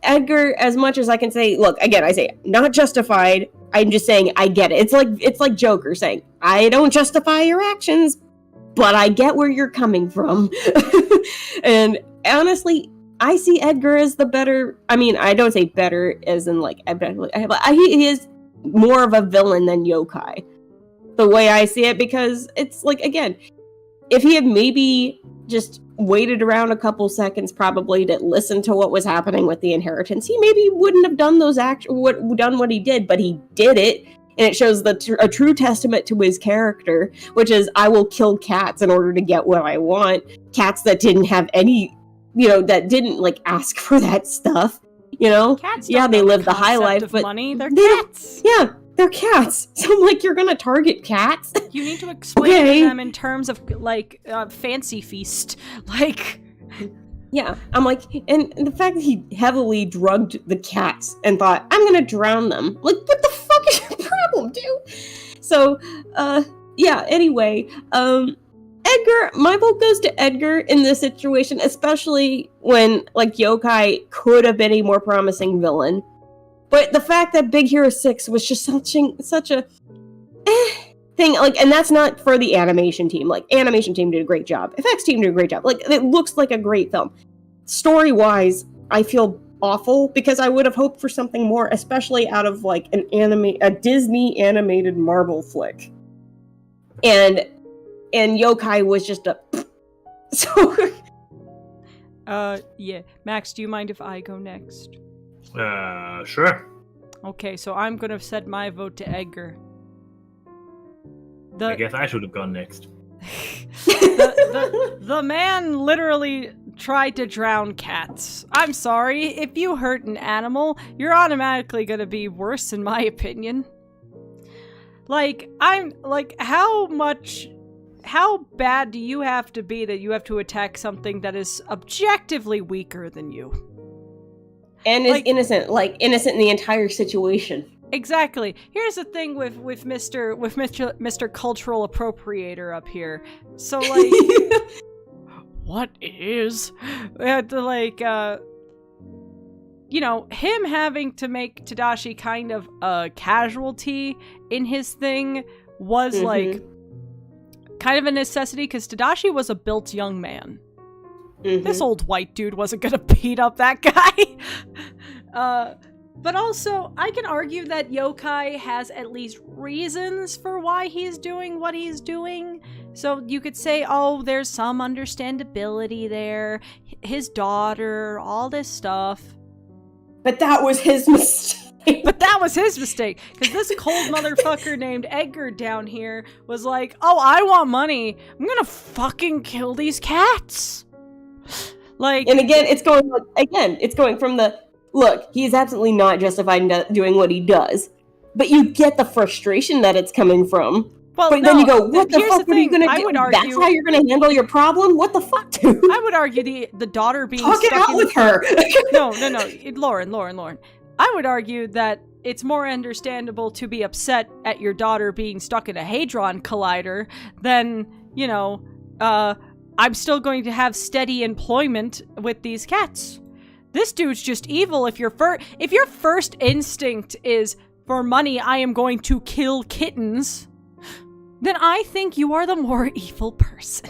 Edgar, as much as I can say, look, again, I say not justified. I'm just saying I get it. It's like Joker saying, I don't justify your actions, but I get where you're coming from. And honestly, I see Edgar as the better. I mean, I don't say better as in like he is more of a villain than Yokai. The way I see it, because it's like, again, if he had maybe just waited around a couple seconds probably to listen to what was happening with the inheritance, he maybe wouldn't have done done what he did, but he did it, and it shows a true testament to his character, which is, I will kill cats in order to get what I want. Cats that didn't have any, that didn't like ask for that stuff, Cats they live the high life, but money. They're cats. Yeah. They're cats. So I'm like, you're gonna target cats? You need to explain to them in terms of like fancy feast. Like, yeah, I'm like, and the fact that he heavily drugged the cats and thought, I'm gonna drown them. Like, what the fuck is your problem, dude? So, anyway, Edgar, my vote goes to Edgar in this situation, especially when like Yokai could have been a more promising villain. But the fact that Big Hero 6 was just such a thing, like, and that's not for the animation team. Like, animation team did a great job. Effects team did a great job. Like, it looks like a great film. Story-wise, I feel awful because I would have hoped for something more, especially out of like a Disney animated Marvel flick. And Yokai was just a so. Yeah, Max, do you mind if I go next? Sure. Okay, so I'm gonna set my vote to Edgar. I guess I should have gone next. The man literally tried to drown cats. I'm sorry, if you hurt an animal, you're automatically gonna be worse, in my opinion. Like, how bad do you have to be that you have to attack something that is objectively weaker than you? And is innocent in the entire situation. Exactly. Here's the thing with Mr. Cultural Appropriator up here. So, like, what is, him having to make Tadashi kind of a casualty in his thing was like kind of a necessity, because Tadashi was a built young man. This old white dude wasn't gonna beat up that guy. But also, I can argue that Yokai has at least reasons for why he's doing what he's doing. So you could say, oh, there's some understandability there. His daughter, all this stuff. But that was his mistake. Because this cold motherfucker named Edgar down here was like, oh, I want money. I'm gonna fucking kill these cats. Like, and again, it's going from the, look, he's absolutely not justified in doing what he does. But you get the frustration that it's coming from. Well, but then you go, what the fuck are you going to do? That's how you're going to handle your problem? What the fuck, dude? I would argue the daughter being Talk it out with her. No. Lauren. I would argue that it's more understandable to be upset at your daughter being stuck in a Hadron Collider than, I'm still going to have steady employment with these cats. This dude's just evil. If your first instinct is, for money, I am going to kill kittens, then I think you are the more evil person.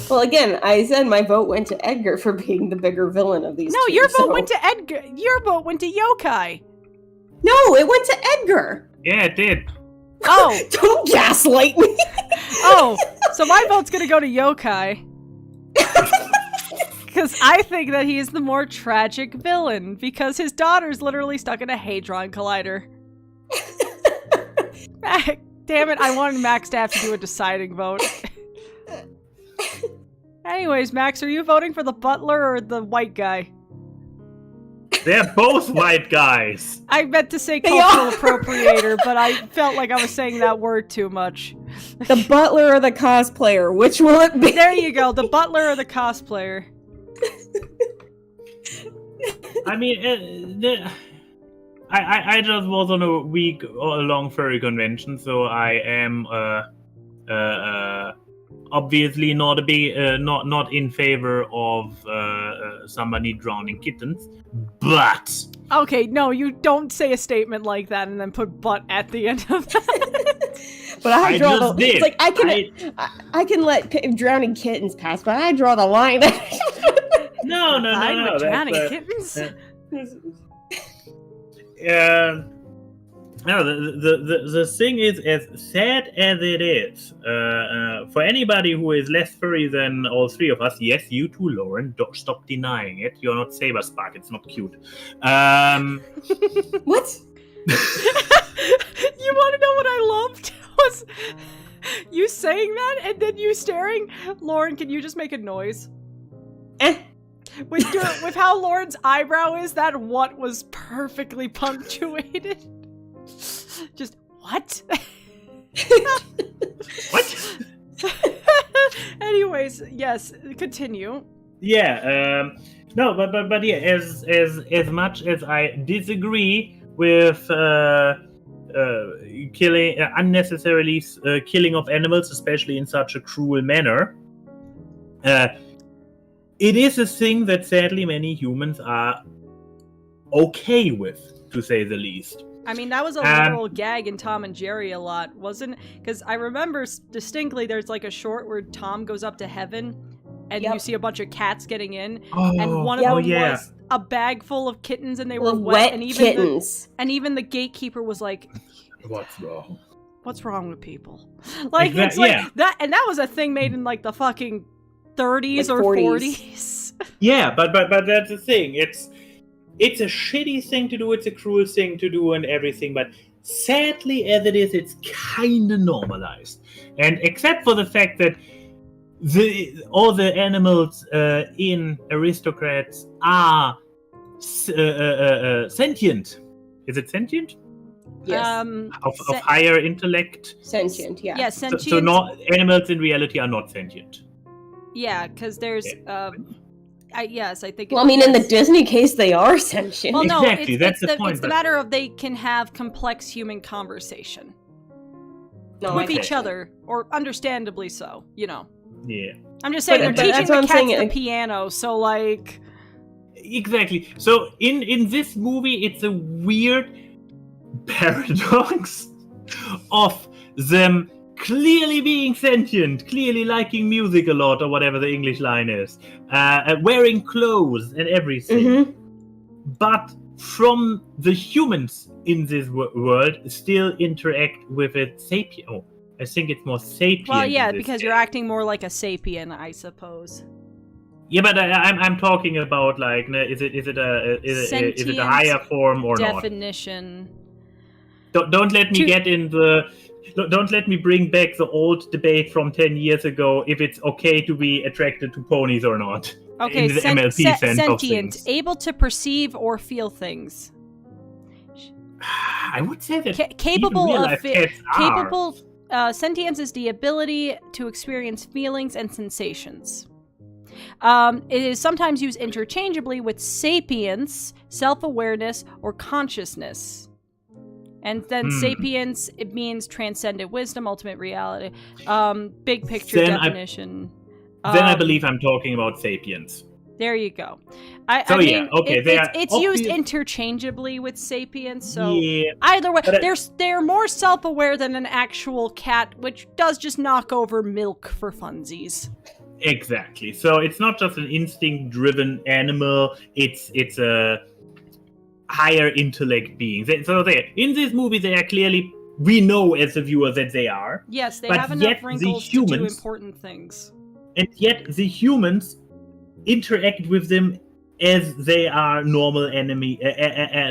Well, again, I said my vote went to Edgar for being the bigger villain of these two. No, your vote went to Edgar. Your vote went to Yokai. No, it went to Edgar. Yeah, it did. Oh. Don't gaslight me. Oh, so my vote's gonna go to Yokai. Because I think that he is the more tragic villain, because his daughter's literally stuck in a Hadron Collider. Damn it, I wanted Max to have to do a deciding vote. Anyways, Max, are you voting for the butler or the white guy? They're both white guys. I meant to say cultural appropriator, but I felt like I was saying that word too much. The butler or the cosplayer? Which will it be? There you go, the butler or the cosplayer. I mean, I just was on a week-long furry convention, so I am obviously not not in favor of somebody drowning kittens, but okay, no, you don't say a statement like that and then put "but" at the end of that. But I draw just the. did. It's like I can let drowning kittens pass, but I draw the line. No. Drowning kittens. No, the thing is, as sad as it is, for anybody who is less furry than all three of us, yes, you too, Lauren, don't stop denying it. You're not Saber Spark, it's not cute. What? You want to know what I loved? Was you saying that and then you staring? Lauren, can you just make a noise? With how Lauren's eyebrow is, that what was perfectly punctuated. Just, what? What? Anyways, yes, continue. Yeah, no, but yeah, as much as I disagree with killing unnecessarily killing of animals, especially in such a cruel manner, it is a thing that sadly many humans are okay with, to say the least. I mean, that was a literal gag in Tom and Jerry a lot, wasn't it? Because I remember distinctly there's like a short where Tom goes up to heaven and you see a bunch of cats getting in, and one of them was a bag full of kittens, and they were wet, and even kittens. even the gatekeeper was like, "What's wrong? What's wrong with people?" Like it's like that, and that was a thing made in like the fucking 30s or 40s. Yeah, but that's the thing. It's it's a shitty thing to do, it's a cruel thing to do and everything, but sadly as it is, it's kind of normalized. And except for the fact that all the animals in Aristocrats are sentient. Is it sentient? Yes. Of higher intellect? Sentient, yeah. Yeah, sentient. So animals in reality are not sentient. Yeah, because there's I think. Well, I mean, in the Disney case, they are sentient. Well, no, Exactly, that's the point, It's the but- matter of they can have complex human conversation No, with I each get other, or understandably so. Yeah. I'm just saying But- they're but teaching that's the what I'm cats saying, the piano, so like. Exactly. So in this movie, it's a weird paradox of them clearly being sentient, clearly liking music a lot, or whatever the English line is, wearing clothes and everything. Mhm. But from the humans in this world, still interact with it sapient. Oh, I think it's more sapient. Well, yeah, in this because case. you're acting more like a sapien, I suppose. Yeah, but I'm talking about like, is it a higher form or not? Definition. Don't let me get in the. Don't let me bring back the old debate from 10 years ago if it's okay to be attracted to ponies or not. Okay, in the MLP sense of sentient, things. able to perceive or feel things. I would say that Capable even of real-life cats are. capable. Sentience is the ability to experience feelings and sensations. It is sometimes used interchangeably with sapience, self-awareness, or consciousness. And then sapience, it means transcendent wisdom, ultimate reality, big picture Then definition. Then I believe I'm talking about sapiens. There you go. So, yeah, okay, they are it's used obvious- interchangeably with sapiens, so Yeah, either way, but they're more self-aware than an actual cat, which does just knock over milk for funsies. exactly. So it's not just an instinct-driven animal. It's a higher intellect being. So they in this movie they are clearly, we know as a viewer that they are, Yes, they But have yet enough the wrinkles to do humans- important things. and yet the humans interact with them as they are normal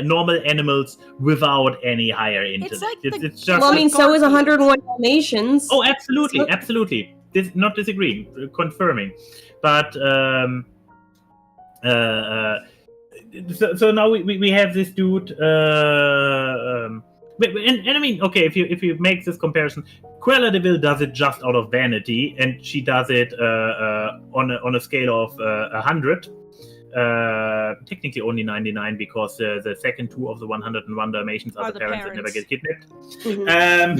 normal animals without any higher intellect. like the- It's just Well, I mean, so is Garfield. 101 Dalmatians. Oh, absolutely, So- absolutely. Not disagreeing, confirming. But so now we have this dude. And I mean, okay, if you make this comparison, Cruella de Vil does it just out of vanity, and she does it on a scale of 100. Technically only 99 because the second two of the 101 Dalmatians are the parents that never get kidnapped. Mhm.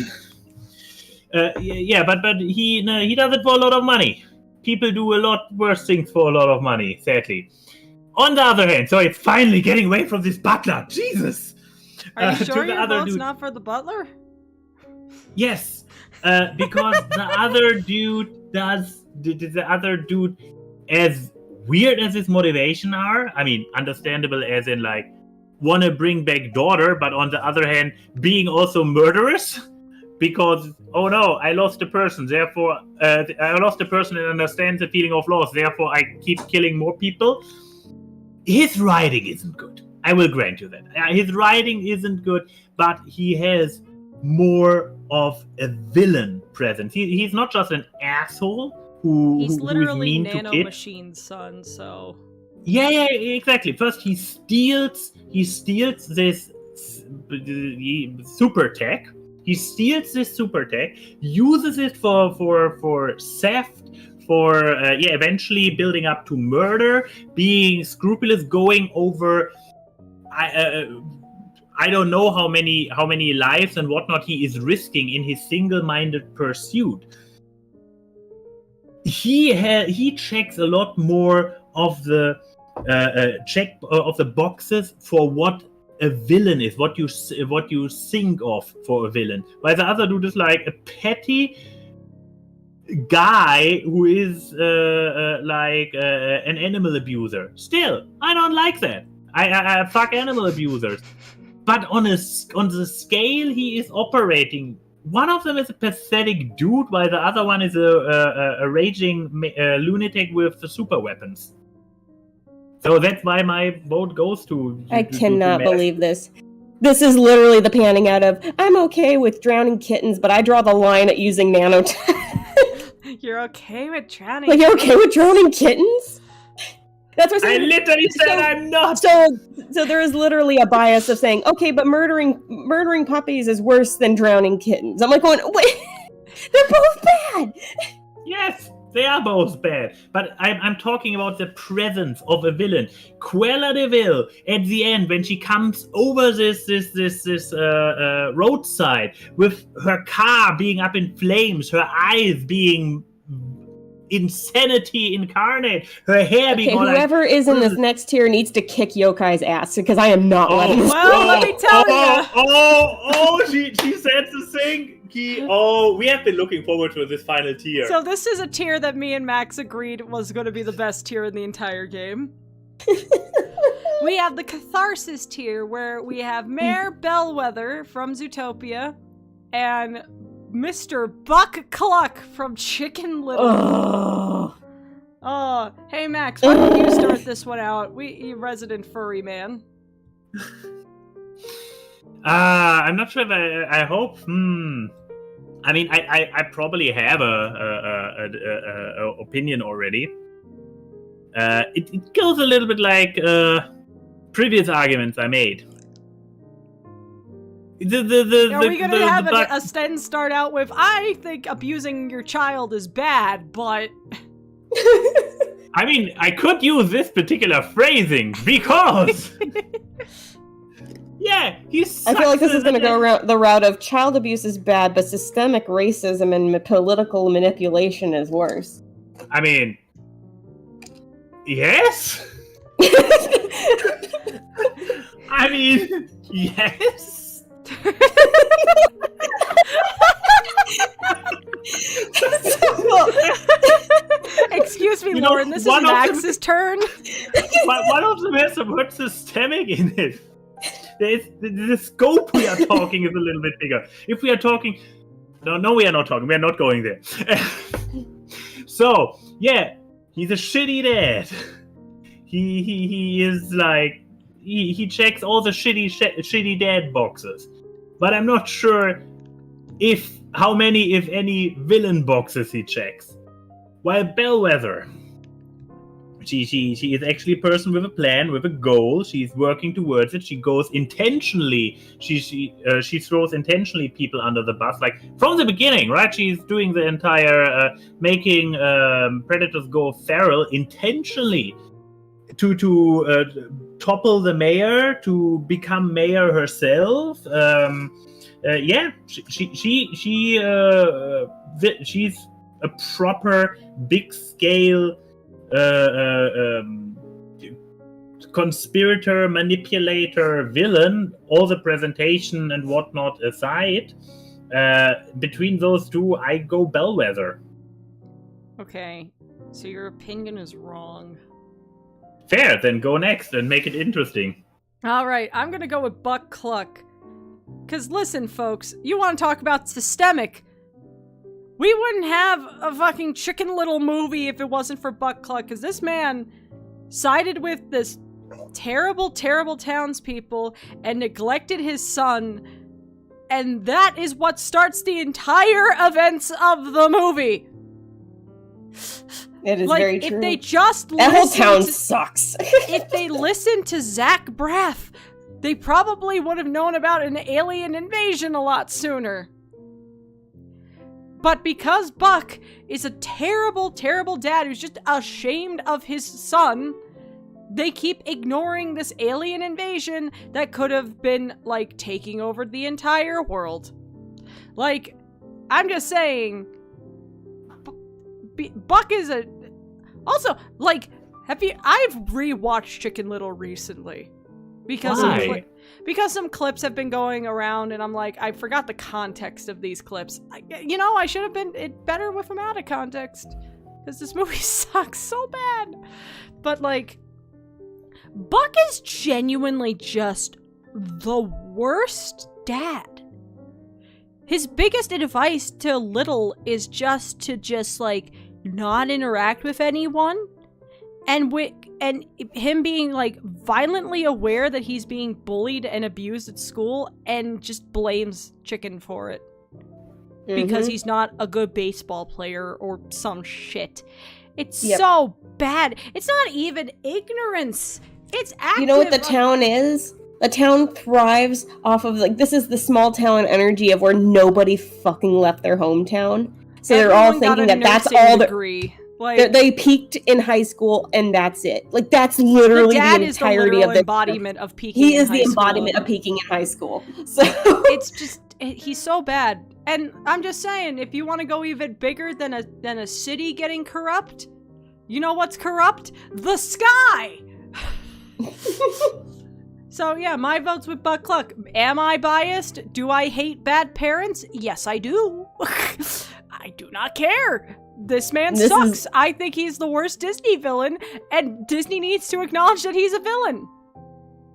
Yeah, but he does it for a lot of money. People do a lot worse things for a lot of money, sadly. On the other hand, so it's finally getting away from this butler. Jesus. Are you to sure the your other vote's dude. not for the butler? Yes, because the other dude does the other dude, as weird as his motivation are. I mean, understandable as in like want to bring back daughter, but on the other hand, being also murderous. Because, oh no, I lost a person, therefore, I lost a person and understands the feeling of loss, therefore I keep killing more people. His writing isn't good. I will grant you that. His writing isn't good, but he has more of a villain presence. He's not just an asshole He's who is literally mean to Nano kids. Machine's son, so Yeah, exactly. First, he steals this super tech. He steals this super tech, uses it for theft, for eventually building up to murder, being scrupulous, going over. I don't know how many lives and whatnot he is risking in his single-minded pursuit. He checks a lot more of the of the boxes for what a villain is, what you think of for a villain. While the other dude is like a petty guy who is like an animal abuser. Still, I don't like that. I fuck animal abusers. But on the scale he is operating, one of them is a pathetic dude, while the other one is a raging lunatic with super weapons. So that's why my vote goes to. I cannot Max. believe this. This is literally the panning out of, I'm okay with drowning kittens, but I draw the line at using nanotech. You're okay with drowning? Like, you're okay with drowning kittens? That's what I'm I saying. literally said I'm not. So there is literally a bias of saying, okay, but murdering puppies is worse than drowning kittens. I'm like going, wait, they're both bad. Yes, they are both bad. But I'm talking about the presence of a villain. Cruella de Vil, at the end, when she comes over this roadside with her car being up in flames, her eyes being insanity incarnate, her hair being all whoever like, is in this next tier needs to kick Yokai's ass, because I am not letting this Well, let me tell you. She said the thing. We have been looking forward to this final tier. So this is a tier that me and Max agreed was going to be the best tier in the entire game. We have the Catharsis tier, where we have Mayor Bellwether from Zootopia and Mr. Buck Cluck from Chicken Little. Oh, hey Max, why don't you start this one out? You resident furry man. I'm not sure if I hope. I mean, I probably have a opinion already. It goes a little bit like previous arguments I made. Are we going to have a Sten start out with, I think abusing your child is bad, but... I mean, I could use this particular phrasing, because... yeah, he sucks. I feel like this is going to go around the route of child abuse is bad, but systemic racism and political manipulation is worse. I mean... yes? I mean, yes? Excuse me, Lauren, this is Max's turn. One of them has the word systemic in it. The scope we are talking is a little bit bigger. If we are talking... No, we are not talking. We are not going there. So, yeah, he's a shitty dad. He is like... He checks all the shitty dad boxes. But I'm not sure how many, if any, villain boxes he checks. While Bellwether, she is actually a person with a plan, with a goal. She's working towards it. She goes intentionally. She throws intentionally people under the bus, like from the beginning, right? She's doing the entire making predators go feral intentionally to topple the mayor, to become mayor herself. She's a proper big scale conspirator, manipulator, villain. All the presentation and whatnot aside, between those two, I go Bellwether. Okay, so your opinion is wrong. Fair, then go next and make it interesting. Alright, I'm gonna go with Buck Cluck. Cause listen, folks, you want to talk about systemic? We wouldn't have a fucking Chicken Little movie if it wasn't for Buck Cluck, cause this man sided with this terrible, terrible townspeople and neglected his son, and that is what starts the entire events of the movie. It is like, very true. If they just that whole town sucks. If they listened to Zach Braff, they probably would have known about an alien invasion a lot sooner. But because Buck is a terrible, terrible dad who's just ashamed of his son, they keep ignoring this alien invasion that could have been, like, taking over the entire world. Like, I'm just saying, Buck is a... Also, like, I've rewatched Chicken Little recently. Because some clips have been going around, and I'm like, I forgot the context of these clips. I should have been better with them out of context. Because this movie sucks so bad. But, like, Buck is genuinely just the worst dad. His biggest advice to Little is just to like, not interact with anyone. And and him being like violently aware that he's being bullied and abused at school and just blames Chicken for it because he's not a good baseball player or some shit. It's so bad. It's not even ignorance. It's active. You know what the town is? The town thrives off of, like, this is the small town energy of where nobody fucking left their hometown. So they're all thinking that that's all degree. Like, they peaked in high school and that's it. Like, that's literally the entirety of the embodiment of peaking He in is high the school. embodiment of peaking in high school. So It's just, he's so bad. And I'm just saying, if you want to go even bigger than a city getting corrupt, you know what's corrupt? The sky! So yeah, my vote's with Buck Cluck. Am I biased? Do I hate bad parents? Yes, I do. I do not care. This man sucks. I think he's the worst Disney villain, and Disney needs to acknowledge that he's a villain.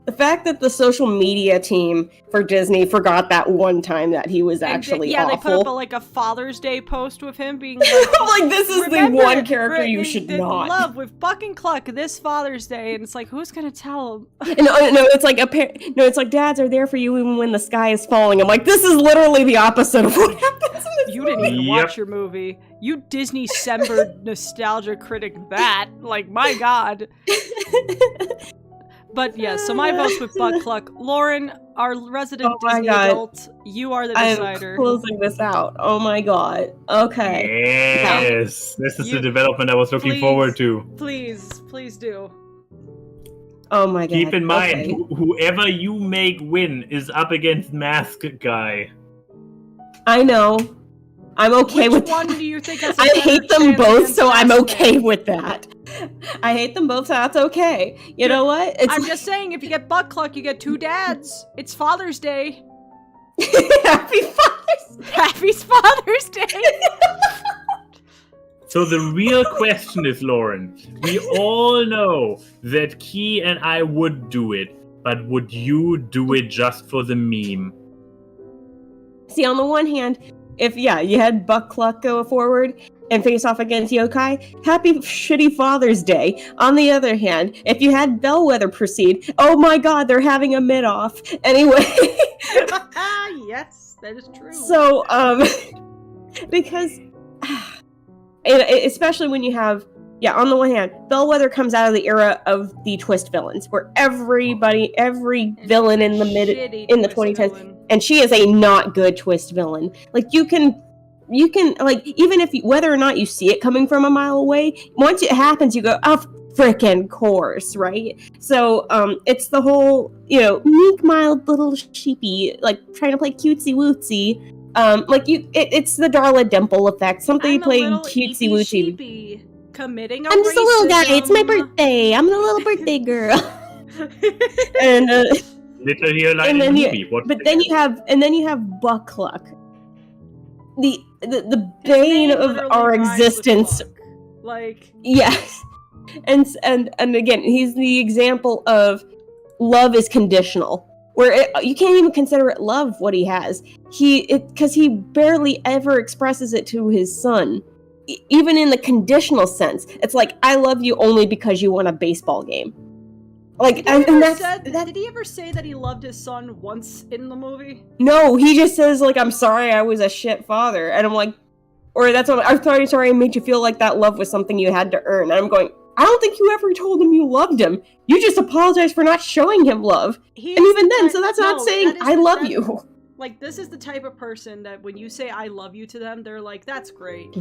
the fact that the social media team for Disney forgot that one time that he was actually awful. They put up a Father's Day post with him being like, like, this is the one character you should not love with Buck and Cluck this Father's Day, and it's like, who's gonna tell him? No, it's like it's like dads are there for you even when the sky is falling. I'm like, this is literally the opposite of what happens in this You didn't even watch your movie. You Disney Sember nostalgia critic that. Like, my god. But yeah, so my vote's with Buck Cluck. Lauren, our resident Disney adult, you are the decider. I'm closing this out. Oh my god. Okay. Yes! This is the development I was looking forward to. Please do. Oh my god. Keep in mind, whoever you make win is up against Mask Guy. I know. I'm okay with one that. do you think has I hate them both, so I'm okay with that. I hate them both, so that's okay. You know what? I'm just saying, if you get Buck Cluck, you get two dads. It's Father's Day. Happy Father's Day. Happy Father's Day. So the real question is, Lauren, we all know that Key and I would do it, but would you do it just for the meme? See, on the one hand, if you had Buck Cluck go forward and face off against Yokai, happy shitty Father's Day. On the other hand, if you had Bellwether proceed, oh my god, they're having a mid-off. Anyway. Yes, that is true. So, because, especially when you have, on the one hand, Bellwether comes out of the era of the twist villains, where every villain in the in the 2010s, and she is a not good twist villain. Like, you can like, even if whether or not you see it coming from a mile away, once it happens, you go, of frickin' course, right? So, it's the whole, meek, mild little sheepy, like, trying to play cutesy wootsy. It's the Darla Dimple effect. Something playing cutesy wootsy. Committing I'm just a little guy. It's my birthday. I'm a little birthday girl. And literally like in the movie. Then you have Buck Cluck, the bane of our existence. Like, yes, and again, he's the example of love is conditional, where you can't even consider it love what he has. Because he barely ever expresses it to his son. Even in the conditional sense, it's like, I love you only because you won a baseball game. Like, did he ever say that he loved his son once in the movie? No, he just says, like, I'm sorry I was a shit father. And I'm like, I'm sorry I made you feel like that love was something you had to earn. And I'm going, I don't think you ever told him you loved him. You just apologized for not showing him love. And even then, so that's not saying I love you. Like, this is the type of person that when you say I love you to them, they're like, that's great.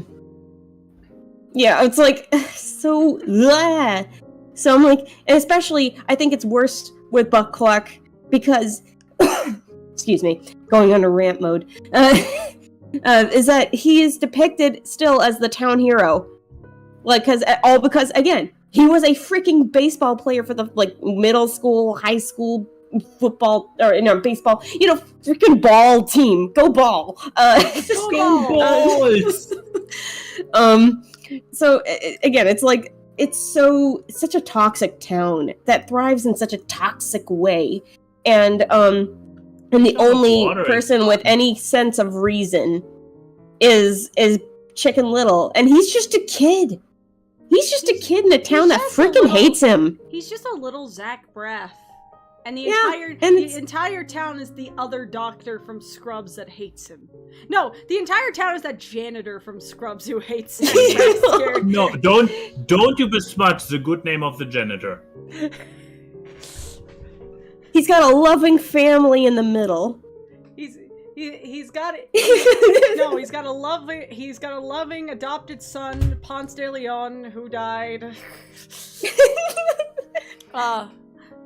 Yeah, it's like, so, blah. So I'm like, and especially, I think it's worse with Buck Cluck because, excuse me, going on a rant mode, is that he is depicted still as the town hero. Like, because, again, he was a freaking baseball player for the, like, middle school, high school, football, or, baseball, freaking ball team. Go ball. Go balls! So again, it's like, it's such a toxic town that thrives in such a toxic way, and the only person with any sense of reason is Chicken Little, and he's just a kid. He's just a kid in a town that just a freaking little- hates him. He's just a little Zach Braff. And the Yeah, entire and the it's- entire town is the other doctor from Scrubs that hates him. No, the entire town is that janitor from Scrubs who hates him. I'm scared. No, don't you besmudge the good name of the janitor. He's got a loving family in the middle. He's got it. No, he's got a loving adopted son, Ponce de Leon, who died.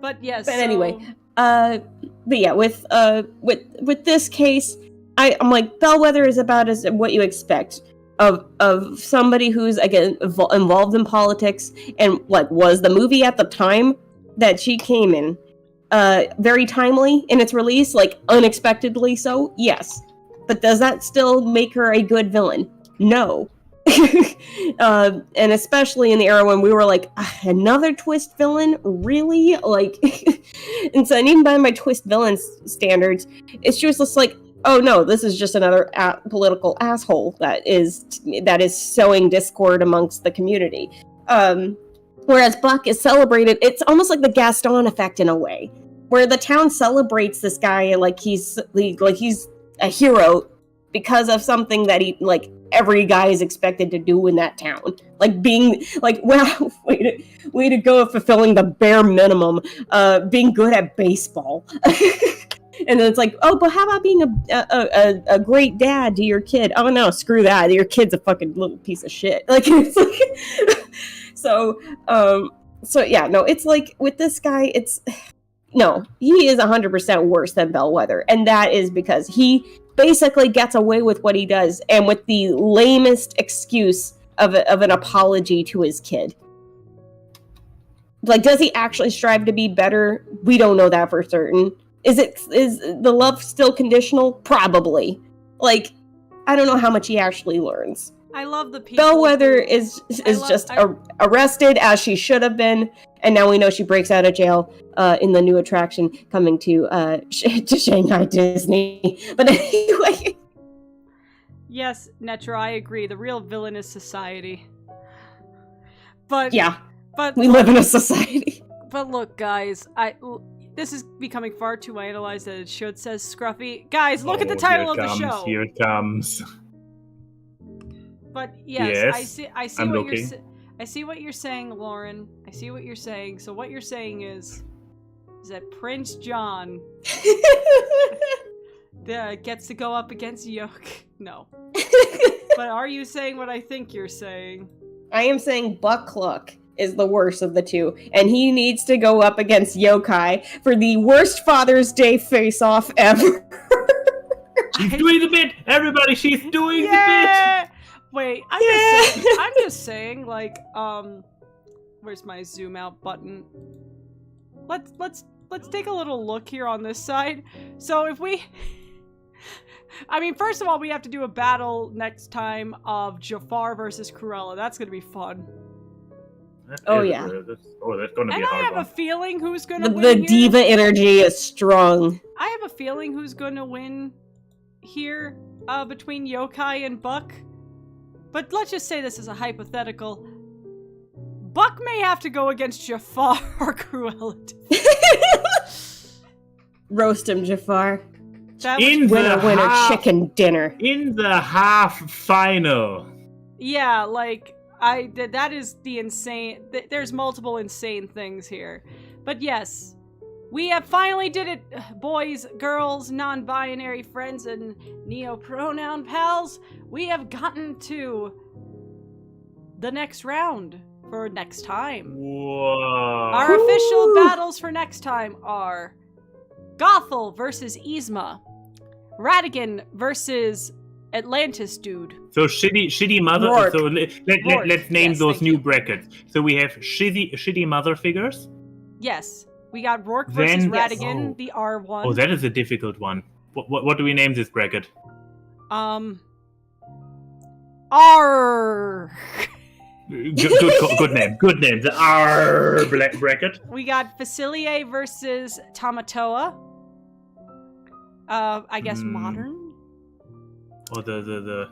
But yes. But anyway, but yeah, with this case, I'm like, Bellwether is about as what you expect of somebody who's again involved in politics, and like was the movie at the time that she came in very timely in its release, like unexpectedly so, yes. But does that still make her a good villain? No. And especially in the era when we were like, another twist villain? Really? Like, and so, and even by my twist villain standards, it's just like, oh no, this is just another political asshole that is sowing discord amongst the community. Whereas Buck is celebrated, it's almost like the Gaston effect in a way, where the town celebrates this guy like he's a hero because of something that every guy is expected to do in that town, like being like, wow, way to go, fulfilling the bare minimum, being good at baseball. And then it's like, oh, but how about being a great dad to your kid? Oh no, screw that. Your kid's a fucking little piece of shit. Like, it's like, so yeah, no, it's like with this guy, he is 100% worse than Bellwether, and that is because he basically gets away with what he does, and with the lamest excuse of an apology to his kid. Like, does he actually strive to be better? We don't know that for certain. Is the love still conditional? Probably. Like, I don't know how much he actually learns. I love the people. Bellwether is arrested as she should have been, and now we know she breaks out of jail in the new attraction coming to Shanghai Disney. But anyway, Yes, Netra, I agree. The real villain is society. But yeah, but we live in a society. But look, guys, this is becoming far too analyzed that it should, says Scruffy. Guys, look at the title of the show. Here it comes. But yes, Yes, I see I'm what looking. I see what you're saying, Lauren. I see what you're saying. So what you're saying is that Prince John gets to go up against Yoke. No. But are you saying what I think you're saying? I am saying Buck Cluck is the worst of the two, and he needs to go up against Yokai for the worst Father's Day face-off ever. She's doing the bit! Everybody, she's doing the bit! Wait, I'm just saying, like, where's my zoom out button? Let's take a little look here on this side. So if we, I mean, first of all, we have to do a battle next time of Jafar versus Cruella. That's gonna be fun. Oh, yeah. That's gonna be And a I hard have one. a feeling who's gonna The win here. diva energy is strong. I have a feeling who's gonna win here, between Yokai and Buck. But let's just say this is a hypothetical. Buck may have to go against Jafar or Cruella. Roast him, Jafar. That In was, Winner, the winner, half, chicken dinner. In the half final. yeah, like, that is the insane, there's multiple insane things here. But yes, we have finally did it, boys, girls, non-binary friends, and neo-pronoun pals. We have gotten to the next round for next time. Whoa. Our official Ooh. battles for next time are Gothel versus Yzma, Radigan versus Atlantis dude. So shitty mother. Rourke. So let's name Yes, those thank new you. brackets. So we have shitty mother figures. Yes, we got Rourke versus Then- yes. Radigan, Oh. the R1. Oh, that is a difficult one. What do we name this bracket? R. Good name. Good name. The R bracket. We got Facilier versus Tamatoa. I guess modern. Or the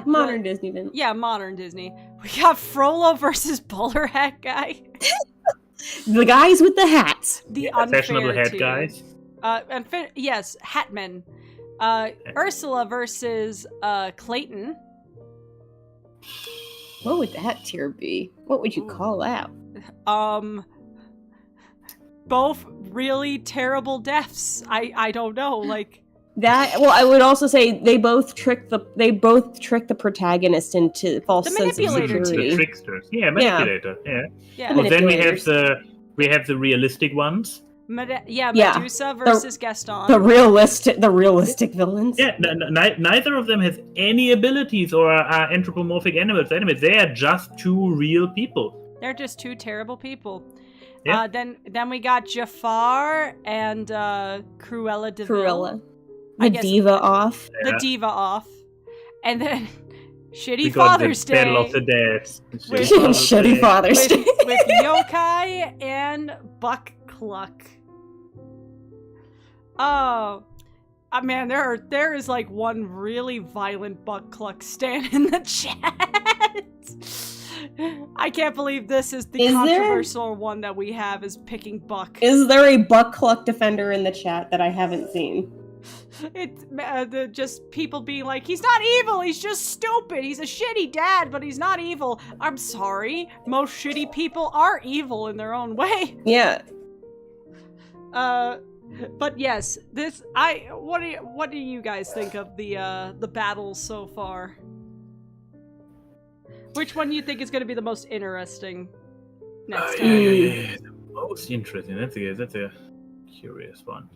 modern Disney villain. Yeah, modern Disney. We got Frollo versus Bowler Hat Guy. The guys with the hats. The unfair Fashionable head tier. guys. Yes, Hatmen. Ursula versus Clayton. What would that tier be? What would you call that? Both really terrible deaths. I don't know, like that. Well, I would also say they both trick the protagonist into false The sense of manipulator security. The tricksters. Yeah, manipulator. Yeah. yeah, The Well, then manipulators. we have the realistic ones. Yeah, Yeah. Medusa versus Gaston. The realistic villains. Yeah, neither of them has any abilities or are anthropomorphic animals. They are just two real people. They're just two terrible people. Yeah. Then we got Jafar and Cruella de Vil. Cruella. I The guess- diva off. The diva off. And then Shitty We got Father's the Day Battle of the Dead. With- Shitty Father's Day. with Yokai and Buck Cluck. Oh, man, there is like one really violent Buck Cluck stan in the chat. I can't believe this is the Is there? controversial one that we have is picking Buck. Is there a Buck Cluck defender in the chat that I haven't seen? It's just people being like, he's not evil, he's just stupid, he's a shitty dad, but he's not evil. I'm sorry, most shitty people are evil in their own way. Yeah. But yes, what do you guys think of the battles so far? Which one do you think is going to be the most interesting next time? Yeah, the most interesting. That's a curious one.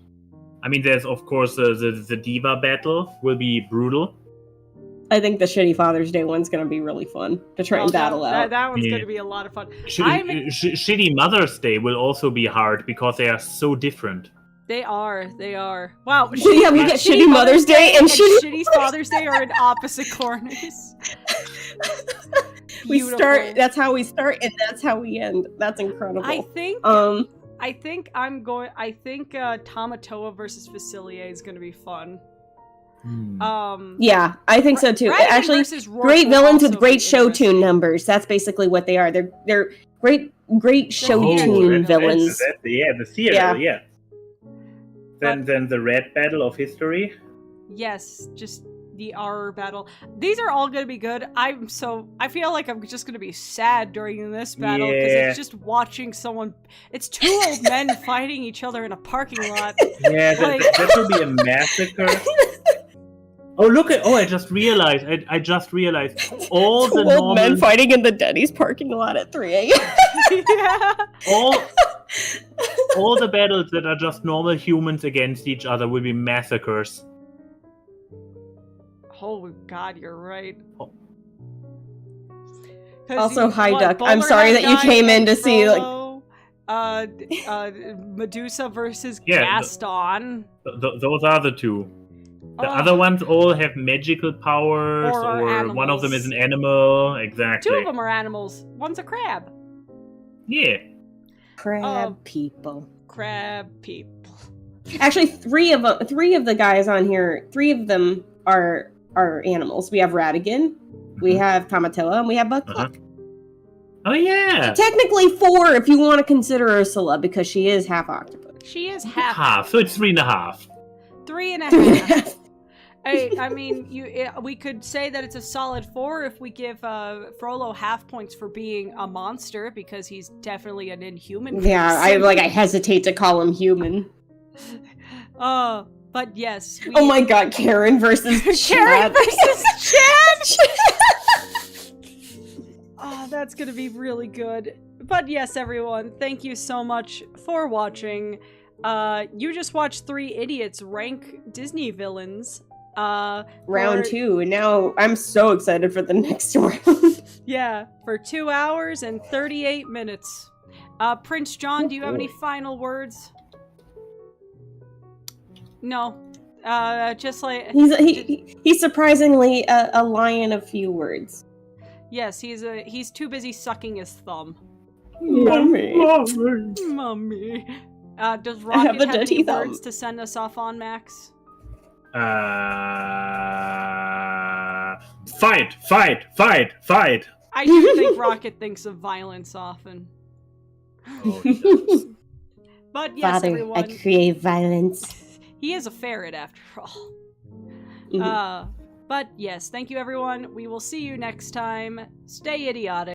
I mean, there's of course the diva battle will be brutal. I think the Shitty Father's Day one's gonna be really fun to try and battle out. That one's Yeah. going to be a lot of fun. Shitty Mother's Day will also be hard because they are so different. They are. Wow. Yeah, we get Shitty Mother's Day and Shitty Father's Day are in opposite corners. We Beautiful. start. That's how we start, and that's how we end. That's incredible. I think Tamatoa versus Facilier is going to be fun. Yeah, I think so too. Radigan Actually, versus Rourke great will villains also with great be show interesting. tune numbers. That's basically what they are. They're great show Oh, tune villains. The theater. Yeah. Then the Red Battle of History. Yes, just the R battle. These are all going to be good. I feel like I'm just going to be sad during this battle because Yeah. it's just watching someone. It's two old men fighting each other in a parking lot. Yeah, Like- that will be a massacre. Oh, look at! Oh, I just realized. I just realized all Two the old normal, men fighting in the Denny's parking lot at 3 a.m. Yeah. all the battles that are just normal humans against each other will be massacres. Oh God, you're right. Oh. 'Cause Also, you- hi, what, Duck. I'm Bowler sorry Hat that you Guy came in and to see, like- Frollo, Medusa versus Yeah, Gaston. Those are the two. The Oh. other ones all have magical powers, Or are or one of them animals. is an animal. Exactly. Two of them are animals. One's a crab. Yeah. Crab people. Crab people. Actually, three of the guys on here. 3 of them are animals. We have Radigan, we have Tamatoa, and we have Buck Cluck. Oh yeah. Technically 4 if you want to consider Ursula because she is half octopus. She is half. Half. So it's 3.5. 3.5. I mean, we could say that it's a solid 4 if we give Frollo half points for being a monster because he's definitely an inhuman. Yeah, person. I hesitate to call him human. But yes. Oh my God, Karen versus Karen Chad. versus Chad. Oh, that's gonna be really good. But yes, everyone, thank you so much for watching. You just watched 3 idiots rank Disney villains. Round 2, and now I'm so excited for the next round. Yeah, for 2 hours and 38 minutes. Prince John, do you have any final words? No. Just like He's surprisingly a lion of few words. yes, he's too busy sucking his thumb. Mommy. Mommy. Does have Rocket the have any dirty thumb. words to send us off on, Max? Fight! I do think Rocket thinks of violence often. Oh, he does. But yes, Father, everyone. I create violence. He is a ferret after all. Mhm. But yes, thank you everyone. We will see you next time. Stay idiotic.